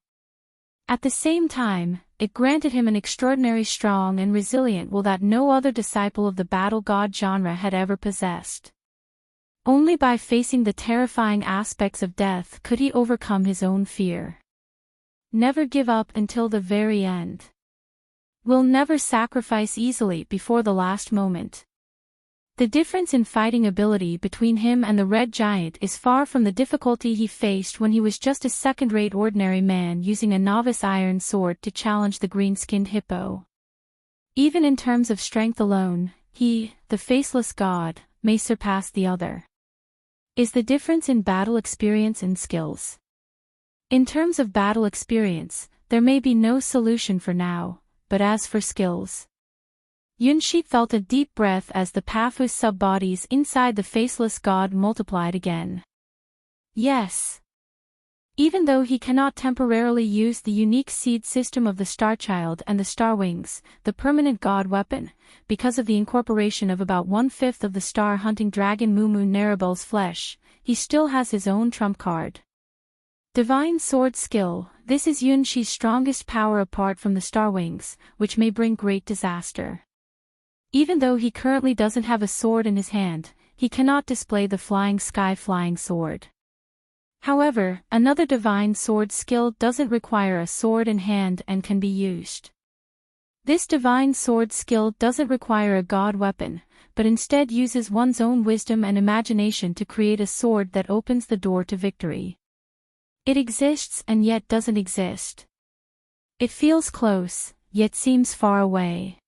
Speaker 1: At the same time, it granted him an extraordinary strong and resilient will that no other disciple of the battle god genre had ever possessed. Only by facing the terrifying aspects of death could he overcome his own fear. Never give up until the very end. Will never sacrifice easily before the last moment. The difference in fighting ability between him and the Red Giant is far from the difficulty he faced when he was just a second-rate ordinary man using a novice iron sword to challenge the green-skinned hippo. Even in terms of strength alone, he, the faceless god, may surpass the other. Is the difference in battle experience and skills. In terms of battle experience, there may be no solution for now, but as for skills. Yunshi felt a deep breath as the Pafu's sub-bodies inside the faceless god multiplied again. Yes. Even though he cannot temporarily use the unique seed system of the Starchild and the Star Wings, the permanent god weapon, because of the incorporation of about 1/5 of the star-hunting dragon Mumu Neribel's flesh, he still has his own trump card. Divine Sword Skill. This is Yunshi's strongest power apart from the Star Wings, which may bring great disaster. Even though he currently doesn't have a sword in his hand, he cannot display the flying sword. However, another divine sword skill doesn't require a sword in hand and can be used. This divine sword skill doesn't require a god weapon, but instead uses one's own wisdom and imagination to create a sword that opens the door to victory. It exists and yet doesn't exist. It feels close, yet seems far away.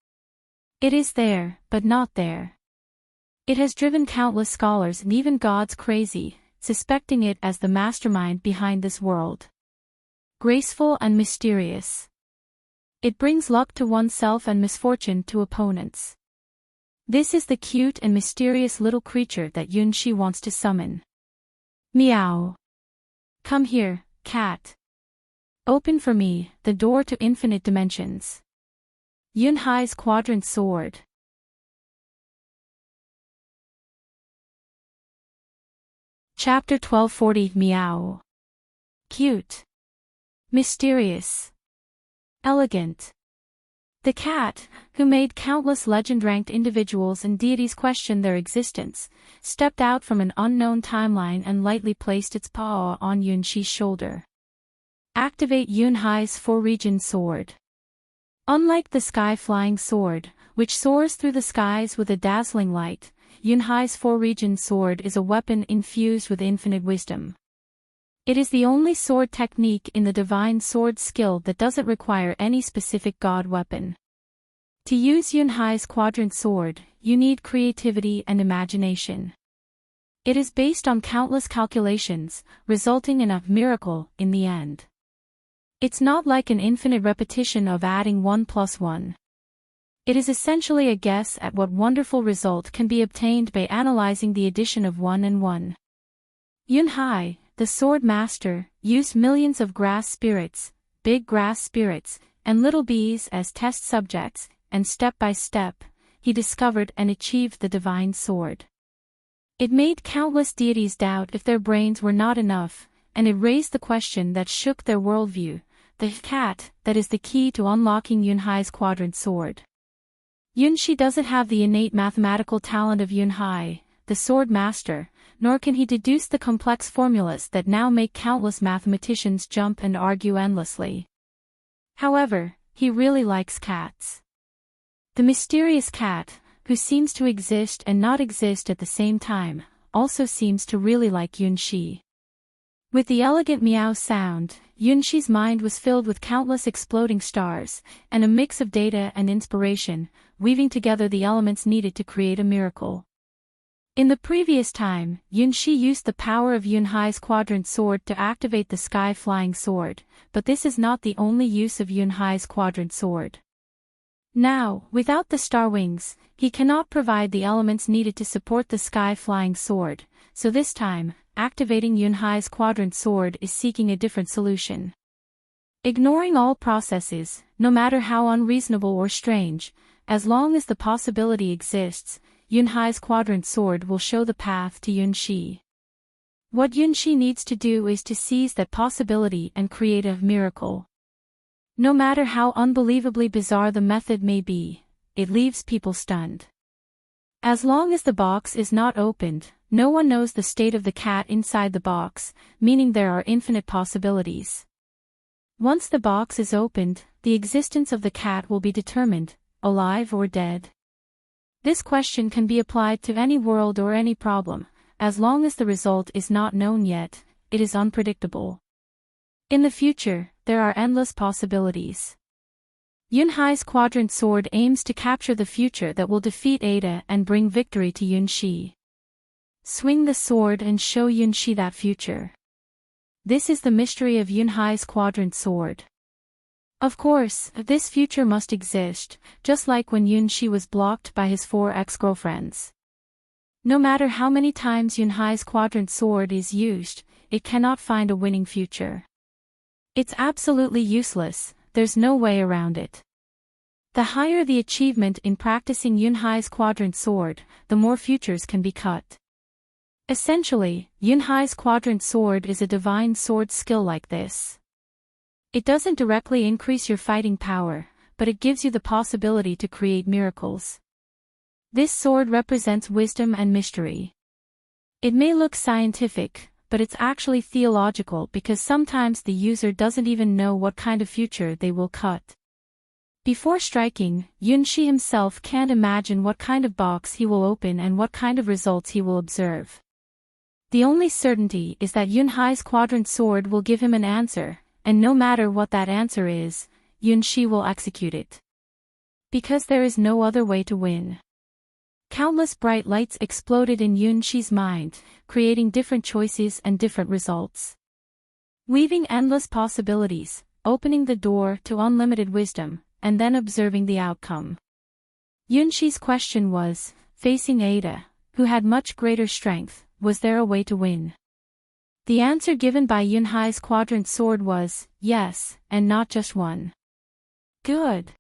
Speaker 1: It is there, but not there. It has driven countless scholars and even gods crazy, suspecting it as the mastermind behind this world. Graceful and mysterious. It brings luck to oneself and misfortune to opponents. This is the cute and mysterious little creature that Yunshi wants to summon. Meow. Come here, cat. Open for me, the door to infinite dimensions. Yunhai's Quadrant Sword. Chapter 1240 Meow. Cute. Mysterious. Elegant. The cat, who made countless legend-ranked individuals and deities question their existence, stepped out from an unknown timeline and lightly placed its paw on Yunshi's shoulder. Activate Yunhai's four-region sword. Unlike the sky-flying sword, which soars through the skies with a dazzling light, Yunhai's four-region sword is a weapon infused with infinite wisdom. It is the only sword technique in the divine sword skill that doesn't require any specific god weapon. To use Yunhai's Quadrant Sword, you need creativity and imagination. It is based on countless calculations, resulting in a miracle in the end. It's not like an infinite repetition of adding 1 plus 1. It is essentially a guess at what wonderful result can be obtained by analyzing the addition of 1 and 1. Yunhai, the sword master, used millions of grass spirits, big grass spirits, and little bees as test subjects, and step by step, he discovered and achieved the divine sword. It made countless deities doubt if their brains were not enough, and it raised the question that shook their worldview, the cat, that is the key to unlocking Yunhai's Quadrant Sword. Yunshi doesn't have the innate mathematical talent of Yunhai, the sword master, nor can he deduce the complex formulas that now make countless mathematicians jump and argue endlessly. However, he really likes cats. The mysterious cat, who seems to exist and not exist at the same time, also seems to really like Yunshi. With the elegant meow sound, Yunshi's mind was filled with countless exploding stars, and a mix of data and inspiration, weaving together the elements needed to create a miracle. In the previous time, Yunxi used the power of Yunhai's quadrant sword to activate the sky-flying sword, but this is not the only use of Yunhai's quadrant sword. Now, without the star wings, he cannot provide the elements needed to support the sky-flying sword, so this time, activating Yunhai's quadrant sword is seeking a different solution. Ignoring all processes, no matter how unreasonable or strange, as long as the possibility exists, Yunhai's quadrant sword will show the path to Yunxi. What Yunxi needs to do is to seize that possibility and create a miracle. No matter how unbelievably bizarre the method may be, it leaves people stunned. As long as the box is not opened, no one knows the state of the cat inside the box, meaning there are infinite possibilities. Once the box is opened, the existence of the cat will be determined, alive or dead. This question can be applied to any world or any problem. As long as the result is not known yet, it is unpredictable. In the future, there are endless possibilities. Yunhai's quadrant sword aims to capture the future that will defeat Ada and bring victory to Yunxi. Swing the sword and show Yunxi that future. This is the mystery of Yunhai's quadrant sword. Of course, this future must exist, just like when Yunxi was blocked by his 4 ex-girlfriends. No matter how many times Yunhai's quadrant sword is used, it cannot find a winning future. It's absolutely useless, there's no way around it. The higher the achievement in practicing Yunhai's quadrant sword, the more futures can be cut. Essentially, Yunhai's quadrant sword is a divine sword skill like this. It doesn't directly increase your fighting power, but it gives you the possibility to create miracles. This sword represents wisdom and mystery. It may look scientific, but it's actually theological because sometimes the user doesn't even know what kind of future they will cut. Before striking, Yunxi himself can't imagine what kind of box he will open and what kind of results he will observe. The only certainty is that Yunhai's quadrant sword will give him an answer, and no matter what that answer is, Yunxi will execute it. Because there is no other way to win. Countless bright lights exploded in Yunxi's mind, creating different choices and different results. Weaving endless possibilities, opening the door to unlimited wisdom, and then observing the outcome. Yunxi's question was, facing Ada, who had much greater strength, was there a way to win? The answer given by Yunhai's quadrant sword was, yes, and not just one. Good.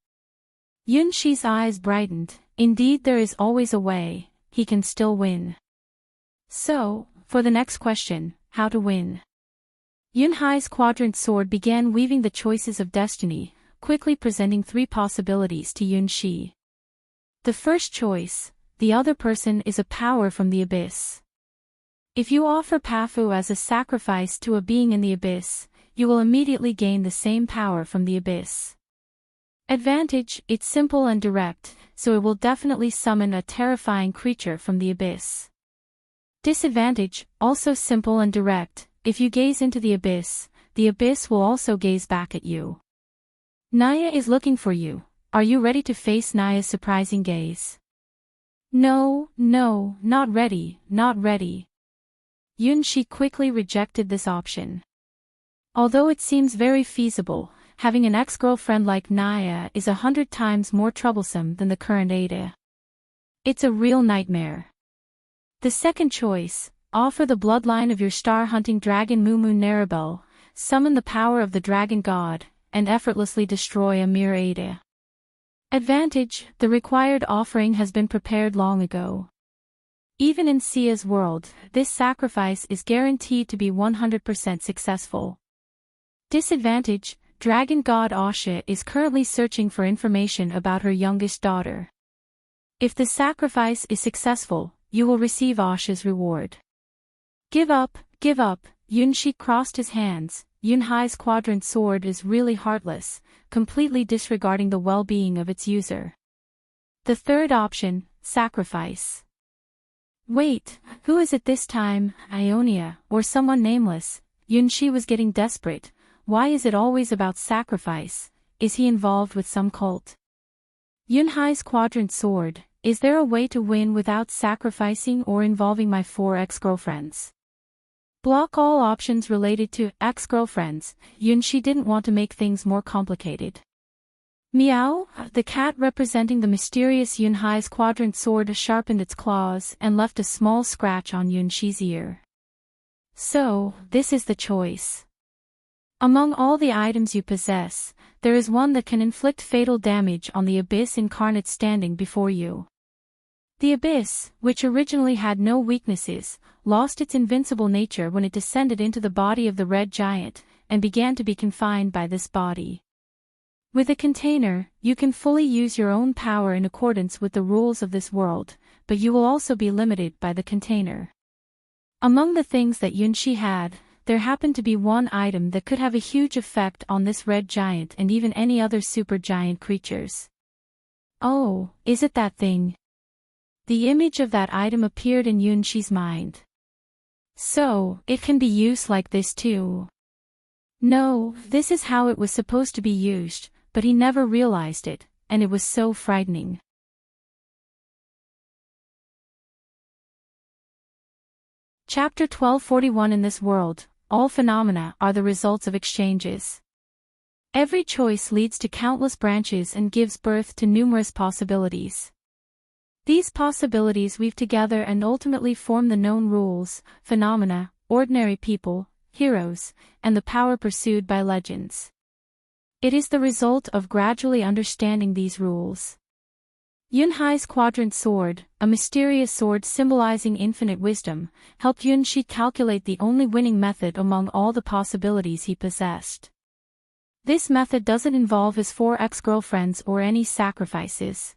Speaker 1: Yunxi's eyes brightened. Indeed, there is always a way, he can still win. So, for the next question, how to win? Yunhai's quadrant sword began weaving the choices of destiny, quickly presenting 3 possibilities to Yunxi. The first choice, the other person is a power from the abyss. If you offer Pafu as a sacrifice to a being in the abyss, you will immediately gain the same power from the abyss. Advantage, it's simple and direct, so it will definitely summon a terrifying creature from the abyss. Disadvantage, also simple and direct, if you gaze into the abyss will also gaze back at you. Naya is looking for you. Are you ready to face Naya's surprising gaze? No, not ready, not ready. Yunxi quickly rejected this option. Although it seems very feasible, having an ex-girlfriend like Naya is 100 times more troublesome than the current Ada. It's a real nightmare. The second choice, offer the bloodline of your star-hunting dragon Mumu Narabel, summon the power of the dragon god, and effortlessly destroy a mere Ada. Advantage, the required offering has been prepared long ago. Even in Sia's world, this sacrifice is guaranteed to be 100% successful. Disadvantage, Dragon God Asha is currently searching for information about her youngest daughter. If the sacrifice is successful, you will receive Asha's reward. Give up, Yunxi crossed his hands. Yunhai's quadrant sword is really heartless, completely disregarding the well-being of its user. The third option, sacrifice. Wait, who is it this time, Ionia, or someone nameless? Yunxi was getting desperate. Why is it always about sacrifice? Is he involved with some cult? Yunhai's quadrant sword, is there a way to win without sacrificing or involving my 4 ex-girlfriends? Block all options related to ex-girlfriends. Yunxi didn't want to make things more complicated. Meow, the cat representing the mysterious Yunhai's quadrant sword sharpened its claws and left a small scratch on Yunxi's ear. So, this is the choice. Among all the items you possess, there is one that can inflict fatal damage on the abyss incarnate standing before you. The abyss, which originally had no weaknesses, lost its invincible nature when it descended into the body of the red giant, and began to be confined by this body. With a container, you can fully use your own power in accordance with the rules of this world, but you will also be limited by the container. Among the things that Yunxi had, there happened to be one item that could have a huge effect on this red giant and even any other super giant creatures. Oh, is it that thing? The image of that item appeared in Yunxi's mind. So, it can be used like this too. No, this is how it was supposed to be used, but he never realized it, and it was so frightening. Chapter 1241. In this world, all phenomena are the results of exchanges. Every choice leads to countless branches and gives birth to numerous possibilities. These possibilities weave together and ultimately form the known rules, phenomena, ordinary people, heroes, and the power pursued by legends. It is the result of gradually understanding these rules. Yunhai's quadrant sword, a mysterious sword symbolizing infinite wisdom, helped Yunxi calculate the only winning method among all the possibilities he possessed. This method doesn't involve his 4 ex-girlfriends or any sacrifices.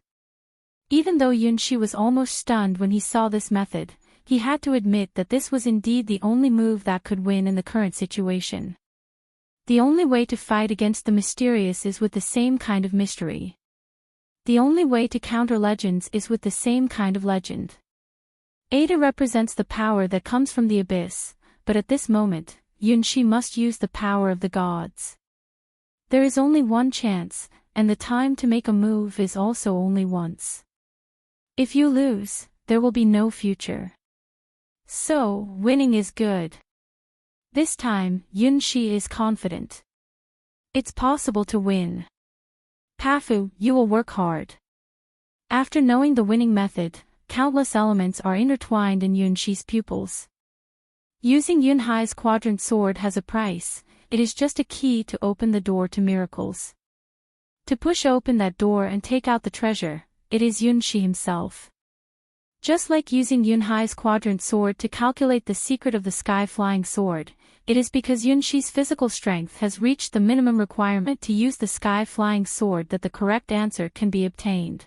Speaker 1: Even though Yunxi was almost stunned when he saw this method, he had to admit that this was indeed the only move that could win in the current situation. The only way to fight against the mysterious is with the same kind of mystery. The only way to counter legends is with the same kind of legend. Ada represents the power that comes from the abyss, but at this moment, Yunxi must use the power of the gods. There is only one chance, and the time to make a move is also only once. If you lose, there will be no future. So, winning is good. This time, Yunxi is confident. It's possible to win. Pafu, you will work hard. After knowing the winning method, countless elements are intertwined in Yunxi's pupils. Using Yunhai's quadrant sword has a price, it is just a key to open the door to miracles. To push open that door and take out the treasure, it is Yunxi himself. Just like using Yunhai's quadrant sword to calculate the secret of the sky-flying sword, it is because Yunxi's physical strength has reached the minimum requirement to use the sky-flying sword that the correct answer can be obtained.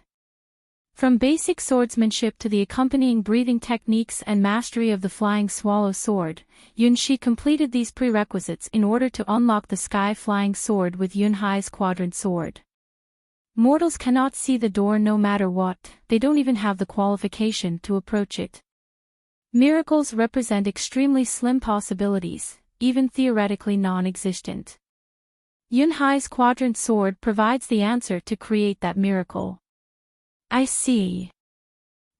Speaker 1: From basic swordsmanship to the accompanying breathing techniques and mastery of the flying swallow sword, Yunxi completed these prerequisites in order to unlock the sky-flying sword with Yunhai's quadrant sword. Mortals cannot see the door no matter what, they don't even have the qualification to approach it. Miracles represent extremely slim possibilities, even theoretically non-existent. Yunhai's quadrant sword provides the answer to create that miracle. I see.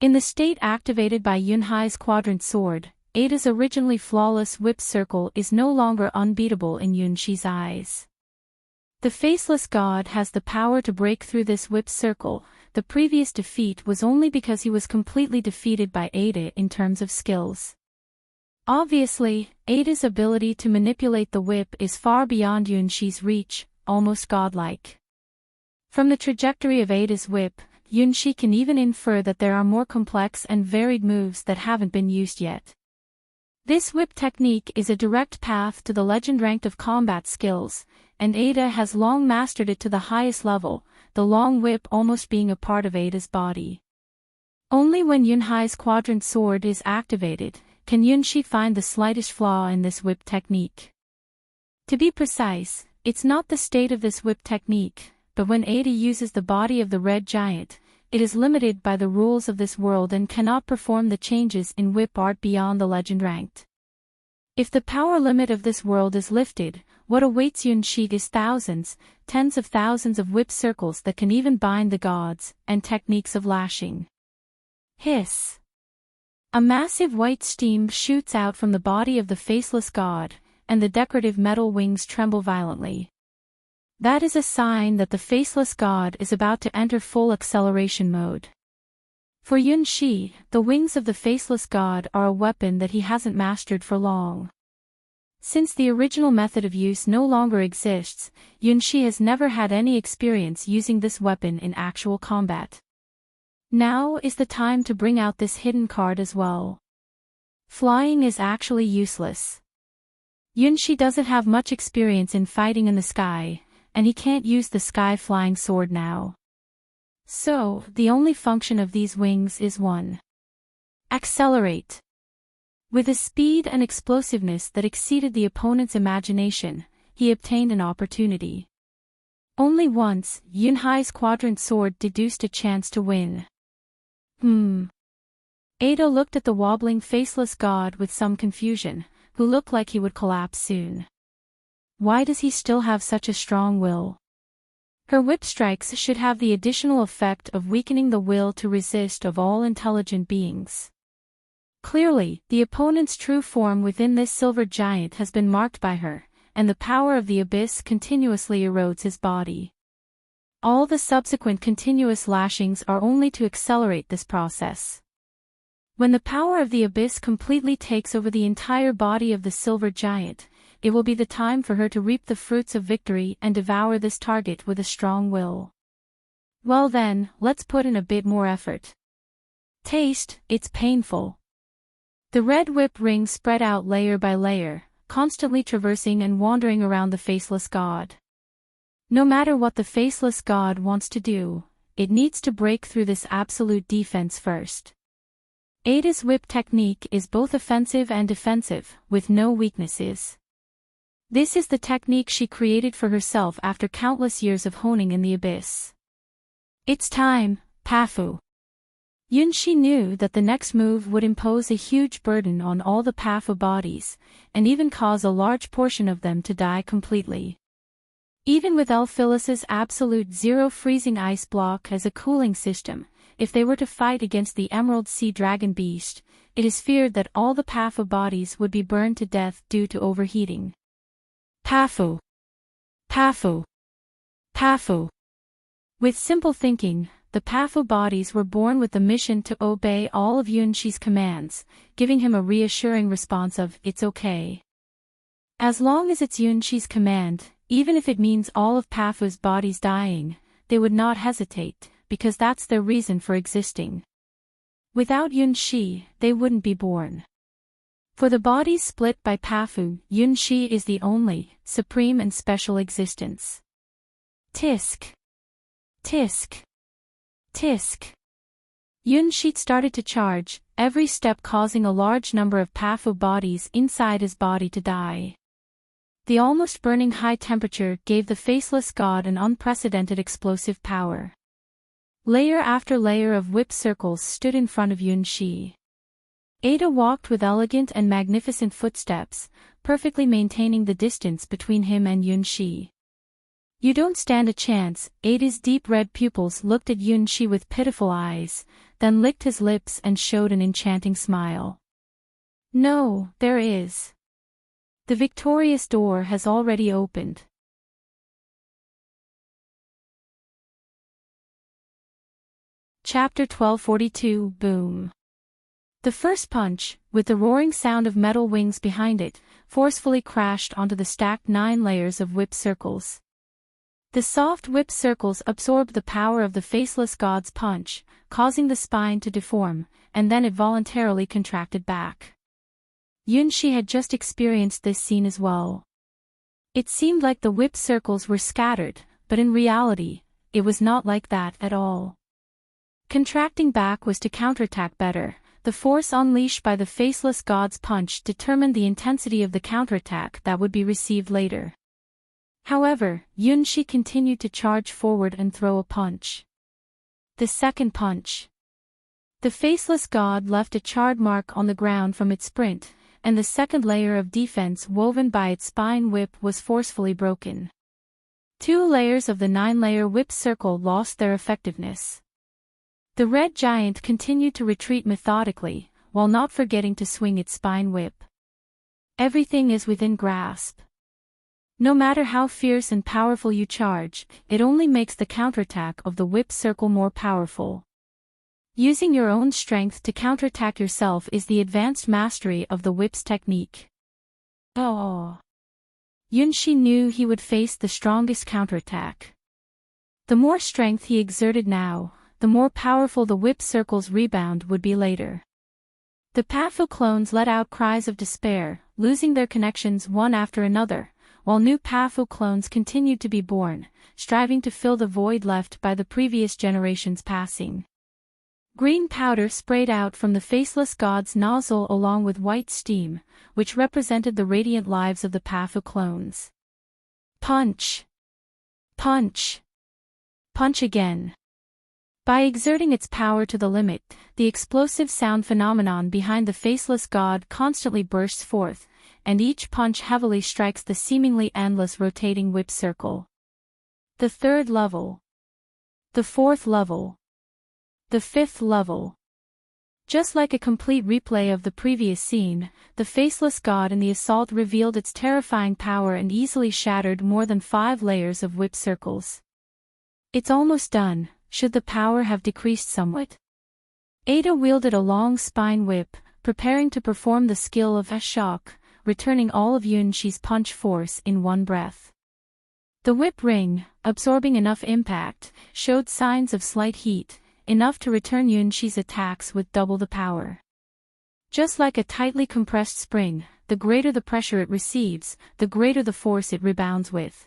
Speaker 1: In the state activated by Yunhai's quadrant sword, Ada's originally flawless whip circle is no longer unbeatable in Yunxi's eyes. The faceless god has the power to break through this whip circle. The previous defeat was only because he was completely defeated by Ada in terms of skills. Obviously, Ada's ability to manipulate the whip is far beyond Yunxi's reach, almost godlike. From the trajectory of Ada's whip, Yunxi can even infer that there are more complex and varied moves that haven't been used yet. This whip technique is a direct path to the legend ranked of combat skills, and Ada has long mastered it to the highest level, the long whip almost being a part of Ada's body. Only when Yunhai's quadrant sword is activated, can Yunxi find the slightest flaw in this whip technique. To be precise, it's not the state of this whip technique, but when Ada uses the body of the red giant, it is limited by the rules of this world and cannot perform the changes in whip art beyond the legend ranked. If the power limit of this world is lifted, what awaits Yunxi is thousands, tens of thousands of whip circles that can even bind the gods, and techniques of lashing. Hiss. A massive white steam shoots out from the body of the faceless god, and the decorative metal wings tremble violently. That is a sign that the faceless god is about to enter full acceleration mode. For Yunxi, the wings of the faceless god are a weapon that he hasn't mastered for long. Since the original method of use no longer exists, Yunxi has never had any experience using this weapon in actual combat. Now is the time to bring out this hidden card as well. Flying is actually useless. Yunxi doesn't have much experience in fighting in the sky, and he can't use the sky flying sword now. So, the only function of these wings is 1. Accelerate. With a speed and explosiveness that exceeded the opponent's imagination, he obtained an opportunity. Only once, Yunhai's quadrant sword deduced a chance to win. Ada looked at the wobbling faceless god with some confusion, who looked like he would collapse soon. Why does he still have such a strong will? Her whip strikes should have the additional effect of weakening the will to resist of all intelligent beings. Clearly, the opponent's true form within this silver giant has been marked by her, and the power of the abyss continuously erodes his body. All the subsequent continuous lashings are only to accelerate this process. When the power of the abyss completely takes over the entire body of the silver giant, it will be the time for her to reap the fruits of victory and devour this target with a strong will. Well then, let's put in a bit more effort. Taste, it's painful. The red whip ring spread out layer by layer, constantly traversing and wandering around the faceless god. No matter what the faceless god wants to do, it needs to break through this absolute defense first. Ada's whip technique is both offensive and defensive, with no weaknesses. This is the technique she created for herself after countless years of honing in the abyss. It's time, Pafu. Yunxi knew that the next move would impose a huge burden on all the Pafu bodies, and even cause a large portion of them to die completely. Even with Elphilis's absolute zero freezing ice block as a cooling system, if they were to fight against the Emerald Sea Dragon Beast, it is feared that all the Pafu bodies would be burned to death due to overheating. Pafu. Pafu. Pafu. With simple thinking, the Pafu bodies were born with the mission to obey all of Yunxi's commands, giving him a reassuring response of, "It's okay." As long as it's Yunxi's command, even if it means all of Pafu's bodies dying, they would not hesitate, because that's their reason for existing. Without Yunxi, they wouldn't be born. For the bodies split by Pafu, Yunxi is the only, supreme and special existence. Tisk. Tisk. Tisk. Yunxi started to charge, every step causing a large number of Pafu bodies inside his body to die. The almost burning high temperature gave the faceless god an unprecedented explosive power. Layer after layer of whip circles stood in front of Yunxi. Ada walked with elegant and magnificent footsteps, perfectly maintaining the distance between him and Yunxi. "You don't stand a chance." Ada's deep red pupils looked at Yunxi with pitiful eyes, then licked his lips and showed an enchanting smile. "No, there is. The victorious door has already opened." Chapter 1242 Boom. The first punch, with the roaring sound of metal wings behind it, forcefully crashed onto the stacked 9 layers of whip circles. The soft whip circles absorbed the power of the faceless god's punch, causing the spine to deform, and then it voluntarily contracted back. Yunxi had just experienced this scene as well. It seemed like the whip circles were scattered, but in reality, it was not like that at all. Contracting back was to counterattack better. The force unleashed by the faceless god's punch determined the intensity of the counterattack that would be received later. However, Yunxi continued to charge forward and throw a punch. The second punch. The faceless god left a charred mark on the ground from its sprint, and the second layer of defense woven by its spine whip was forcefully broken. 2 layers of the 9-layer whip circle lost their effectiveness. The red giant continued to retreat methodically, while not forgetting to swing its spine whip. Everything is within grasp. No matter how fierce and powerful you charge, it only makes the counterattack of the whip circle more powerful. Using your own strength to counterattack yourself is the advanced mastery of the whip's technique. Oh! Yunshi knew he would face the strongest counterattack. The more strength he exerted now, the more powerful the whip circle's rebound would be later. The Pafu clones let out cries of despair, losing their connections one after another, while new Pafu clones continued to be born, striving to fill the void left by the previous generation's passing. Green powder sprayed out from the faceless god's nozzle along with white steam, which represented the radiant lives of the Pafu clones. Punch! Punch! Punch again! By exerting its power to the limit, the explosive sound phenomenon behind the faceless god constantly bursts forth, and each punch heavily strikes the seemingly endless rotating whip circle. The third level. The fourth level. The fifth level. Just like a complete replay of the previous scene, the faceless god in the assault revealed its terrifying power and easily shattered more than 5 layers of whip circles. It's almost done. Should the power have decreased somewhat? Ada wielded a long spine whip, preparing to perform the skill of a shock, returning all of Yunshi's punch force in one breath. The whip ring, absorbing enough impact, showed signs of slight heat, enough to return Yunshi's attacks with double the power. Just like a tightly compressed spring, the greater the pressure it receives, the greater the force it rebounds with.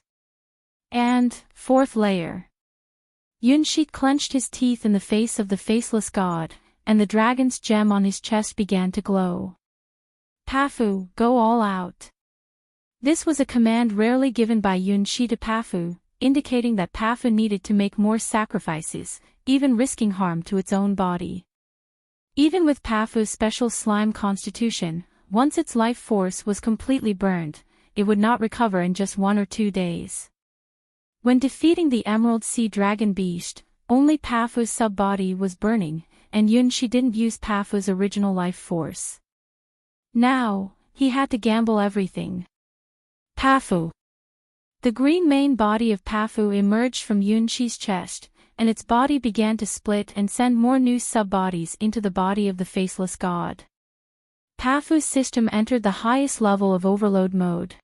Speaker 1: And, fourth layer. Yunshi clenched his teeth in the face of the faceless god, and the dragon's gem on his chest began to glow. Pafu, go all out. This was a command rarely given by Yunshi to Pafu, indicating that Pafu needed to make more sacrifices, even risking harm to its own body. Even with Pafu's special slime constitution, once its life force was completely burned, it would not recover in just 1 or 2 days. When defeating the Emerald Sea Dragon Beast, only Pafu's sub-body was burning, and Yunshi didn't use Pafu's original life force. Now, he had to gamble everything. Pafu! The green main body of Pafu emerged from Yunshi's chest, and its body began to split and send more new sub-bodies into the body of the faceless god. Pafu's system entered the highest level of overload mode.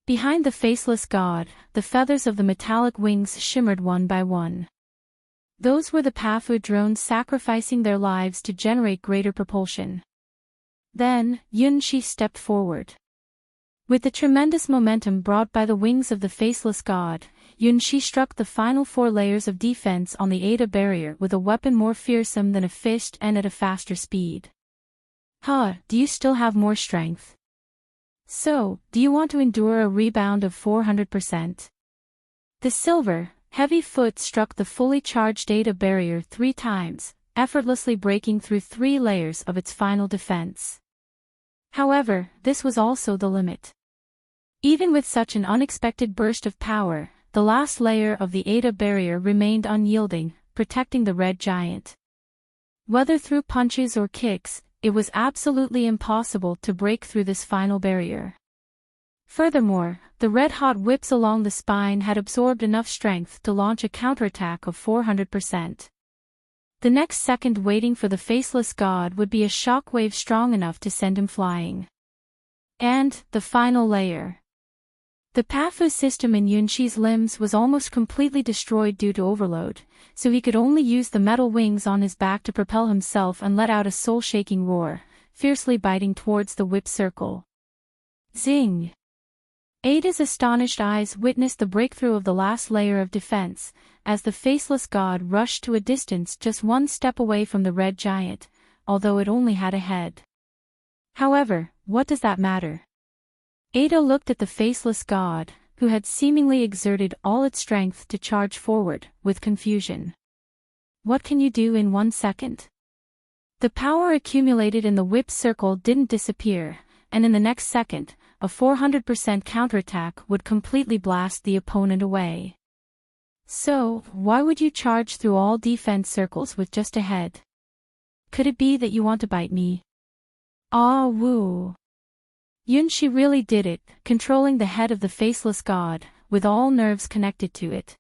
Speaker 1: Behind the faceless god, the feathers of the metallic wings shimmered one by one. Those were the Pafu drones sacrificing their lives to generate greater propulsion. Then, Yunshi stepped forward. With the tremendous momentum brought by the wings of the faceless god, Yunshi struck the final 4 layers of defense on the Ada barrier with a weapon more fearsome than a fist and at a faster speed. Huh, do you still have more strength? So, do you want to endure a rebound of 400%? The silver, heavy foot struck the fully charged Ada barrier 3 times, effortlessly breaking through 3 layers of its final defense. However, this was also the limit. Even with such an unexpected burst of power, the last layer of the Ada barrier remained unyielding, protecting the red giant. Whether through punches or kicks, it was absolutely impossible to break through this final barrier. Furthermore, the red-hot whips along the spine had absorbed enough strength to launch a counterattack of 400%. The next second waiting for the faceless god would be a shockwave strong enough to send him flying. And, the final layer. The Pafu system in Yunshi's limbs was almost completely destroyed due to overload, so he could only use the metal wings on his back to propel himself and let out a soul-shaking roar, fiercely biting towards the whip circle. Zing! Ada's astonished eyes witnessed the breakthrough of the last layer of defense, as the faceless god rushed to a distance just 1 step away from the red giant, although it only had a head. However, what does that matter? Ada looked at the faceless god, who had seemingly exerted all its strength to charge forward, with confusion. What can you do in 1 second? The power accumulated in the whip circle didn't disappear, and in the next second, a 400% counterattack would completely blast the opponent away. So, why would you charge through all defense circles with just a head? Could it be that you want to bite me? Ah woo. Yunshi really did it, controlling the head of the faceless god, with all nerves connected to it.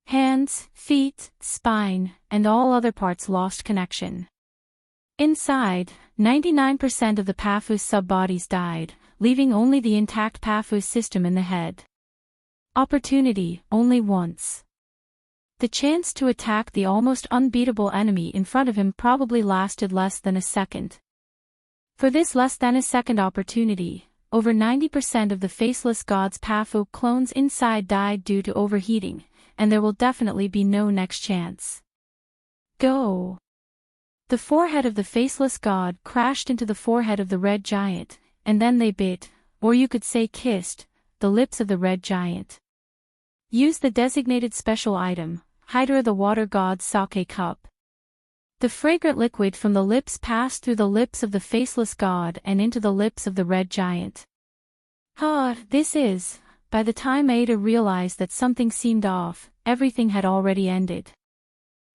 Speaker 1: Hands, feet, spine, and all other parts lost connection. Inside, 99% of the Pafu's sub-bodies died, leaving only the intact Pafu's system in the head. Opportunity, only once. The chance to attack the almost unbeatable enemy in front of him probably lasted less than a second. For this less than a second opportunity, over 90% of the faceless god's Pafu clones inside died due to overheating, and there will definitely be no next chance. Go! The forehead of the faceless god crashed into the forehead of the red giant, and then they bit, or you could say kissed, the lips of the red giant. Use the designated special item, Hydra the water god's sake cup. The fragrant liquid from the lips passed through the lips of the faceless god and into the lips of the red giant. This is, by the time Ada realized that something seemed off, everything had already ended.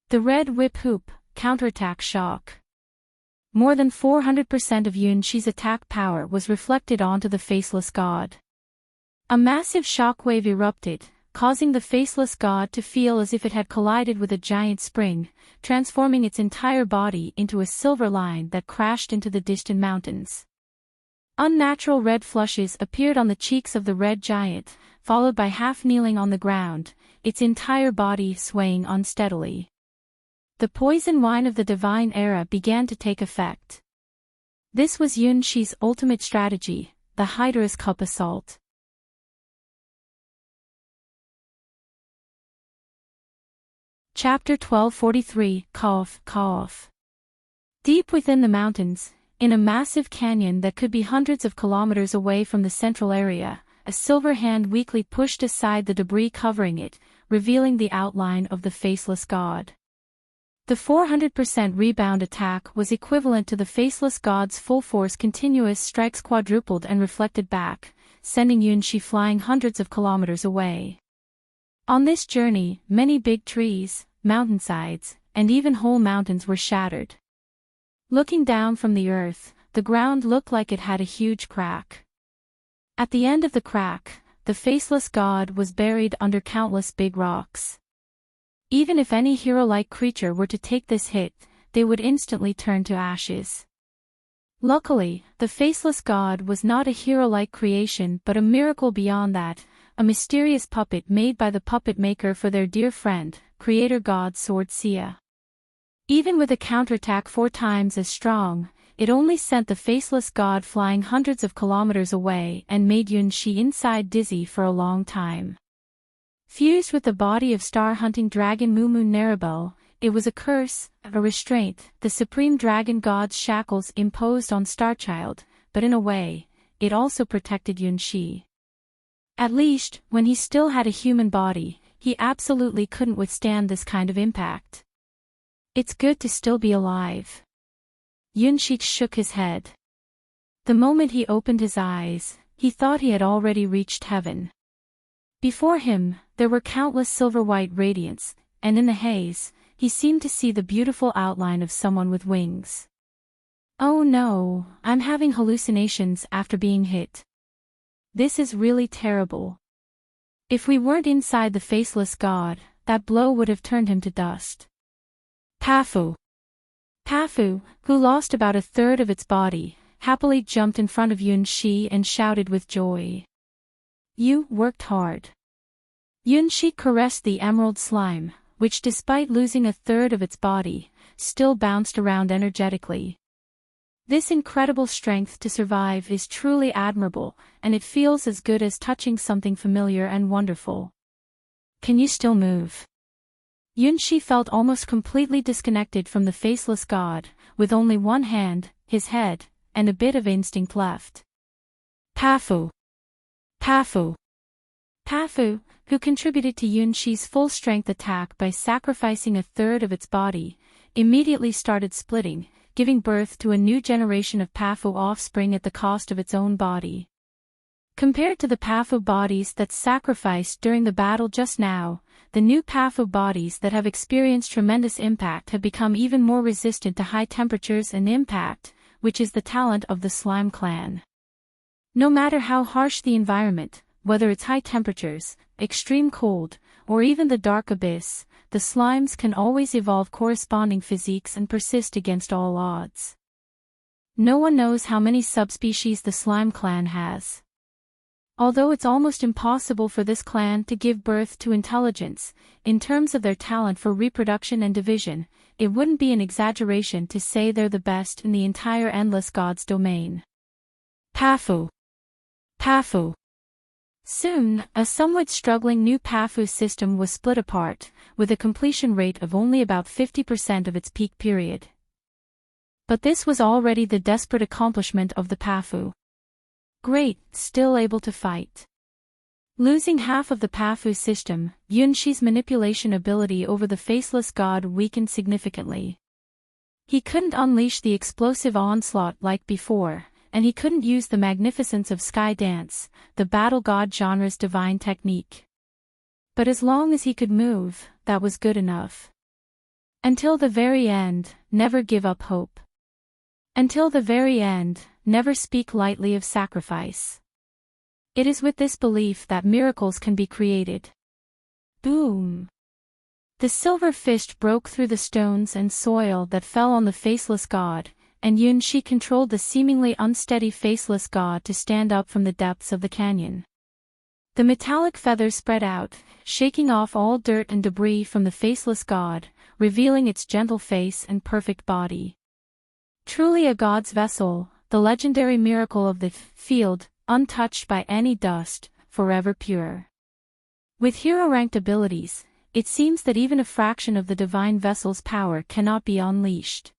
Speaker 1: The red whip hoop, counterattack shock. More than 400% of Yunshi's attack power was reflected onto the faceless god. A massive shockwave erupted, causing the faceless god to feel as if it had collided with a giant spring, transforming its entire body into a silver line that crashed into the distant mountains. Unnatural red flushes appeared on the cheeks of the red giant, followed by half kneeling on the ground, its entire body swaying unsteadily. The poison wine of the divine era began to take effect. This was Yunshi's ultimate strategy, the Hydra's cup assault. Chapter 1243, Cough. Deep within the mountains, in a massive canyon that could be hundreds of kilometers away from the central area, a silver hand weakly pushed aside the debris covering it, revealing the outline of the faceless god. The 400% rebound attack was equivalent to the faceless god's full force continuous strikes quadrupled and reflected back, sending Yunshi flying hundreds of kilometers away. On this journey, many big trees, mountainsides, and even whole mountains were shattered. Looking down from the earth, the ground looked like it had a huge crack. At the end of the crack, the faceless god was buried under countless big rocks. Even if any hero-like creature were to take this hit, they would instantly turn to ashes. Luckily, the faceless god was not a hero-like creation but a miracle beyond that, a mysterious puppet made by the puppet maker for their dear friend, creator god Sword Sia. Even with a counterattack 4 times as strong, it only sent the faceless god flying hundreds of kilometers away and made Yunshi inside dizzy for a long time. Fused with the body of star-hunting dragon Mumu Neribel, it was a curse, a restraint, the supreme dragon god's shackles imposed on Starchild, but in a way, it also protected Yunshi. At least, when he still had a human body, he absolutely couldn't withstand this kind of impact. It's good to still be alive. Yunshi shook his head. The moment he opened his eyes, he thought he had already reached heaven. Before him, there were countless silver-white radiants, and in the haze, he seemed to see the beautiful outline of someone with wings. Oh no, I'm having hallucinations after being hit. This is really terrible. If we weren't inside the faceless god, that blow would have turned him to dust. Pafu, who lost about a third of its body, happily jumped in front of Yunshi and shouted with joy. You worked hard. Yunshi caressed the emerald slime, which despite losing a third of its body, still bounced around energetically. This incredible strength to survive is truly admirable, and it feels as good as touching something familiar and wonderful. Can you still move? Yunshi felt almost completely disconnected from the faceless god, with only one hand, his head, and a bit of instinct left. Pafu, who contributed to Yunshi's full-strength attack by sacrificing a third of its body, immediately started splitting, giving birth to a new generation of Pafu offspring at the cost of its own body. Compared to the Pafu bodies that sacrificed during the battle just now, the new Pafu bodies that have experienced tremendous impact have become even more resistant to high temperatures and impact, which is the talent of the slime clan. No matter how harsh the environment, whether it's high temperatures, extreme cold, or even the dark abyss, the slimes can always evolve corresponding physiques and persist against all odds. No one knows how many subspecies the slime clan has. Although it's almost impossible for this clan to give birth to intelligence, in terms of their talent for reproduction and division, it wouldn't be an exaggeration to say they're the best in the entire Endless Gods domain. Pafu. Pafu. Soon, a somewhat struggling new Pafu system was split apart, with a completion rate of only about 50% of its peak period. But this was already the desperate accomplishment of the Pafu. Great, still able to fight. Losing half of the Pafu system, Yunshi's manipulation ability over the faceless god weakened significantly. He couldn't unleash the explosive onslaught like before, and he couldn't use the magnificence of Sky Dance, the battle god genre's divine technique. But as long as he could move, that was good enough. Until the very end, never give up hope. Until the very end, never speak lightly of sacrifice. It is with this belief that miracles can be created. Boom! The silver fist broke through the stones and soil that fell on the faceless god, and Yunshi controlled the seemingly unsteady faceless god to stand up from the depths of the canyon. The metallic feathers spread out, shaking off all dirt and debris from the faceless god, revealing its gentle face and perfect body. Truly a god's vessel, the legendary miracle of the field, untouched by any dust, forever pure. With hero-ranked abilities, it seems that even a fraction of the divine vessel's power cannot be unleashed.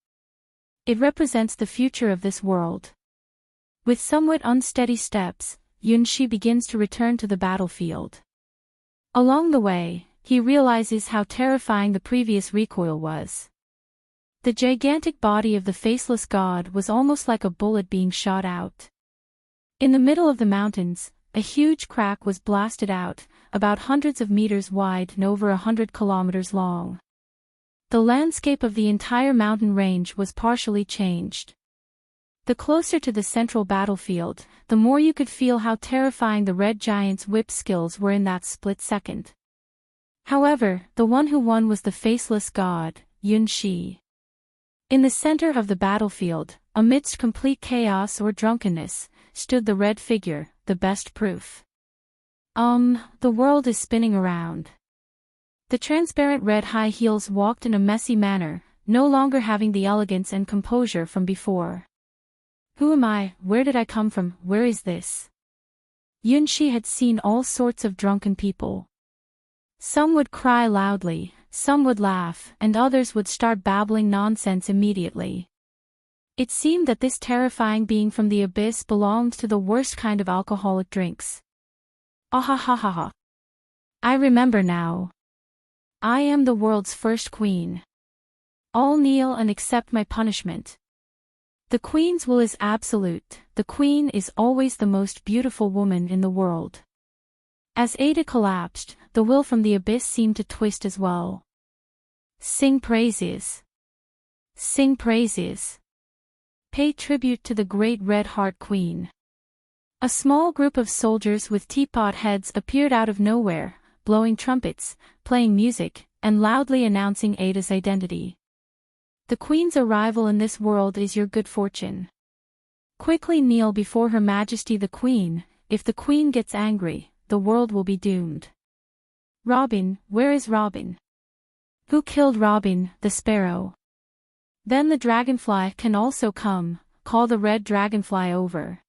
Speaker 1: It represents the future of this world. With somewhat unsteady steps, Yunshi begins to return to the battlefield. Along the way, he realizes how terrifying the previous recoil was. The gigantic body of the faceless god was almost like a bullet being shot out. In the middle of the mountains, a huge crack was blasted out, about hundreds of meters wide and over 100 kilometers long. The landscape of the entire mountain range was partially changed. The closer to the central battlefield, the more you could feel how terrifying the red giant's whip skills were in that split second. However, the one who won was the faceless god, Yunshi. In the center of the battlefield, amidst complete chaos or drunkenness, stood the red figure, the best proof. The world is spinning around. The transparent red high heels walked in a messy manner, no longer having the elegance and composure from before. Who am I? Where did I come from? Where is this? Yunshi had seen all sorts of drunken people. Some would cry loudly, some would laugh, and others would start babbling nonsense immediately. It seemed that this terrifying being from the abyss belonged to the worst kind of alcoholic drinks. Ahahaha. I remember now. I am the world's first queen. All kneel and accept my punishment. The queen's will is absolute, the queen is always the most beautiful woman in the world. As Ada collapsed, the will from the abyss seemed to twist as well. Sing praises. Sing praises. Pay tribute to the great Red Heart Queen. A small group of soldiers with teapot heads appeared out of nowhere, blowing trumpets, playing music, and loudly announcing Ada's identity. The Queen's arrival in this world is your good fortune. Quickly kneel before Her Majesty the Queen. If the Queen gets angry, the world will be doomed. Robin, where is Robin? Who killed Robin, the sparrow? Then the dragonfly can also come, call the red dragonfly over.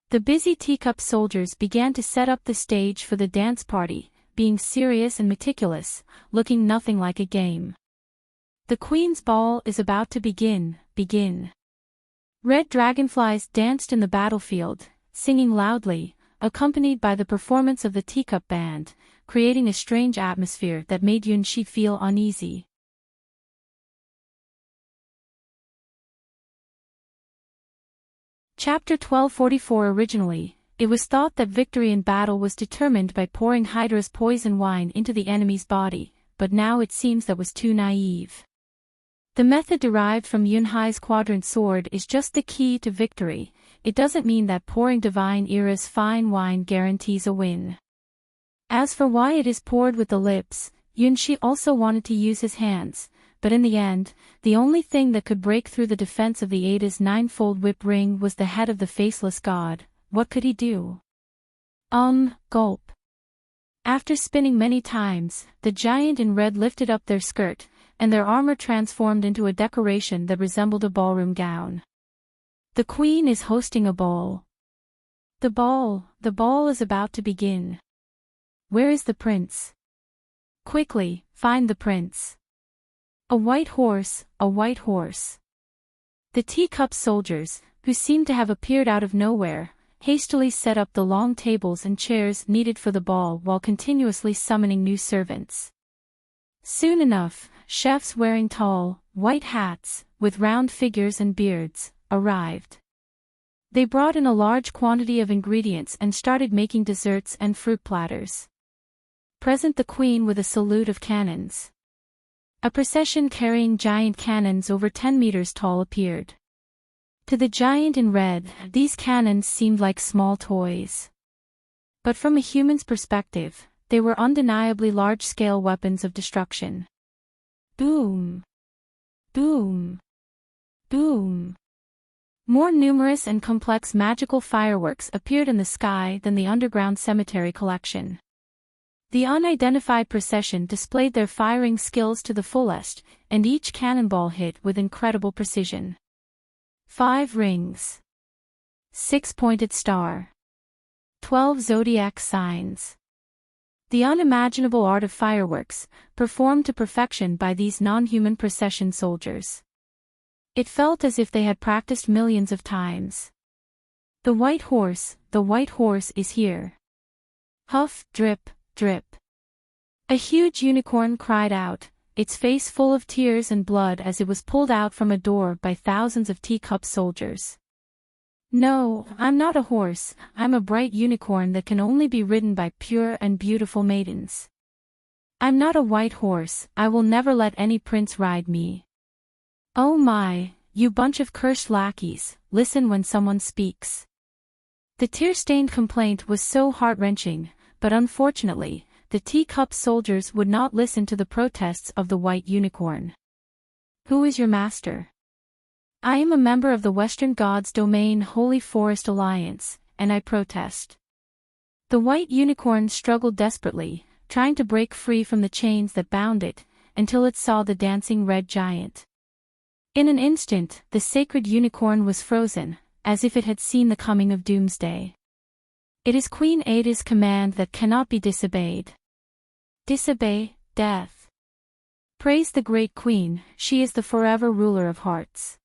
Speaker 1: The busy teacup soldiers began to set up the stage for the dance party, being serious and meticulous, looking nothing like a game. The Queen's ball is about to begin. Red dragonflies danced in the battlefield, singing loudly, accompanied by the performance of the teacup band, creating a strange atmosphere that made Yunshi feel uneasy. Chapter 1244. Originally, It was thought that victory in battle was determined by pouring Hydra's poison wine into the enemy's body, but now it seems that was too naive. The method derived from Yunhai's quadrant sword is just the key to victory. It doesn't mean that pouring divine era's fine wine guarantees a win. As for why it is poured with the lips, Yunshi also wanted to use his hands, but in the end, the only thing that could break through the defense of the Ada's ninefold whip ring was the head of the faceless god. What could he do? Gulp. After spinning many times, the giant in red lifted up their skirt, and their armor transformed into a decoration that resembled a ballroom gown. The queen is hosting a ball. The ball is about to begin. Where is the prince? Quickly, find the prince. A white horse, a white horse. The teacup soldiers, who seemed to have appeared out of nowhere, hastily set up the long tables and chairs needed for the ball while continuously summoning new servants. Soon enough, chefs wearing tall, white hats, with round figures and beards, arrived. They brought in a large quantity of ingredients and started making desserts and fruit platters. Present the queen with a salute of cannons. A procession carrying giant cannons over 10 meters tall appeared. To the giant in red, these cannons seemed like small toys. But from a human's perspective, they were undeniably large-scale weapons of destruction. Boom! Boom! Boom! More numerous and complex magical fireworks appeared in the sky than the underground cemetery collection. The unidentified procession displayed their firing skills to the fullest, and each cannonball hit with incredible precision. 5 rings. 6-pointed star. 12 zodiac signs. The unimaginable art of fireworks, performed to perfection by these non-human procession soldiers. It felt as if they had practiced millions of times. The white horse is here. Huff, drip, drip. A huge unicorn cried out, its face full of tears and blood as it was pulled out from a door by thousands of teacup soldiers. No, I'm not a horse, I'm a bright unicorn that can only be ridden by pure and beautiful maidens. I'm not a white horse, I will never let any prince ride me. Oh my, you bunch of cursed lackeys, listen when someone speaks. The tear-stained complaint was so heart-wrenching, but unfortunately, the teacup soldiers would not listen to the protests of the white unicorn. Who is your master? I am a member of the Western Gods' Domain Holy Forest Alliance, and I protest. The white unicorn struggled desperately, trying to break free from the chains that bound it, until it saw the dancing red giant. In an instant, the sacred unicorn was frozen, as if it had seen the coming of doomsday. It is Queen Ada's command that cannot be disobeyed. Disobey, death. Praise the great queen, she is the forever ruler of hearts.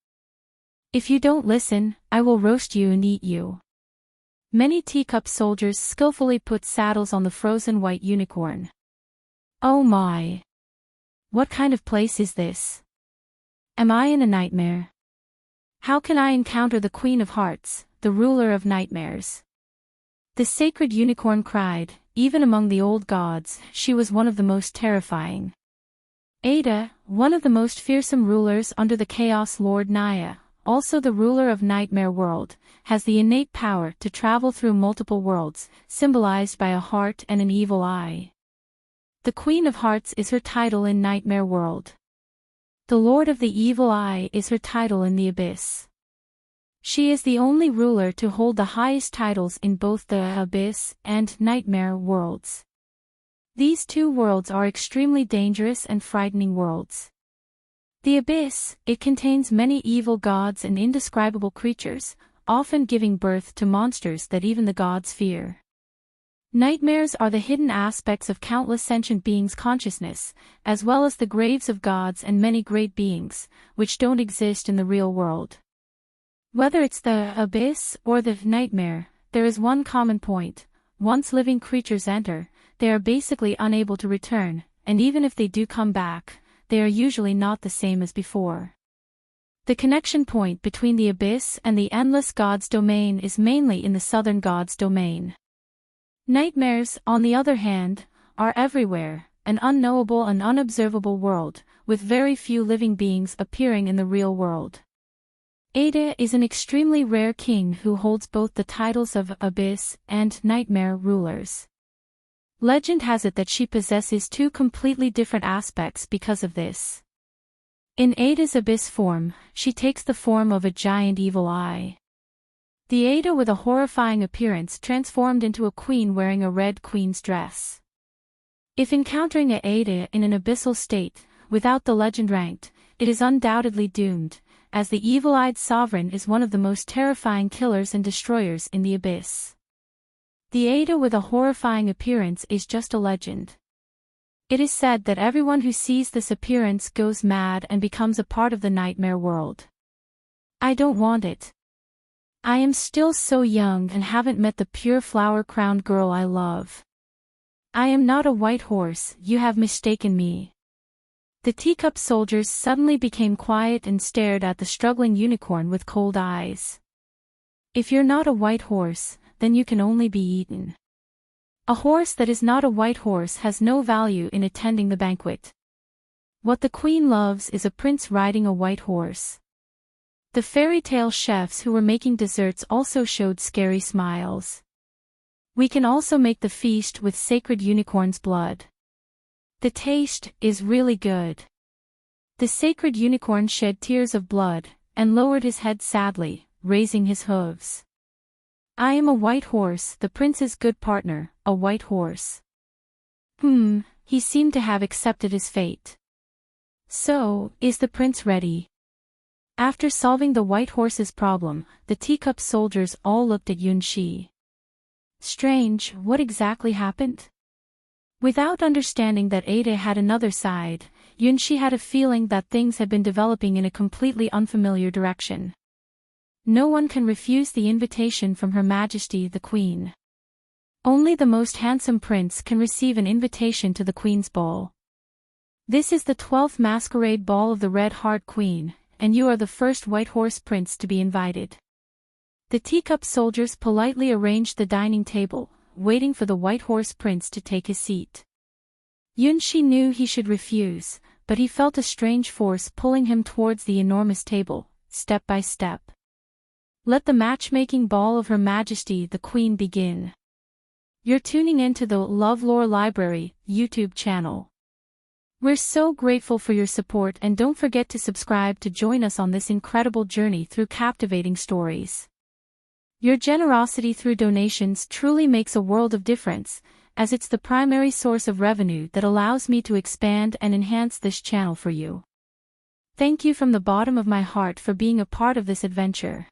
Speaker 1: If you don't listen, I will roast you and eat you. Many teacup soldiers skillfully put saddles on the frozen white unicorn. Oh my! What kind of place is this? Am I in a nightmare? How can I encounter the Queen of Hearts, the ruler of nightmares? The sacred unicorn cried, even among the old gods, she was one of the most terrifying. Ada, one of the most fearsome rulers under the Chaos Lord Naya, also the ruler of Nightmare World, has the innate power to travel through multiple worlds, symbolized by a heart and an evil eye. The Queen of Hearts is her title in Nightmare World. The Lord of the Evil Eye is her title in the Abyss. She is the only ruler to hold the highest titles in both the Abyss and Nightmare worlds. These two worlds are extremely dangerous and frightening worlds. The Abyss, it contains many evil gods and indescribable creatures, often giving birth to monsters that even the gods fear. Nightmares are the hidden aspects of countless sentient beings' consciousness, as well as the graves of gods and many great beings, which don't exist in the real world. Whether it's the Abyss or the Nightmare, there is one common point: once living creatures enter, they are basically unable to return, and even if they do come back, they are usually not the same as before. The connection point between the abyss and the endless God's domain is mainly in the southern God's domain. Nightmares, on the other hand, are everywhere, an unknowable and unobservable world, with very few living beings appearing in the real world. Ada is an extremely rare king who holds both the titles of Abyss and Nightmare rulers. Legend has it that she possesses two completely different aspects because of this. In Ada's Abyss form, she takes the form of a giant evil eye. The Ada with a horrifying appearance transformed into a queen wearing a red queen's dress. If encountering a Ada in an abyssal state, without the legend ranked, it is undoubtedly doomed, as the evil-eyed sovereign is one of the most terrifying killers and destroyers in the abyss. The Ada with a horrifying appearance is just a legend. It is said that everyone who sees this appearance goes mad and becomes a part of the nightmare world. I don't want it. I am still so young and haven't met the pure flower-crowned girl I love. I am not a white horse, you have mistaken me. The teacup soldiers suddenly became quiet and stared at the struggling unicorn with cold eyes. If you're not a white horse, then you can only be eaten. A horse that is not a white horse has no value in attending the banquet. What the queen loves is a prince riding a white horse. The fairy tale chefs who were making desserts also showed scary smiles. We can also make the feast with sacred unicorn's blood. The taste is really good. The sacred unicorn shed tears of blood, and lowered his head sadly, raising his hooves. I am a white horse, the prince's good partner, a white horse. He seemed to have accepted his fate. So, is the prince ready? After solving the white horse's problem, the teacup soldiers all looked at Yunxi. Strange, what exactly happened? Without understanding that Ada had another side, Yunxi had a feeling that things had been developing in a completely unfamiliar direction. No one can refuse the invitation from Her Majesty the Queen. Only the most handsome prince can receive an invitation to the Queen's Ball. This is the 12th masquerade ball of the Red Heart Queen, and you are the first white horse prince to be invited. The teacup soldiers politely arranged the dining table, waiting for the white horse prince to take his seat. Yunxi knew he should refuse, but he felt a strange force pulling him towards the enormous table, step by step. Let the matchmaking ball of Her Majesty the Queen begin. You're tuning into the LoveLore Library YouTube channel. We're so grateful for your support, and don't forget to subscribe to join us on this incredible journey through captivating stories. Your generosity through donations truly makes a world of difference, as it's the primary source of revenue that allows me to expand and enhance this channel for you. Thank you from the bottom of my heart for being a part of this adventure.